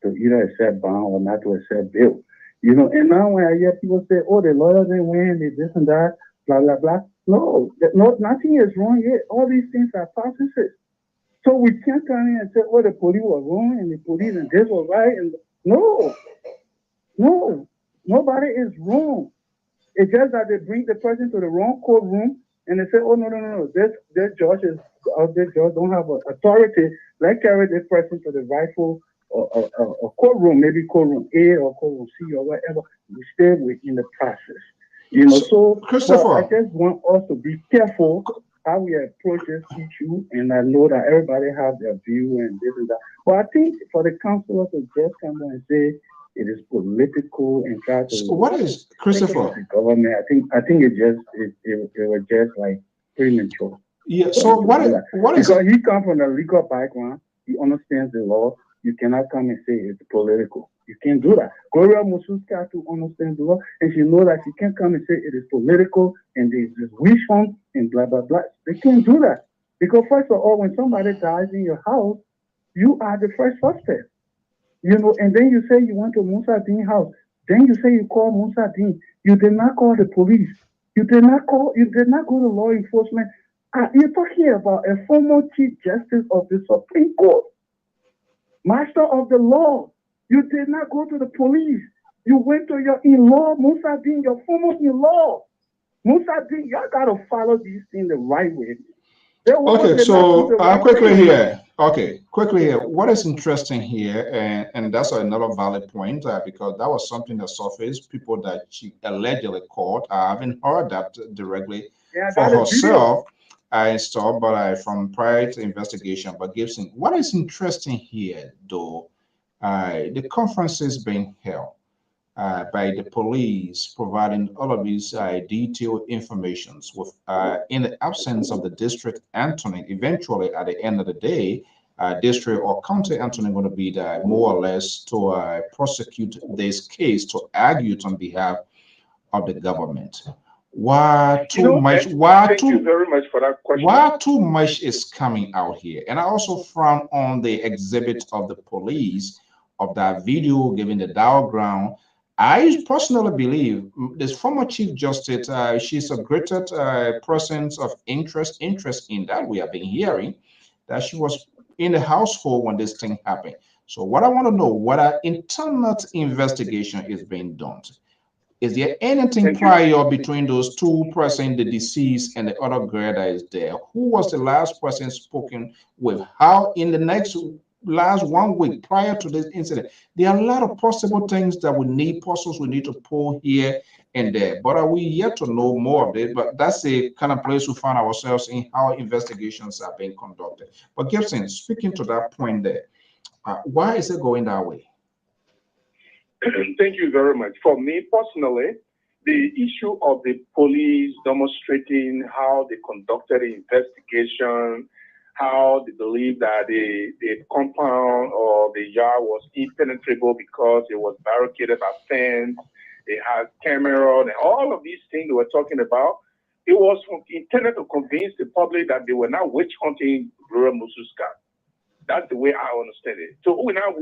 to either accept bond or not to accept bail. And now when I hear people say, oh, the lawyers didn't win, they this and that, blah, blah, blah. No, nothing is wrong yet. All these things are processes. So we can't come in and say, oh, the police were wrong and the police and this was right. And no, nobody is wrong. It's just that they bring the person to the wrong courtroom and they say, oh, no. This judge don't have authority. Let's carry this person to the rightful courtroom, maybe courtroom A or courtroom C or whatever. We stay within the process. So Christopher, I just want us to be careful how we approach this issue, and I know that everybody has their view and this and that. But I think for the counselors to just come and say it is political and try to. So what is Christopher? The government. I think it was just like premature. Yeah. So what is because he comes from a legal background, he understands the law. You cannot come and say it's political. You can't do that. Gloria Mususka to understand the law, and she knows that she can't come and say it is political and there's this wish hunt and blah blah blah. They can't do that because first of all, when somebody dies in your house, you are the first suspect. And then you say you went to Musa Dean's house. Then you say you call Musa Dean. You did not call the police. You did not go to law enforcement. You're talking about a former Chief Justice of the Supreme Court, Master of the Law. You did not go to the police. You went to your in-law, Musa Dean, your former in-law. Musa Dean, y'all got to follow these things the right way. Okay, so quickly here. What is interesting here, and that's another valid point, because that was something that surfaced. People that she allegedly caught. I haven't heard that directly for herself. I saw, but from prior to investigation. But Gibson, what is interesting here, though, the conferences being held by the police, providing all of these detailed informations with in the absence of the district attorney. Eventually, at the end of the day, district or county attorney going to be there more or less to prosecute this case, to argue on behalf of the government. Why too much? Thank you very much for that question. Why too much is coming out here? And I also frown on the exhibit of the police of that video giving the diagram. I personally believe this former Chief Justice, she's a greater presence of interest in that. We have been hearing that she was in the household when this thing happened. So what I want to know, what an internal investigation is being done. Is there anything prior between those two persons, the deceased and the other girl that is there? Who was the last person spoken with? How in the last 1 week prior to this incident? There are a lot of possible things that we need, puzzles we need to pull here and there. But are we yet to know more of it? But that's the kind of place we find ourselves in, how investigations are being conducted. But Gibson, speaking to that point there, why is it going that way? Thank you very much. For me personally, the issue of the police demonstrating how they conducted the investigation, how they believe that the compound or the yard was impenetrable because it was barricaded by fence They had Cameron, and all of these things they were talking about. It was intended to convince the public that they were not witch hunting Gloria Mususka. That's the way I understand it. So we're now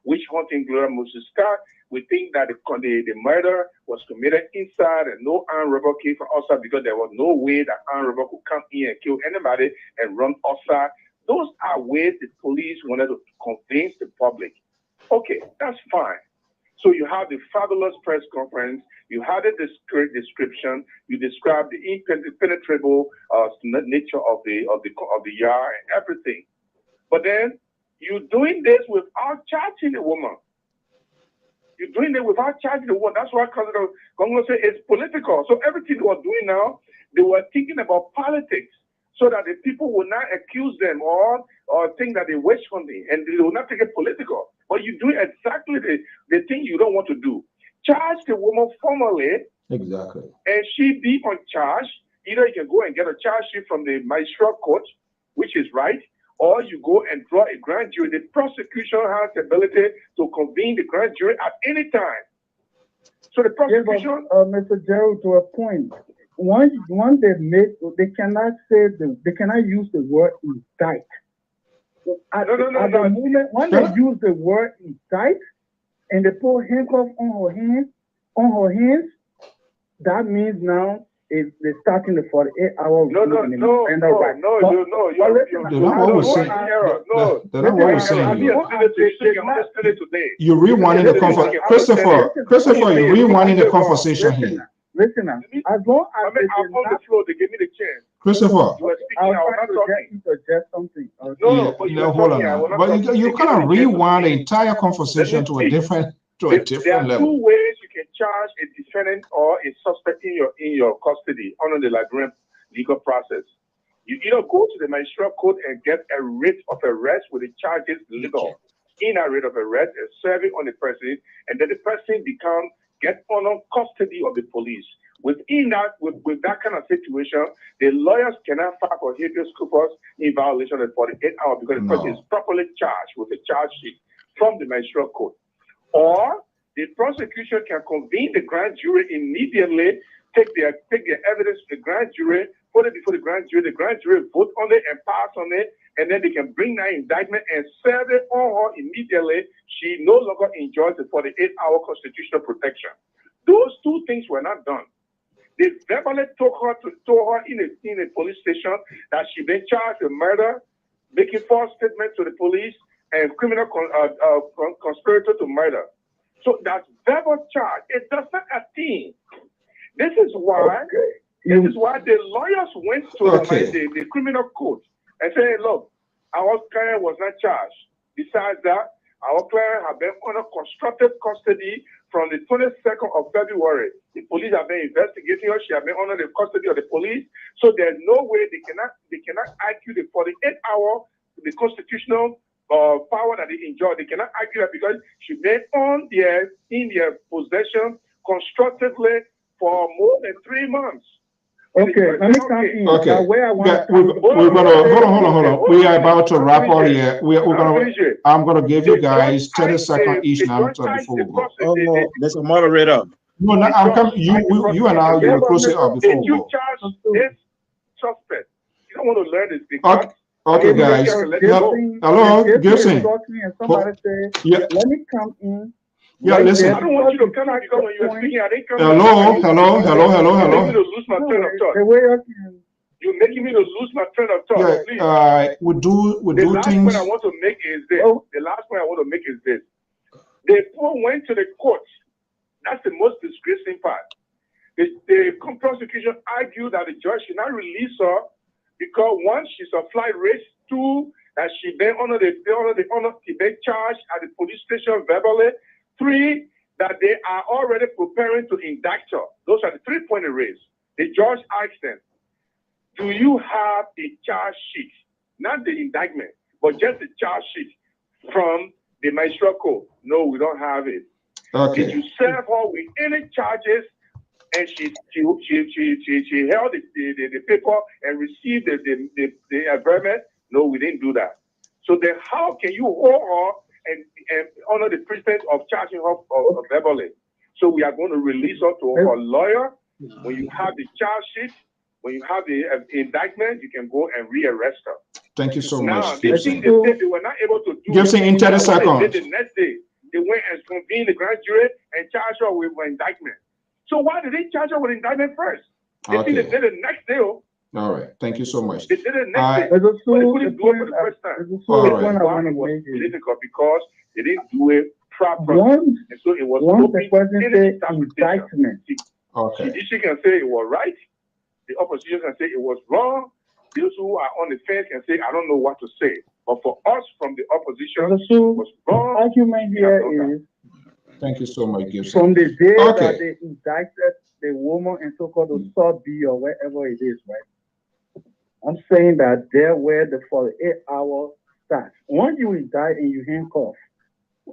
witch hunting Gloria Mususka. We think that the murder was committed inside and no armed robber came from outside because there was no way that armed robber could come in and kill anybody and run outside. Those are ways the police wanted to convince the public. Okay, that's fine. So you have the fabulous press conference, you had a description, you described the impenetrable nature of the yard and everything. But then you're doing this without charging the woman. You're doing it without charging the woman. That's why President Congo said it's political. So everything they were doing now, they were thinking about politics so that the people will not accuse them or think that they witch hunting and they will not take it political. But you do exactly the thing you don't want to do. Charge the woman formally. Exactly. And she be on charge. Either you can go and get a charge sheet from the magistrate court, which is right, or you go and draw a grand jury. The prosecution has the ability to convene the grand jury at any time. So the prosecution... Mr. Gerald, to a point, once they cannot they cannot use the word indict. At the moment, when they use the word indict and they put handcuffs on her hands, that means now they're starting the 48-hour. They're not what we're saying. They're not what we're saying. You're rewinding the conversation. Christopher, you're rewinding the conversation here. Listen now, as long as I'm on the floor, they give me the chance. Christopher. You were speaking, I was not talking. Suggest something. Hold on now. But you kind of rewind the entire conversation to a different There are level. two ways you can charge a defendant or a suspect in your custody under the Liberian legal process. You either go to the magistrate court and get a writ of arrest with the charges legal. In a writ of arrest, a serving on the person, and then the person get under custody of the police. Within that, with that kind of situation, the lawyers cannot file for habeas corpus in violation of the 48-hour because the person is properly charged with a charge sheet from the magistrate court. Or the prosecution can convene the grand jury immediately, take their evidence to the grand jury, put it before the grand jury vote on it and pass on it, and then they can bring that indictment and serve it on her immediately. She no longer enjoys the 48-hour constitutional protection. Those two things were not done. They verbally told her in a police station that she been charged with murder, making false statements to the police, and criminal conspirator to murder. So that's verbal charge. It does not a thing. This is why the lawyers went to the criminal court and said, look, our client was not charged. Besides that, our client had been under constructive custody from the 22nd of February. The police have been investigating her. She has been under the custody of the police. So there's no way they cannot argue the 48-hour, the constitutional power that they enjoy. They cannot argue that because she been in their possession constructively for more than 3 months. Okay, let me come in. Okay. Hold on. We are about to wrap up here. I'm gonna give you guys 30 seconds each now before we go. Oh no, there's a moderator. No, I'm coming. You and I will close it up before we go. Charge this suspect. You don't want to learn this. Okay, guys. Hello, Gibson. Let me come in. Yeah, listen. I don't want you to come out because when you were speaking, I didn't come Hello. You're making me to lose my train of thought. You're making me to lose my train of thought. Yeah, we do The last things. point I want to make is this. They went to the court. That's the most disgracing part. The prosecution argued that the judge should not release her because one, she's a flight risk. Two, that she been under the charge at the police station verbally. Three, that they are already preparing to indict her. Those are the 3 points raised. The judge asked them, do you have a charge sheet? Not the indictment, but just the charge sheet from the magistrate court. No, we don't have it. Okay. Did you serve her with any charges? And she held the paper and received the agreement? No, we didn't do that. So then how can you hold her and under the pretense of charging her verbally? So we are going to release her to her lawyer. When you have the charge sheet, when you have the indictment, you can go and rearrest her. Thank you so Now, much, the thing Gibson. they said they were not able to do Gibson, in 30 seconds. the next day, they went and convened the grand jury and charged her with indictment. So why did they charge her with indictment first? They think they did it next day. All right. Thank you so much. They did it next day. But they couldn't do it for the first time. All right. Why it was political because they didn't do it properly. Once and so it was the president said indictment. Okay. She can say it was right. The opposition can say it was wrong. Those who are on the fence can say, I don't know what to say. But for us from the opposition, it was wrong. The argument here is, thank you so much, Gibson. from the day that they indicted the woman in so-called Sub B or wherever it is, right? I'm saying that there where the 48-hour starts. Once you indict and you handcuff,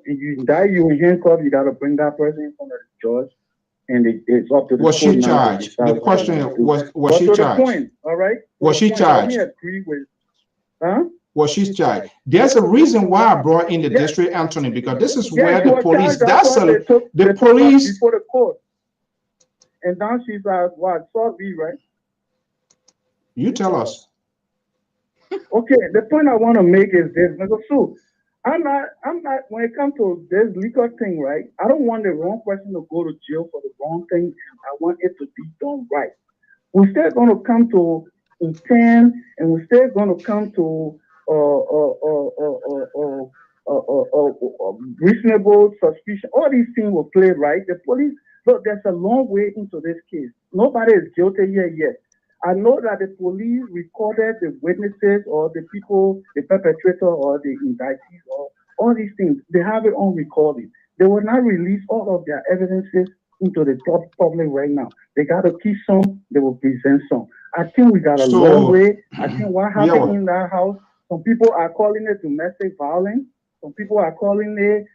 you handcuff, you got to bring that person in front of the judge, and it's up to the Was she charged? The question was she charged? Point, all right? Was she charged? Agree with, huh? Was she charged? There's a reason why I brought in the district attorney, because this is where the police. The police before the court, and now she's at what? Sub B, right? You tell us. Okay, the point I want to make is this, Mr. Sue. I'm not, when it comes to this legal thing, right? I don't want the wrong person to go to jail for the wrong thing. I want it to be done right. We're still going to come to intent, and we're still going to come to reasonable suspicion. All these things will play, right? The police, look, there's a long way into this case. Nobody is guilty here yet. I know that the police recorded the witnesses or the people, the perpetrator or the indictees or all these things. They have it on recording. They will not release all of their evidences into the public right now. They got to keep some, they will present some. I think we got a long way. I think what happened in that house, some people are calling it domestic violence. Some people are calling it,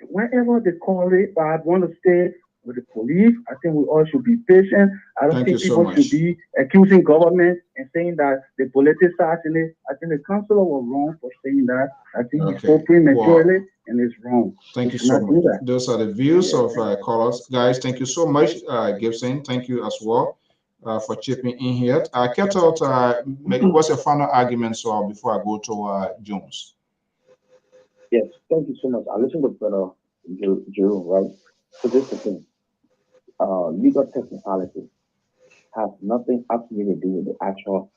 whenever they call it, but I want to stay with the police. I think we all should be patient. I don't think people should be accusing government and saying that they politicize in it. I think the councilor was wrong for saying that. I think he spoke prematurely and it's wrong. Thank you so much. Those are the views of callers. Guys, thank you so much, Gibson. Thank you as well for chipping in here. Kept out, what's your final argument before I go to Jones? Yes, thank you so much. I listened to Brother Jerome, right? So this is the thing. Legal technicality has nothing absolutely to do with the actual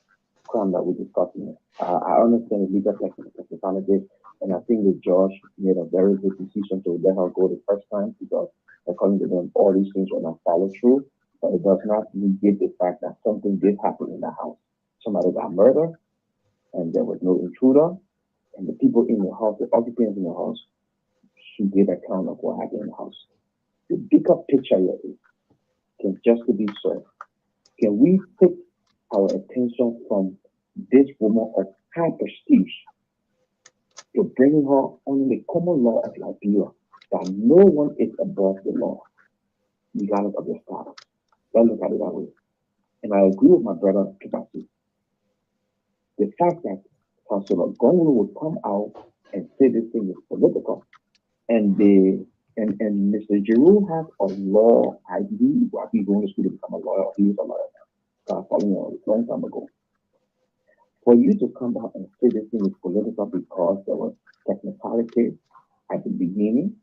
crime that we're discussing. I understand the legal technicality, and I think the judge made a very good decision to let her go the first time because, according to them, all these things were not followed through. But it does not negate the fact that something did happen in the house. Somebody got murdered, and there was no intruder, and the people in the house, the occupants in the house, should give account of what happened in the house. The bigger picture here is, can justice be served? Can we take our attention from this woman of high prestige to bringing her under the common law of Liberia, that no one is above the law, regardless of their status? Let's look at it that way. And I agree with my brother Kibasi. The fact that Councilor Gongolo would come out and say this thing is political, and Mr. Giroux has a law ID. Well, he's going to school to become a lawyer. He was a lawyer now. Following a long time ago. For you to come out and say this thing is political because there was technicality at the beginning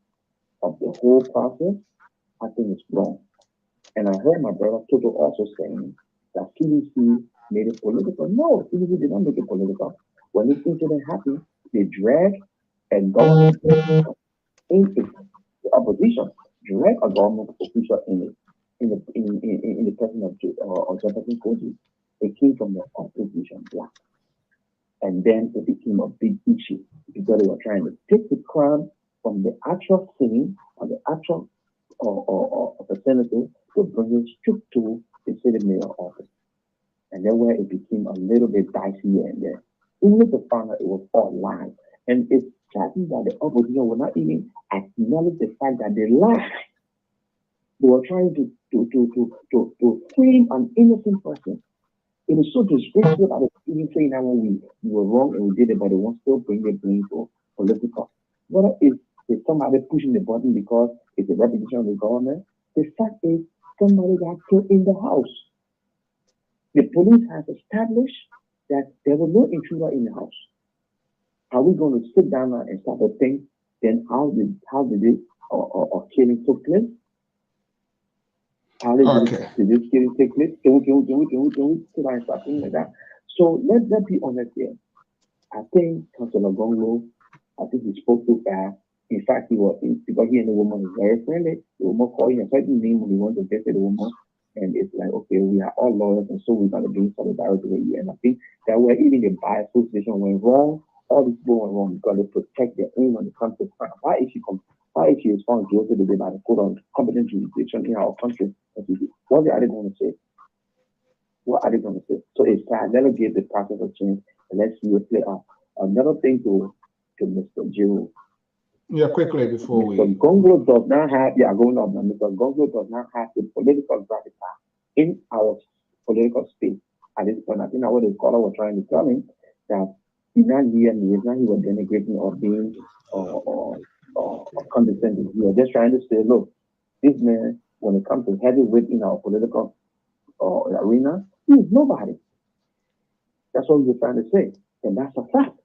of the whole process, I think it's wrong. And I heard my brother Toto also saying that CDC made it political. No, CDC did not make it political. When this incident happened, they dragged and government in it. The opposition drag a government official in the person of Jefferson Koji. It came from the opposition bloc. And then it became a big issue because they were trying to take the crime from the actual scene or the actual representative to bring it straight to the city mayor office. And then where it became a little bit dicey here and there. Even if they found out it was all lies. And it's shocking that the opposition will not even acknowledge the fact that they lied. They were trying to frame an innocent person. It is so disgraceful that they even saying that when we were wrong and we did it, but they won't still bring the blame to political. Whether it's somebody pushing the button because it's a repetition of the government, The fact is, somebody got killed in the house. The police has established that there was no intruder in the house. Are we going to sit down and start to think, then how did it or killing took place? How did this killing take place? Can we sit down and start thinking like that? So let's be honest here. I think Councilor Gonglo, I think he spoke too fast. In fact, because he and the woman is very friendly. The woman called him a certain name when he wanted to get to the woman. And it's like, okay, we are all lawyers, and so we're going to be solidarity with you. And I think that where even the bar association went wrong, all these people went wrong because they protect their own when it comes to crime. Why is she found guilty today by the court on competent jurisdiction in our country? What are they going to say? What are they going to say? So it's time. Let us give the process a chance and let's see it play out. Another thing to Mr. Jiro. Yeah, quickly before Mr. Gonglo does not have, going on now. Mr. Gonglo does not have the political gravitas in our political space at this point. I think that's what the scholar was trying to tell him, that he's not near me, it's not he was denigrating or being or condescending. He was just trying to say, look, this man, when it comes to heavyweight in our political arena, he's nobody. That's what he was trying to say, and that's a fact.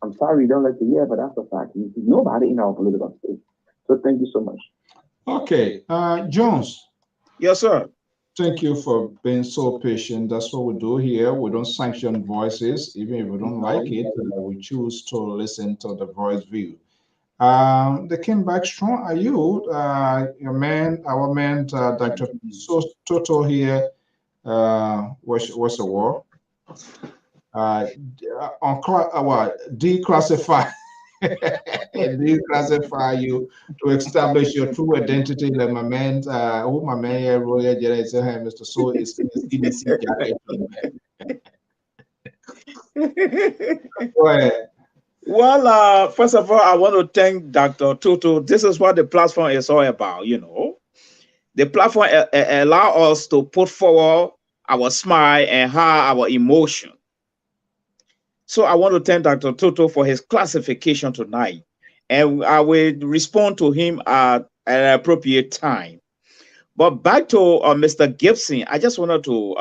I'm sorry you don't like to hear, but that's a fact. He's nobody in our political space. So thank you so much. Okay, Jones. Yes, sir. Thank you for being so patient. That's what we do here. We don't sanction voices, even if we don't like it. We choose to listen to the voice view. They came back strong. Are you, our man, Dr. Toto here? What's the war? Declassify you to establish your true identity. Like my man, Royal Mr. So is CDC. Go ahead. Well, first of all, I want to thank Dr. Toto. This is what the platform is all about, The platform allows us to put forward our smile and our emotion. So I want to thank Dr. Toto for his classification tonight. And I will respond to him at an appropriate time. But back to Mr. Gibson, I just wanted to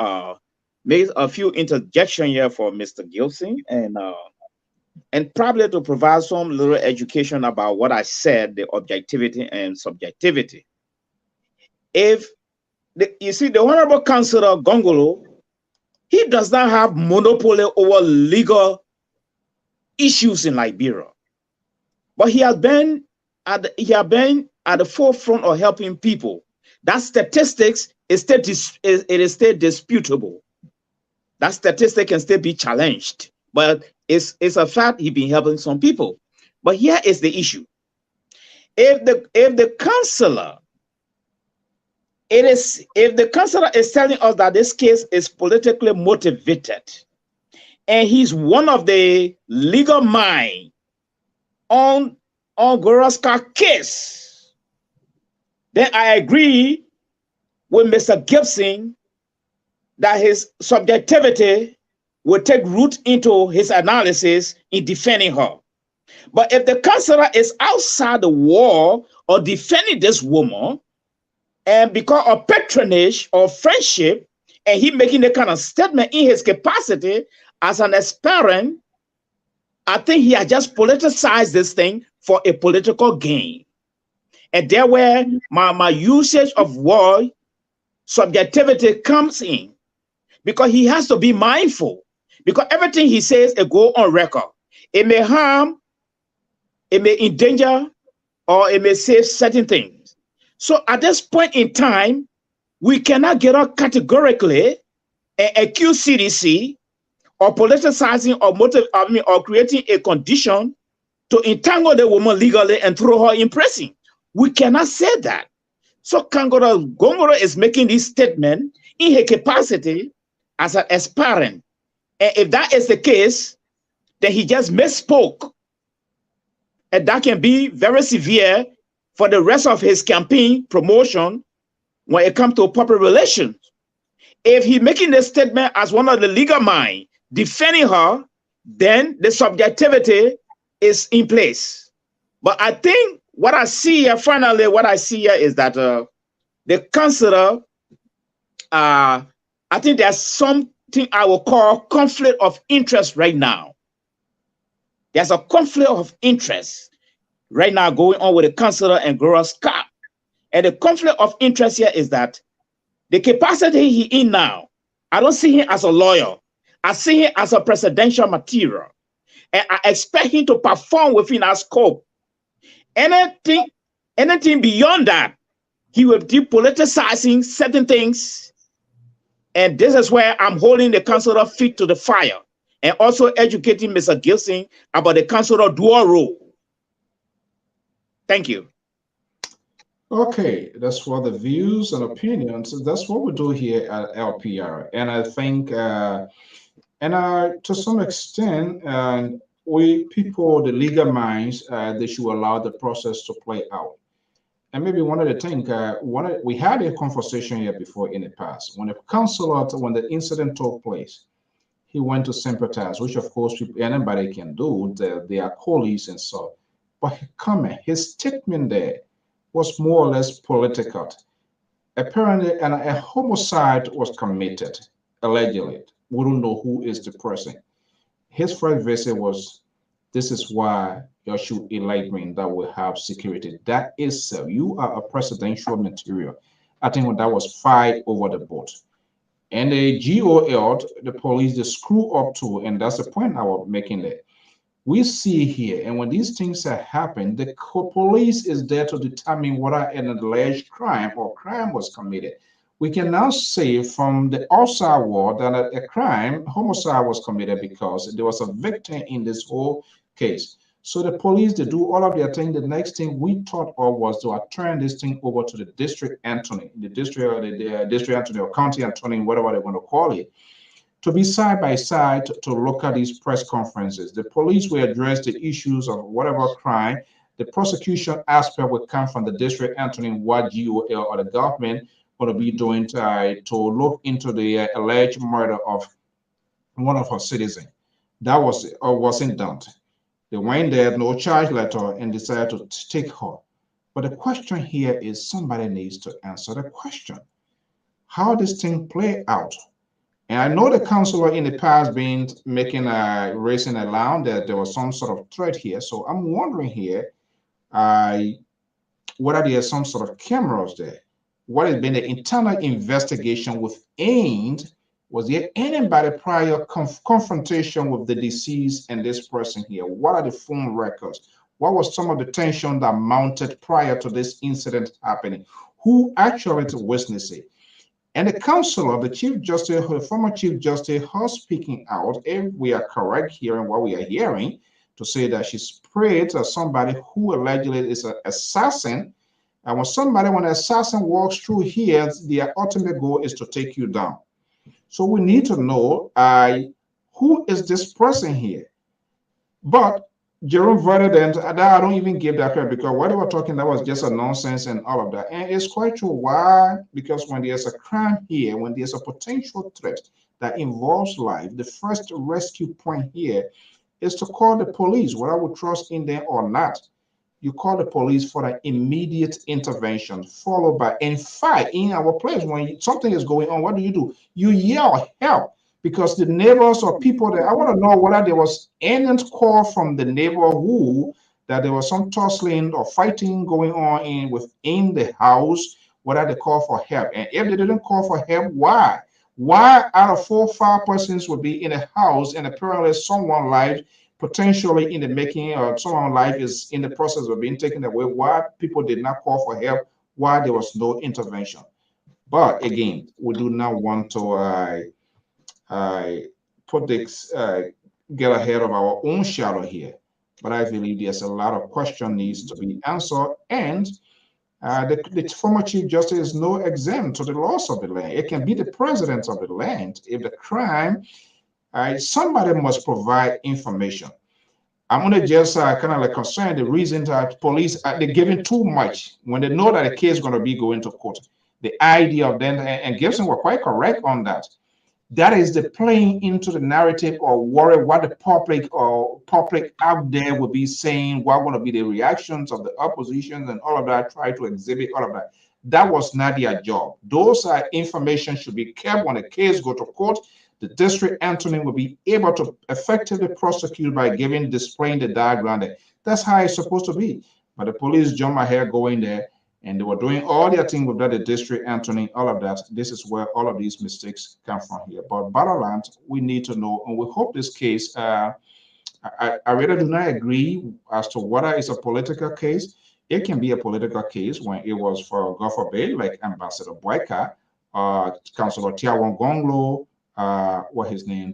make a few interjections here for Mr. Gibson and probably to provide some little education about what I said, the objectivity and subjectivity. You see, the Honorable Councilor Gongolo, he does not have monopoly over legal issues in Liberia, but he has been at the forefront of helping people. That statistics is still disputable. That statistic can still be challenged, but it's a fact he's been helping some people. But here is the issue: if the councillor is telling us that this case is politically motivated, and he's one of the legal mind on Goroska case, then I agree with Mr. Gibson that his subjectivity will take root into his analysis in defending her. But if the councillor is outside the wall or defending this woman, and because of patronage or friendship, and he making that kind of statement in his capacity as an aspirant, I think he has just politicized this thing for a political gain. And there where my usage of word subjectivity comes in, because he has to be mindful, because everything he says it go on record. It may harm, it may endanger, or it may save certain things. So at this point in time, we cannot get up categorically and accuse CDC or politicizing or creating a condition to entangle the woman legally and throw her in prison. We cannot say that. So Gongoro is making this statement in her capacity as an aspirant. And if that is the case, then he just misspoke. And that can be very severe for the rest of his campaign promotion when it comes to public relations. If he's making this statement as one of the legal mind defending her, then the subjectivity is in place. But I think what I see here, finally, what I see here is that the councillor, I think there's something I will call conflict of interest right now. There's a conflict of interest right now going on with the councillor and Gloria Scott. And the conflict of interest here is that the capacity he in now, I don't see him as a lawyer. I see him as a presidential material. And I expect him to perform within our scope. Anything beyond that, he will be politicizing certain things. And this is where I'm holding the councillor feet to the fire and also educating Mr. Gilson about the councillor dual role. Thank you. Okay, that's for the views and opinions. That's what we do here at LPR. And I think, to some extent, we people, the legal minds, they should allow the process to play out. And maybe one of the things, we had a conversation here before in the past. When the incident took place, he went to sympathize, which of course anybody can do. They are colleagues and so. But his statement there was more or less political. Apparently, a homicide was committed, allegedly. We don't know who is the person. His first visit was, this is why you should elect me, that will have security. That is so. You are a presidential material. I think when that was fight over the boat. And the GOL, the police, they screw up too, and that's the point I was making there. We see here, and when these things have happened, the police is there to determine whether an alleged crime or crime was committed. We can now say from the outside world that a homicide was committed because there was a victim in this whole case. So the police, they do all of their thing. The next thing we thought of was to turn this thing over to the district attorney, the district attorney or county attorney, whatever they want to call it, to be side by side to look at these press conferences. The police will address the issues of whatever crime. The prosecution aspect will come from the district attorney, what GOL or the government going to be doing to look into the alleged murder of one of our citizens. That wasn't done. They went there, no charge letter, and decided to take her. But the question here is somebody needs to answer the question. How this thing play out? And I know the councillor in the past been raising alarm that there was some sort of threat here. So I'm wondering here, whether there are some sort of cameras there. What has been the internal investigation with aimed? Was there anybody prior confrontation with the deceased and this person here? What are the phone records? What was some of the tension that mounted prior to this incident happening? Who actually witnessed it? And the councillor, the Chief Justice, the former Chief Justice, her speaking out, if we are correct hearing what we are hearing, to say that she sprayed somebody who allegedly is an assassin. And when an assassin walks through here, their ultimate goal is to take you down. So we need to know who is this person here. But Jerome Verdant, I don't even give that credit because what they were talking, that was just a nonsense and all of that. And it's quite true. Why? Because when there's a crime here, when there's a potential threat that involves life, the first rescue point here is to call the police, whether we trust in them or not. You call the police for an immediate intervention, followed by, in fact, in our place, when something is going on, what do? You yell help, because the neighbors or people there, I want to know whether there was any call from the neighborhood that there was some tussling or fighting going on within the house, whether they call for help. And if they didn't call for help, why? Why out of 4 or 5 persons would be in a house and apparently someone's life potentially in the making, or someone's life is in the process of being taken away? Why people did not call for help? Why there was no intervention? But again, we do not want to get ahead of our own shadow here. But I believe there's a lot of question needs to be answered, and the former Chief Justice is no exempt to the laws of the land. It can be the president of the land. If the crime, somebody must provide information. I'm going to just kind of concern the reason that police, they're giving too much when they know that a case is going to be going to court. The idea of them, and Gibson were quite correct on that. That is the playing into the narrative or worry what the public out there will be saying, what going to be the reactions of the opposition and all of that, try to exhibit all of that. That was not their job. Those information should be kept when a case go to court. The district attorney will be able to effectively prosecute by displaying the diagram there. That's how it's supposed to be. But the police jump ahead going there, and they were doing all their thing without the district attorney, all of that. This is where all of these mistakes come from here. But bottom line, we need to know, and we hope this case, I really do not agree as to whether it's a political case. It can be a political case when it was for, God forbid, like Ambassador Boyka, Councilor Tiawan Gonglo, what his name,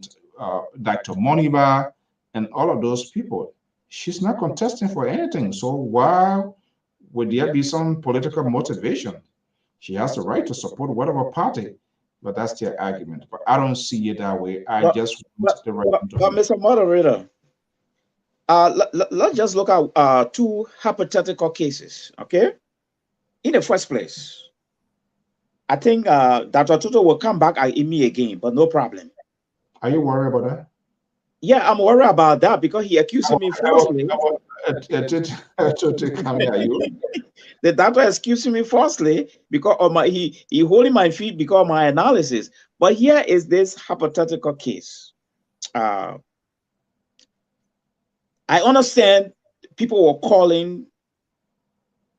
Dr. Moniba, and all of those people. She's not contesting for anything. So why would there be some political motivation? She has the right to support whatever party, but that's their argument. But I don't see it that way. I just want the right to. But Mr. Moderator, let's just look at two hypothetical cases, okay? In the first place, I think Dr. Tutu will come back at me again, but no problem. Are you worried about that? Yeah, I'm worried about that because he accused me falsely. The doctor accused me falsely because of my he holding my feet because of my analysis. But here is this hypothetical case. I understand people were calling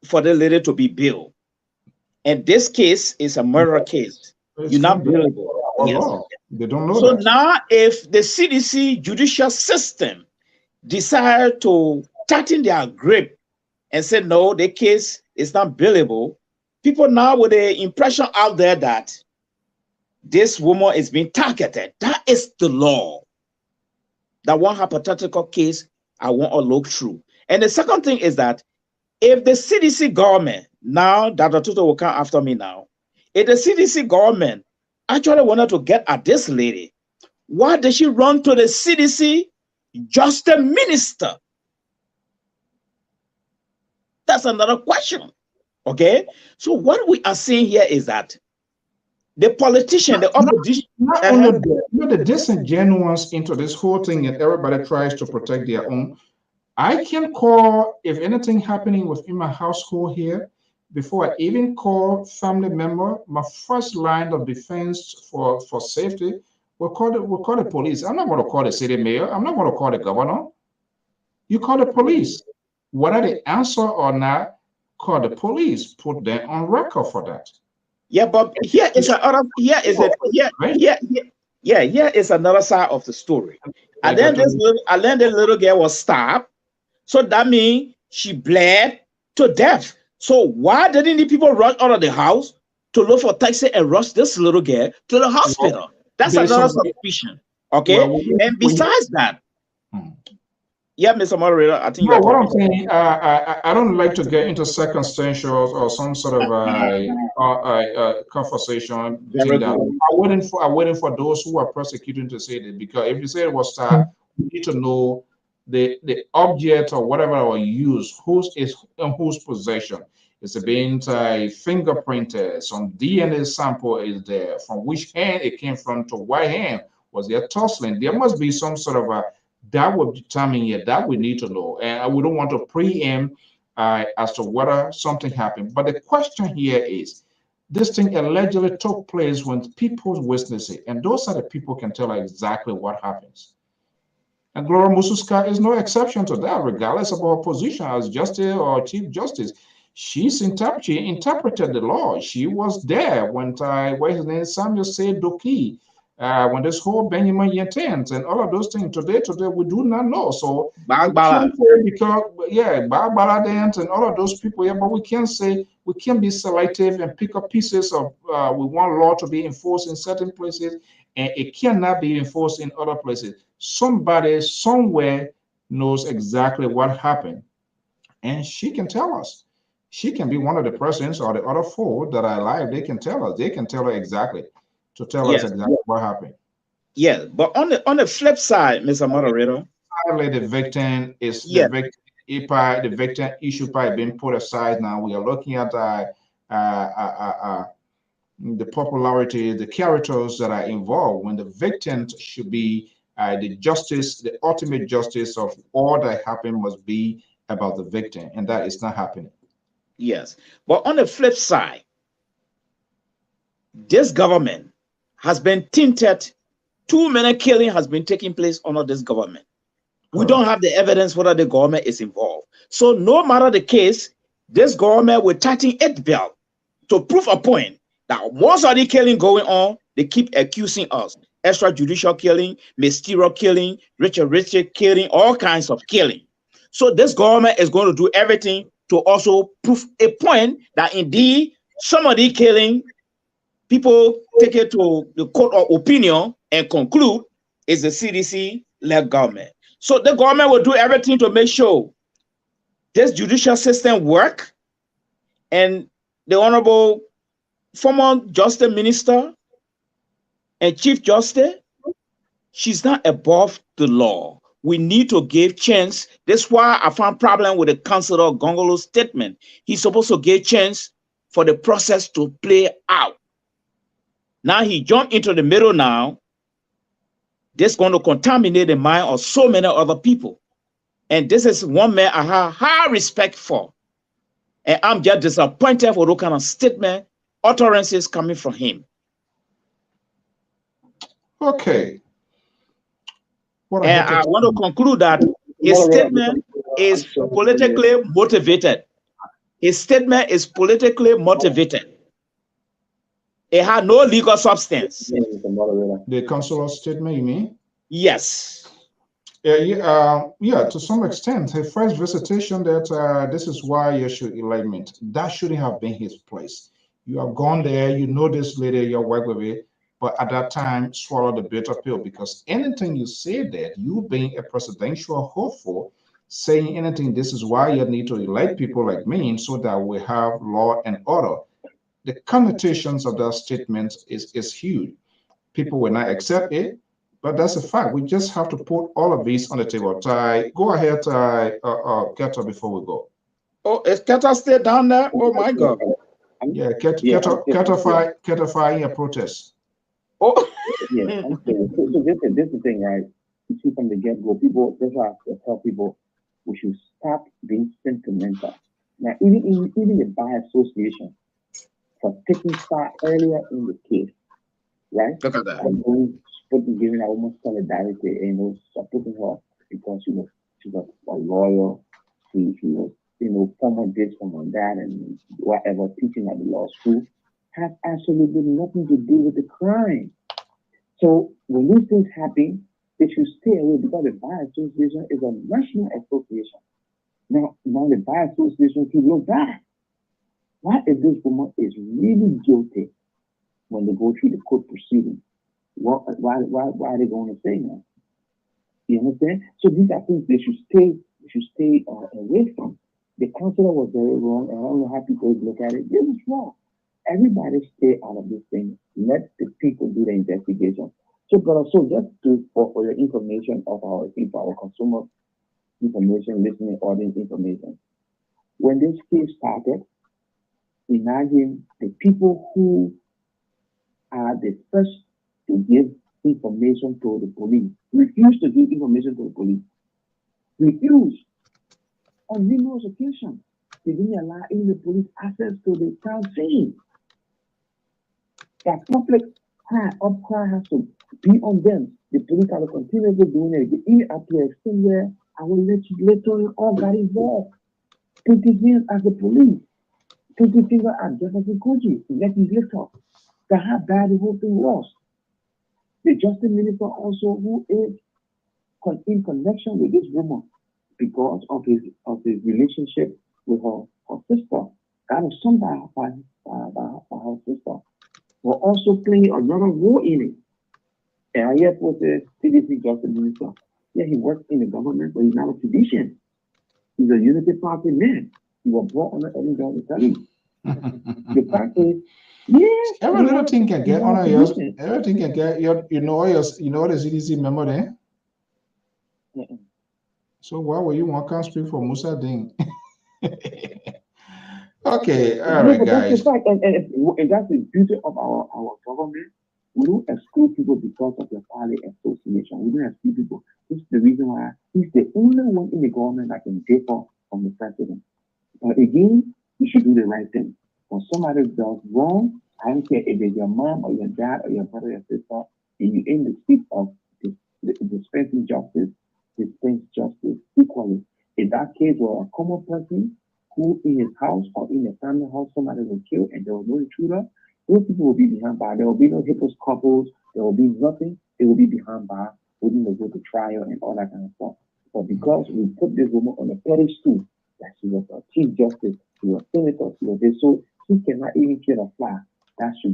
for the lady to be billed. And this case is a murder case. You're not billable. Yes. They don't know so that. Now, if the CDC judicial system decide to tighten their grip and say, no, the case is not billable, people now with the impression out there that this woman is being targeted. That is the law. That one hypothetical case I want to look through. And the second thing is that if the CDC government, now Dr. Tutu will come after me now, if the CDC government actually wanted to get at this lady, why did she run to the CDC justice minister? That's another question. Okay, so what we are seeing here is that the politician, the opposition, not only the disingenuous into this whole thing, and everybody tries to protect their own. I can call if anything happening within my household here. Before I even call family member, my first line of defense for safety, we'll call the police. I'm not going to call the city mayor. I'm not going to call the governor. You call the police. Whether they answer or not, call the police. Put them on record for that. Yeah, but here is another. Here is another side of the story. And then this little girl was stabbed. So that means she bled to death. So why didn't the people rush out of the house to look for taxi and rush this little girl to the hospital? Well, that's another suspicion. Okay. Well, and besides that, yeah, Mr. Moderator, I think what I'm saying, I don't like to get into circumstantial or some sort of conversation. I'm waiting for those who are prosecuting to say that, because if you say it was stabbed, we need to know the object or whatever or use whose possession. It's being fingerprinted. Some DNA sample is there. From which hand it came from, to what hand was there tussling? There must be some sort of that would determine it. That we need to know, and we don't want to preempt as to whether something happened. But the question here is, this thing allegedly took place when people witness it, and those are the people can tell exactly what happens. And Gloria Mususka is no exception to that, regardless of her position as justice or chief justice. She interpreted the law. She was there when his name Samuel said Doki, when this whole Benjamin Yentent and all of those things. Today we do not know. So Bagbala and all of those people, yeah, but we can't say, we can't be selective and pick up pieces of we want law to be enforced in certain places and it cannot be enforced in other places. Somebody somewhere knows exactly what happened, and she can tell us. She can be one of the persons or the other four that are alive. They can tell us. They can tell her exactly us exactly what happened. Yeah, but on the flip side, Mr. Moderator, the victim is the victim issue probably being put aside now. We are looking at the popularity, the characters that are involved. When the victim should be the justice, the ultimate justice of all that happened must be about the victim, and that is not happening. Yes, but on the flip side, this government has been tinted. Too many killing has been taking place under this government. We don't have the evidence whether the government is involved. So no matter the case, this government will tighten its belt to prove a point that most of the killing going on, they keep accusing us. Extrajudicial killing, mysterious killing, Richard killing, all kinds of killing. So this government is going to do everything to also prove a point that indeed some of the killing, people take it to the court of opinion and conclude is the CDC-led government. So the government will do everything to make sure this judicial system work. And the Honorable former Justice Minister and Chief Justice, she's not above the law. We need to give chance. That's why I found problem with the Councillor Gongolo's statement. He's supposed to give chance for the process to play out. Now he jumped into the middle now. This is going to contaminate the mind of so many other people. And this is one man I have high respect for. And I'm just disappointed for those kind of statement, utterances coming from him. Okay. And I want to conclude that his statement is politically motivated. His statement is politically motivated. It had no legal substance. The councillor's statement, you mean? Yes. Yeah, to some extent. His first visitation that this is why you should elect me. That shouldn't have been his place. You have gone there, you know this lady, you work with it, but at that time, swallow the bitter pill, because anything you say that, you being a presidential hopeful, saying anything, this is why you need to elect people like me so that we have law and order. The connotations of that statement is huge. People will not accept it, but that's a fact. We just have to put all of these on the table. Ty, go ahead, Keto, before we go. Oh, is Keto still down there? Oh my God. Yeah, Keto in a protest. Oh. Yeah, so this is the thing, right? You see from the get-go, people, that's why I tell people we should stop being sentimental. Now, even the Bar Association, for taking part earlier in the case, right? Look at that. Giving her almost solidarity and supporting her because she was a lawyer. She was, former this, former that, and whatever, teaching at the law school, has absolutely nothing to do with the crime. So when these things happen, they should stay away because the Bar Association is a national association. Now the Bar Association should look back. What if this woman is really guilty when they go through the court proceeding? Why are they going to say no? You understand? So these are things they should stay away from. The councilor was very wrong, and I don't know how people look at it. This is wrong. Everybody stay out of this thing. Let the people do the investigation. So, but also just for your information of our people, our consumer information, listening audience information. When this case started, imagine the people who are the first to give information to the police, refused to give information to the police. Refused on numerous occasions. They didn't allow even the police access to the crime scene. That public outcry has to be on them. The police are continuously doing it. Even up to an extent where our legislature all got involved. 20 years as the police. 20 fingers at Jefferson Koji, legislator. That's how bad the whole thing was. The Justice Minister also, who is in connection with this woman because of his relationship with her sister. That was some by her sister. Will also play another role in it. And yet was the CDC Justice Minister. Yeah, he works in the government, but he's not a physician. He's a Unity Party man. He was brought on the Eddie Johnson. The fact is, yes, every little thing can get on yours. Everything can get you know the CDC member there. So why would you want to speak for Musa Ding? Okay, all right, guys. And that's the beauty of our government. We don't exclude people because of their party association. We don't exclude people. This is the reason why he's the only one in the government that can differ from the president. But again, we should do the right thing. When somebody does wrong, I don't care if it's your mom or your dad or your brother or your sister, and you're in the seat of dispensing justice, dispense justice equally. In that case, where a common person who in his house or in a family house, somebody was killed and there was no intruder, those people will be behind bar. There will be no hippos couples, there will be nothing, they will be behind bar, wouldn't go to trial and all that kind of stuff. But because we put this woman on a pedestal, that she was a chief justice, she was senator, she was this, so she cannot even kill a fly. That's a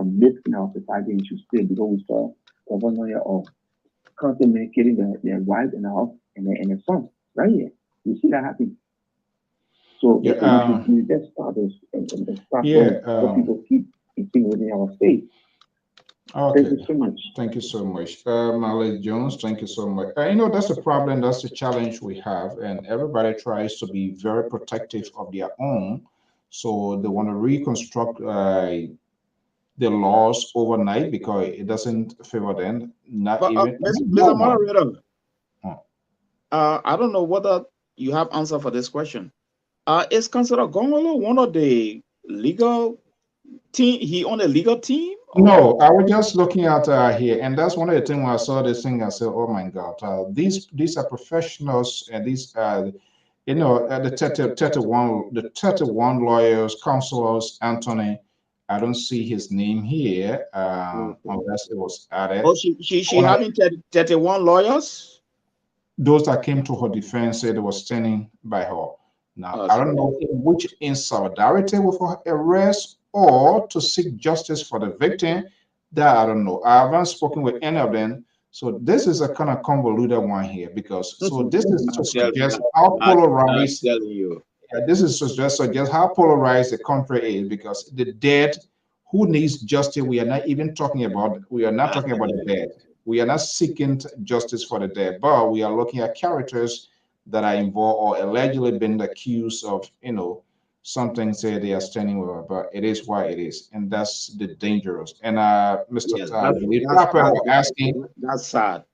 myth in our society and should stay, because we saw governor of constantly killing their wife and their house and their son. Right here. You see that happen. So we just start this and start so people keep eating within our state. Okay. Thank you so much. Thank you so much. Malik Jones, thank you so much. You know, that's the problem, that's the challenge we have, and everybody tries to be very protective of their own. So they want to reconstruct the laws overnight because it doesn't favor them. Mr. Moderator, I don't know whether you have answer for this question. Is Councilor Gongolo one of the legal team? He on the legal team? No, I was just looking at here, and that's one of the things when I saw this thing. I said, "Oh my God, these are professionals, and these you know, the 31 lawyers, counselors, Anthony." I don't see his name here, unless it was added. Oh, she having 31 lawyers? Those that came to her defense said they were standing by her. Now, I don't know which in solidarity with her arrest or to seek justice for the victim. That I don't know. I haven't spoken with any of them. So this is a kind of convoluted one here because this is to suggest how polarized. This is to suggest how polarized the country is because the dead who needs justice, we are not even talking about. We are not talking about the dead. We are not seeking justice for the dead, but we are looking at characters that are involved or allegedly been accused of, you know, something say they are standing with her, but it is why it is, and that's the dangerous. And Mr. Tapper asking, that's sad.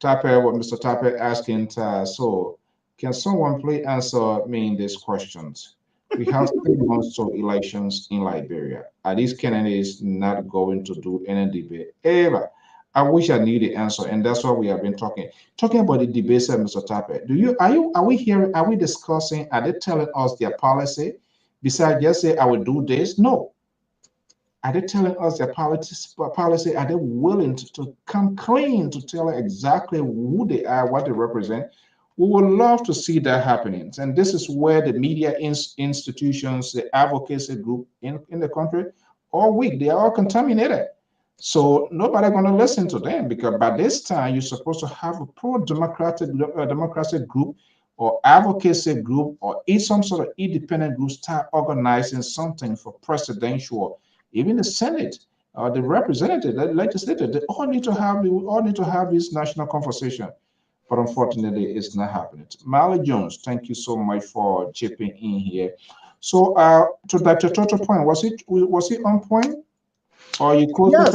Tapper, what Mr. Tapper asking, so can someone please answer me these questions? We have 3 months to elections in Liberia. Are these candidates not going to do any debate ever? I wish I knew the answer, and that's what we have been talking about the debates, Mr. Tapper. Are we discussing? Are they telling us their policy? Besides just say I will do this? No. Are they telling us their policy? Are they willing to come clean to tell exactly who they are, what they represent? We would love to see that happening. And this is where the media institutions, the advocacy group in the country, all weak. They are all contaminated. So nobody going to listen to them because by this time you're supposed to have a pro-democratic democratic group or advocacy group or some sort of independent group start organizing something for presidential, even the Senate or the representative, the legislature. They all need to have this national conversation. But unfortunately, it's not happening. Mally Jones, thank you so much for chipping in here. So to Dr. Toto point, was it on point? Or you yes,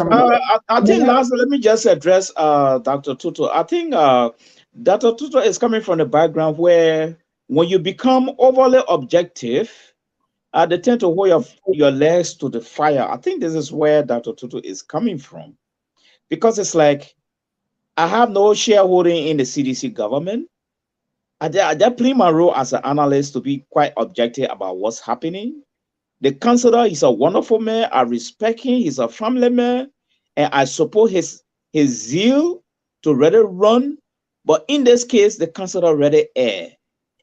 I think lastly, let me just address Dr. Tutu. I think Dr. Tutu is coming from the background where when you become overly objective, they tend to hold your legs to the fire. I think this is where Dr. Tutu is coming from. Because it's like, I have no shareholding in the CDC government. I play my role as an analyst to be quite objective about what's happening. The councillor is a wonderful man. I respect him. He's a family man. And I support his zeal to really run. But in this case, the councillor really err.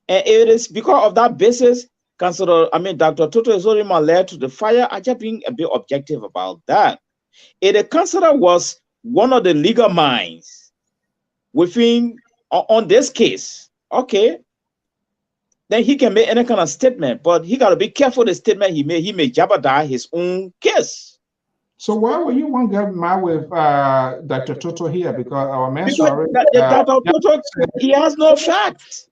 And it is because of that basis, Dr. Toto is holding my leg to the fire. I just being a bit objective about that. If the councillor was one of the legal minds within on this case, okay, then he can make any kind of statement, but he got to be careful the statement he made. He may jeopardize his own case. So why were you one get mad with Dr. Toto here? Because our man already Dr. Toto, he has no facts.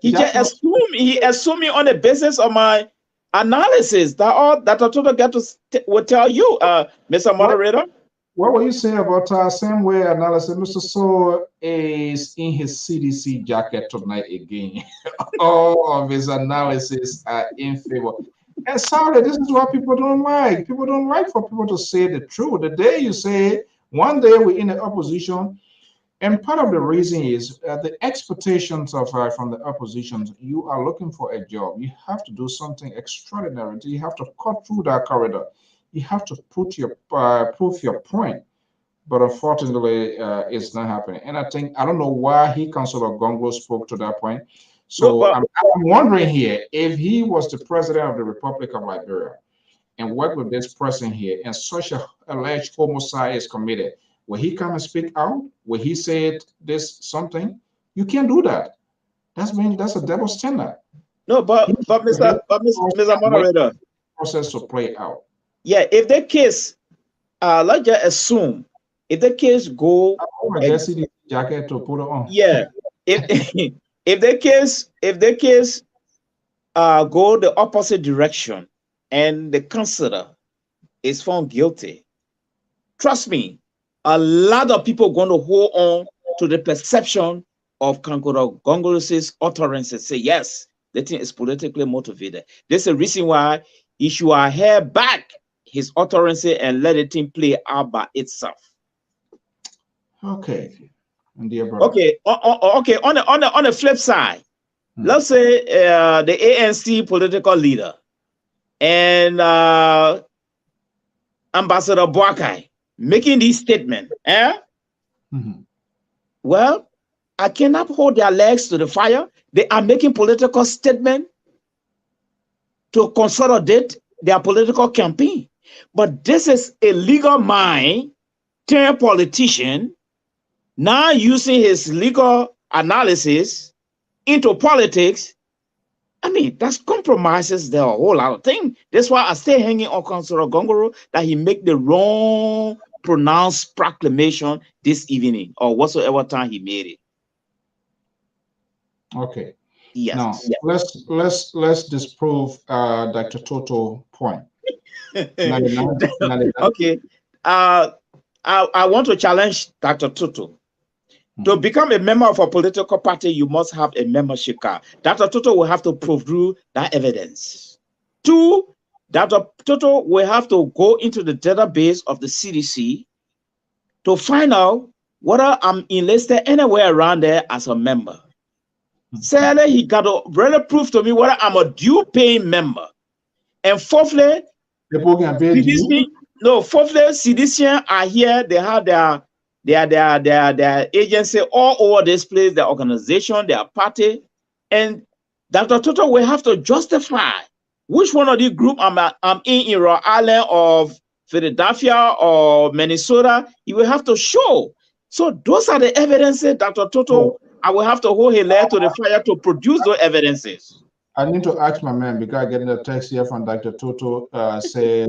He just assumed me on the basis of my analysis. That all Dr. Toto will tell you, Mr. Moderator. What were you saying about same way analysis? Mr. So is in his CDC jacket tonight again. All of his analysis are in favor. And sorry, this is what people don't like. People don't like for people to say the truth. The day you say, one day we're in the opposition, and part of the reason is the expectations of from the opposition. You are looking for a job. You have to do something extraordinary. You have to cut through that corridor. You have to put your prove your point. But unfortunately, it's not happening. And I don't know why Councillor Gongo spoke to that point. So I'm wondering here, if he was the president of the Republic of Liberia and worked with this person here, and such a alleged homicide is committed, will he come and speak out? Will he say this something? You can't do that. That's a double standard. No, but Mr. Moderator, process to play out. Yeah, if the case, let's just assume if the case go, jacket to put on. Yeah, if the case go the opposite direction and the councillor is found guilty, trust me, a lot of people going to hold on to the perception of Councillor Gongolos's utterances. Say yes, the thing is politically motivated. There's a reason why he should have back his utterances and let the thing play out by itself. Okay. Dear brother. Okay. Okay. On the flip side, let's say the ANC political leader and Ambassador Boakai making these statements. Well, I cannot hold their legs to the fire. They are making political statements to consolidate their political campaign. But this is a legal mind turned politician now using his legal analysis into politics. I mean, that's compromises the whole lot of things. That's why I stay hanging on Councillor Gongoro that he make the wrong pronounced proclamation this evening or whatsoever time he made it. Okay. Yes. Now let's disprove Dr. Toto point. Okay. I want to challenge Dr. Toto. To become a member of a political party, you must have a membership card. Dr. Toto will have to prove through that evidence. 2, Dr. Toto will have to go into the database of the CDC to find out whether I'm enlisted anywhere around there as a member. Thirdly, he got to really prove to me whether I'm a due paying member. And fourthly, CDCians are here. They have their agency all over this place, their organization, their party. And Dr. Toto will have to justify which one of these groups I'm in Rhode Island or Philadelphia or Minnesota. He will have to show. So those are the evidences, Dr. Toto. I will have to hold his leg to the fire to produce those evidences. I need to ask my man because I get a text here from Dr. Toto said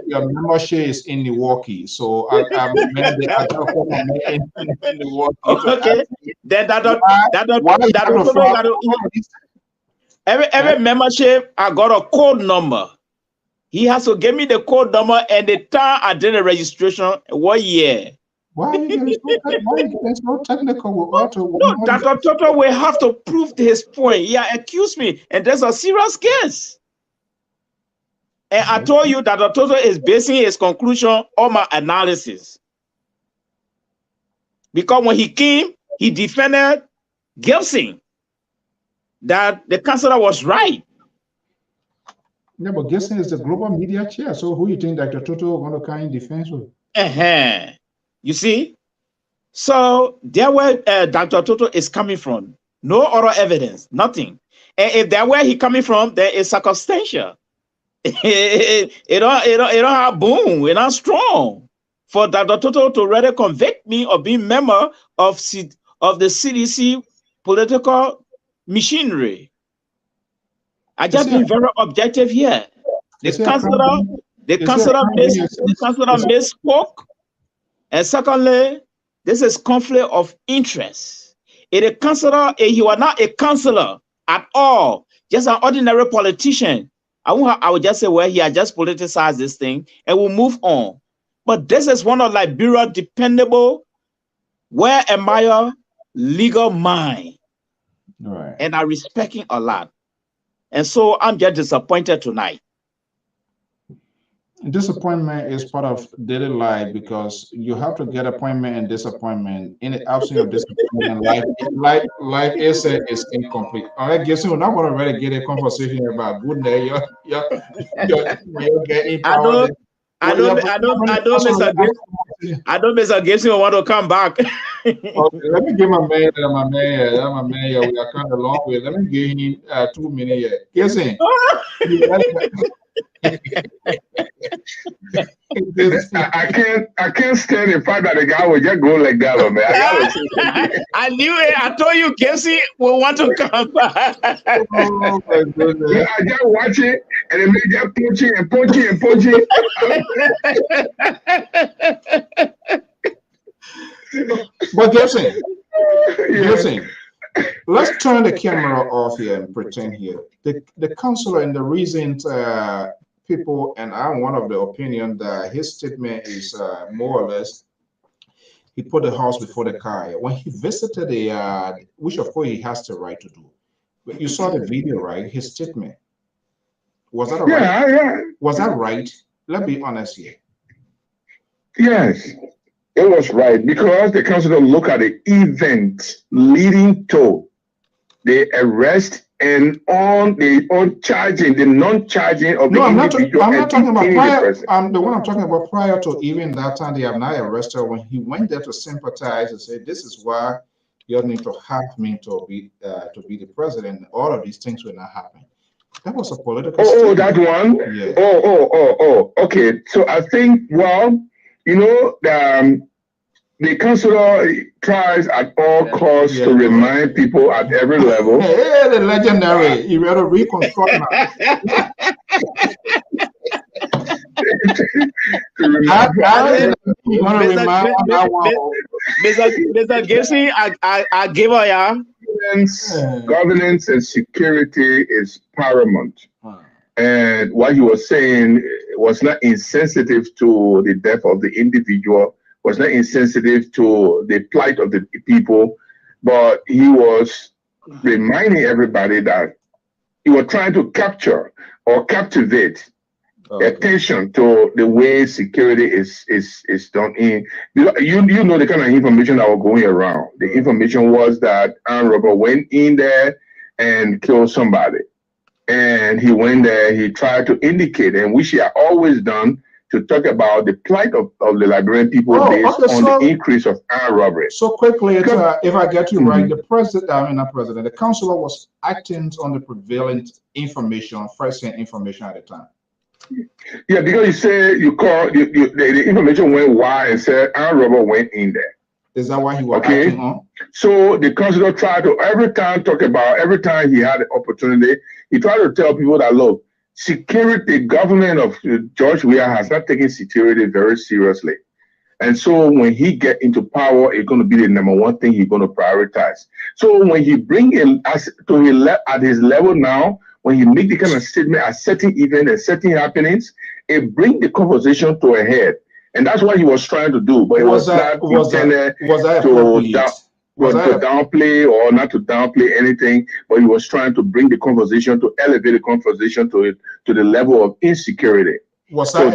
your membership is in Milwaukee. So I'm in Milwaukee. Okay. Then every membership I got a code number. He has to give me the code number and the time I did the registration, what year. Why are you getting so technical? No, Dr. Toto will have to prove his point. He accused me, and there's a serious case. And I told you that Dr. Toto is basing his conclusion on my analysis. Because when he came, he defended Gibson that the councillor was right. Yeah, but Gibson is the global media chair. So who you think Dr. Toto want to come in defense with? You see? So there where Dr. Toto is coming from, no other evidence, nothing. And if that where he coming from, there is circumstantial. It don't have boom, it's not strong. For Dr. Toto to rather convict me of being member of the CDC political machinery. I just been very objective here. The councillor misspoke. And secondly, this is conflict of interest. If a councillor, he was not a councillor at all, just an ordinary politician, I would just say, well, he had just politicized this thing and we'll move on. But this is one of Liberia's dependable, well-admired legal mind. Right. And I respect him a lot. And so I'm just disappointed tonight. Disappointment is part of daily life because you have to get appointment and disappointment. In the absence of disappointment, life is incomplete. I guess we're not going to really get a conversation about good day. You're getting power. I know, Mr. Gibson will want to come back. Okay, let me give my man. We are kind of long way. Let me give him 2 minutes. Gibson. I can't stand the fact that the guy will just go like that, man. I knew it. I told you, Casey will want to come back. Oh my goodness. I just watch it and it may just punching and punching. But Gibson, let's turn the camera off here and pretend here. The counselor and the reason people, and I'm one of the opinion that his statement is more or less, he put the horse before the car. When he visited which of course he has the right to do. But you saw the video, right? His statement. Was that right? Yeah. Was that right? Let's be honest here. Yes, it was right because the counselor look at the event leading to the arrest and on the non-charging of the individual. I'm not talking about prior. The one I'm talking about prior to even that time they have not arrested. When he went there to sympathize and say, "This is why you need to have me to be the president." All of these things will not happen. That was a political. Oh, that one. Yeah. Oh. Okay. So I think, well, the counselor tries at all costs to remind people at every level. Hey, the legendary. You better reconstruct now. Mr. Gibson, I give her governance and security is paramount. And what he was saying was not insensitive to the death of the individual, was not insensitive to the plight of the people, but he was reminding everybody that he was trying to capture or captivate attention to the way security is done in. You know the kind of information that was going around. The information was that armed robber went in there and killed somebody. And he went there, he tried to indicate, and which he had always done, to talk about the plight of the Liberian people based on the increase of armed robbery. So quickly, if I get you right, the the counselor was acting on the prevalent information, first-hand information at the time. Yeah, because you say the information went wide and said armed robber went in there. Is that why he was acting on? So the counselor tried to every time he had the opportunity, he tried to tell people that, look, security, government of George Weah has not taken security very seriously. And so when he get into power, it's going to be the number one thing he's going to prioritize. So when he bring him at his level now, when he make the kind of statement at certain events and certain happenings, it bring the conversation to a head. And that's what he was trying to do. But it was not intended to downplay or not to downplay anything, but he was trying to bring the conversation, to elevate the conversation to the level of insecurity. Was that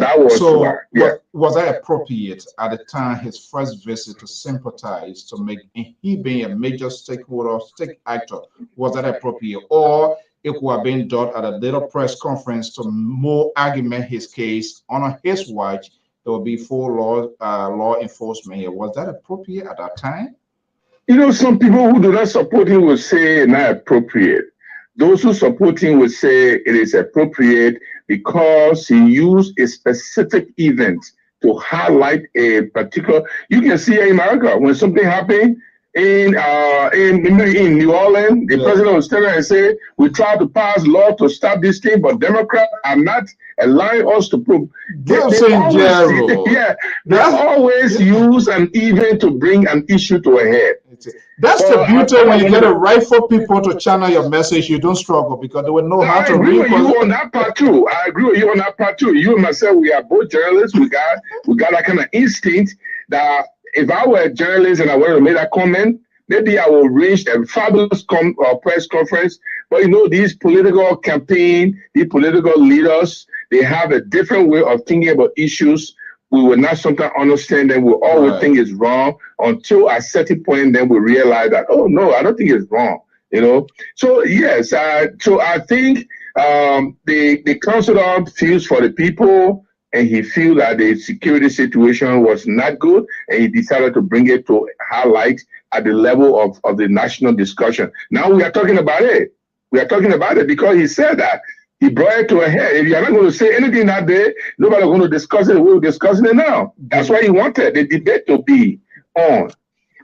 appropriate at the time, his first visit to sympathize, to make he being a major stakeholder, actor? Was that appropriate? Or it would have been done at a little press conference to more argument his case on his watch? There will be full law enforcement here. Was that appropriate at that time? Some people who do not support him will say not appropriate. Those who support him will say it is appropriate because he used a specific event to highlight a particular. You can see in America when something happened in New Orleans, the president was standing and say, "We try to pass law to stop this thing, but Democrats are not allowing us to prove." They always use an event to bring an issue to a head. That's the beauty when you get a rightful people to channel your message. You don't struggle because they will know how to. I agree with you on that part too. You and myself, we are both journalists. We got that kind of instinct that if I were a journalist and I wanted to make that comment, maybe I will reach a fabulous press conference But you know, these political campaign, these political leaders, they have a different way of thinking about issues. We will not sometimes understand them. We always think it's wrong until at a certain point, then we realize that, oh no, I don't think it's wrong. You know, so yes, so I think the councilor feels for the people, and he feels that the security situation was not good, and he decided to bring it to highlight at the level of the national discussion. Now we are talking about it. We are talking about it because he said that. He brought it to a head. If you're not going to say anything that day, nobody's going to discuss it. We're discussing it now. That's why he wanted the debate to be on.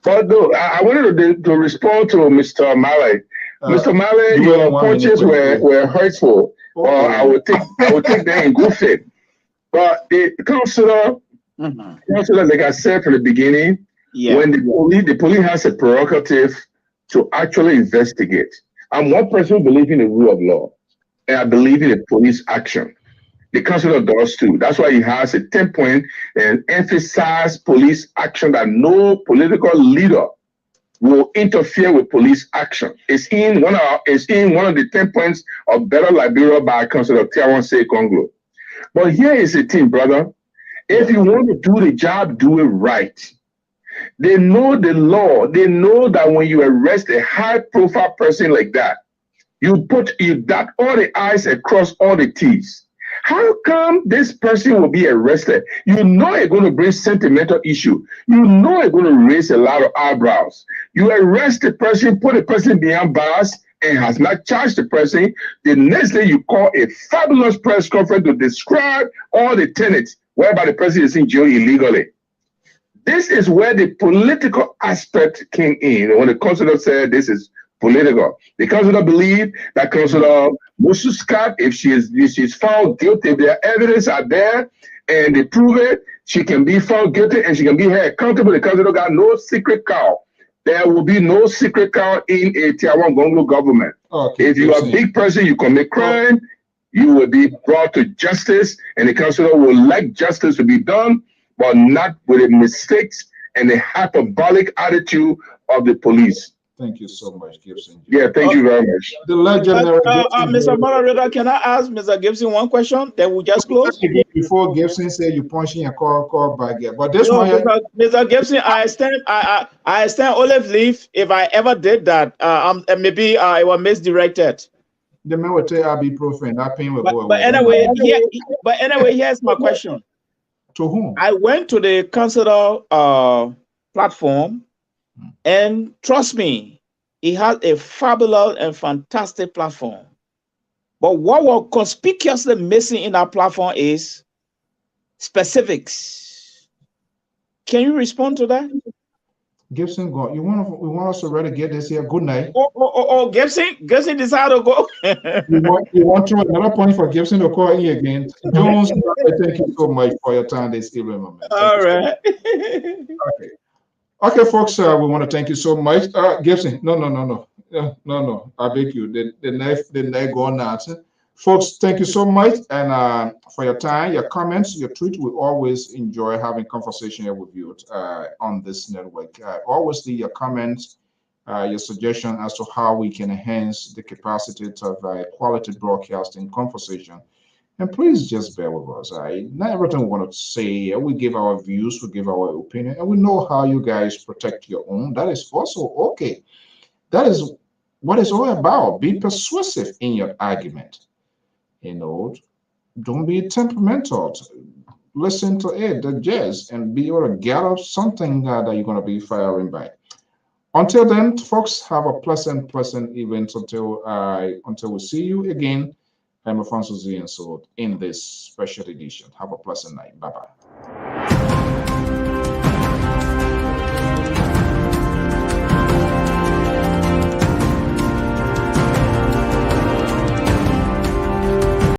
But though, I wanted to respond to Mr. Malay. Mr. Malay, your punches were hurtful. I would take them in good faith. But the councilor, like I said from the beginning, when the police has a prerogative to actually investigate. I'm one person who believes in the rule of law, and I believe in the police action. The councilor does too. That's why he has a 10-point and emphasize police action, that no political leader will interfere with police action. It's in one of the 10 points of Better Liberia by Councilor Tiawanse Konglo. But here is the thing, brother. If you want to do the job, do it right. They know the law. They know that when you arrest a high-profile person like that, you dot all the I's and cross all the T's. How come this person will be arrested? You know it's going to bring sentimental issue. You know it's going to raise a lot of eyebrows. You arrest the person, put the person behind bars, and has not charged the person. The next day you call a fabulous press conference to describe all the tenets whereby the person is in jail illegally. This is where the political aspect came in. When the councilor said this is political, the councilor believed that Councilor Mususka, if she's found guilty, if their evidence are there and they prove it, she can be found guilty and she can be held accountable. The councilor got no secret cow. There will be no secret cow in a Tiawan Gonglo government. If you are a big person, you commit crime, you will be brought to justice, and the councilor will like justice to be done, but not with the mistakes and the hyperbolic attitude of the police. Thank you so much, Gibson. Yeah, thank you very much. The legendary Mr. Moderator, can I ask Mr. Gibson one question? Then we'll just close. Before Gibson said you punching a call back here. But this one, Mr. Gibson, I stand olive leaf if I ever did that. Maybe I was misdirected. The man will take ibuprofen. That pain will go away. But anyway, here's my question. To whom? I went to the councilor platform, and trust me, he has a fabulous and fantastic platform. But what was conspicuously missing in that platform is specifics. Can you respond to that? Gibson, go. We want us to already get this here. Good night. Gibson decided to go. you want to another point for Gibson to call in again. Jones, thank you so much for your time this evening, my man. All right. Okay, folks, we want to thank you so much. Gibson, no. I beg you. The knife gone out. Folks, thank you so much, and for your time, your comments, your tweets. We always enjoy having conversation here with you on this network. Always your comments, your suggestion as to how we can enhance the capacity of quality broadcasting conversation. And please just bear with us. Not everything we want to say. We give our views, we give our opinion, and we know how you guys protect your own. That is also okay. That is what it's all about. Be persuasive in your argument. You know, don't be temperamental. Listen to it, digest, and be able to gather something that you're going to be firing by. Until then, folks, have a pleasant event until we see you again. I'm Alfonso Z, and so in this special edition. Have a pleasant night. Bye-bye.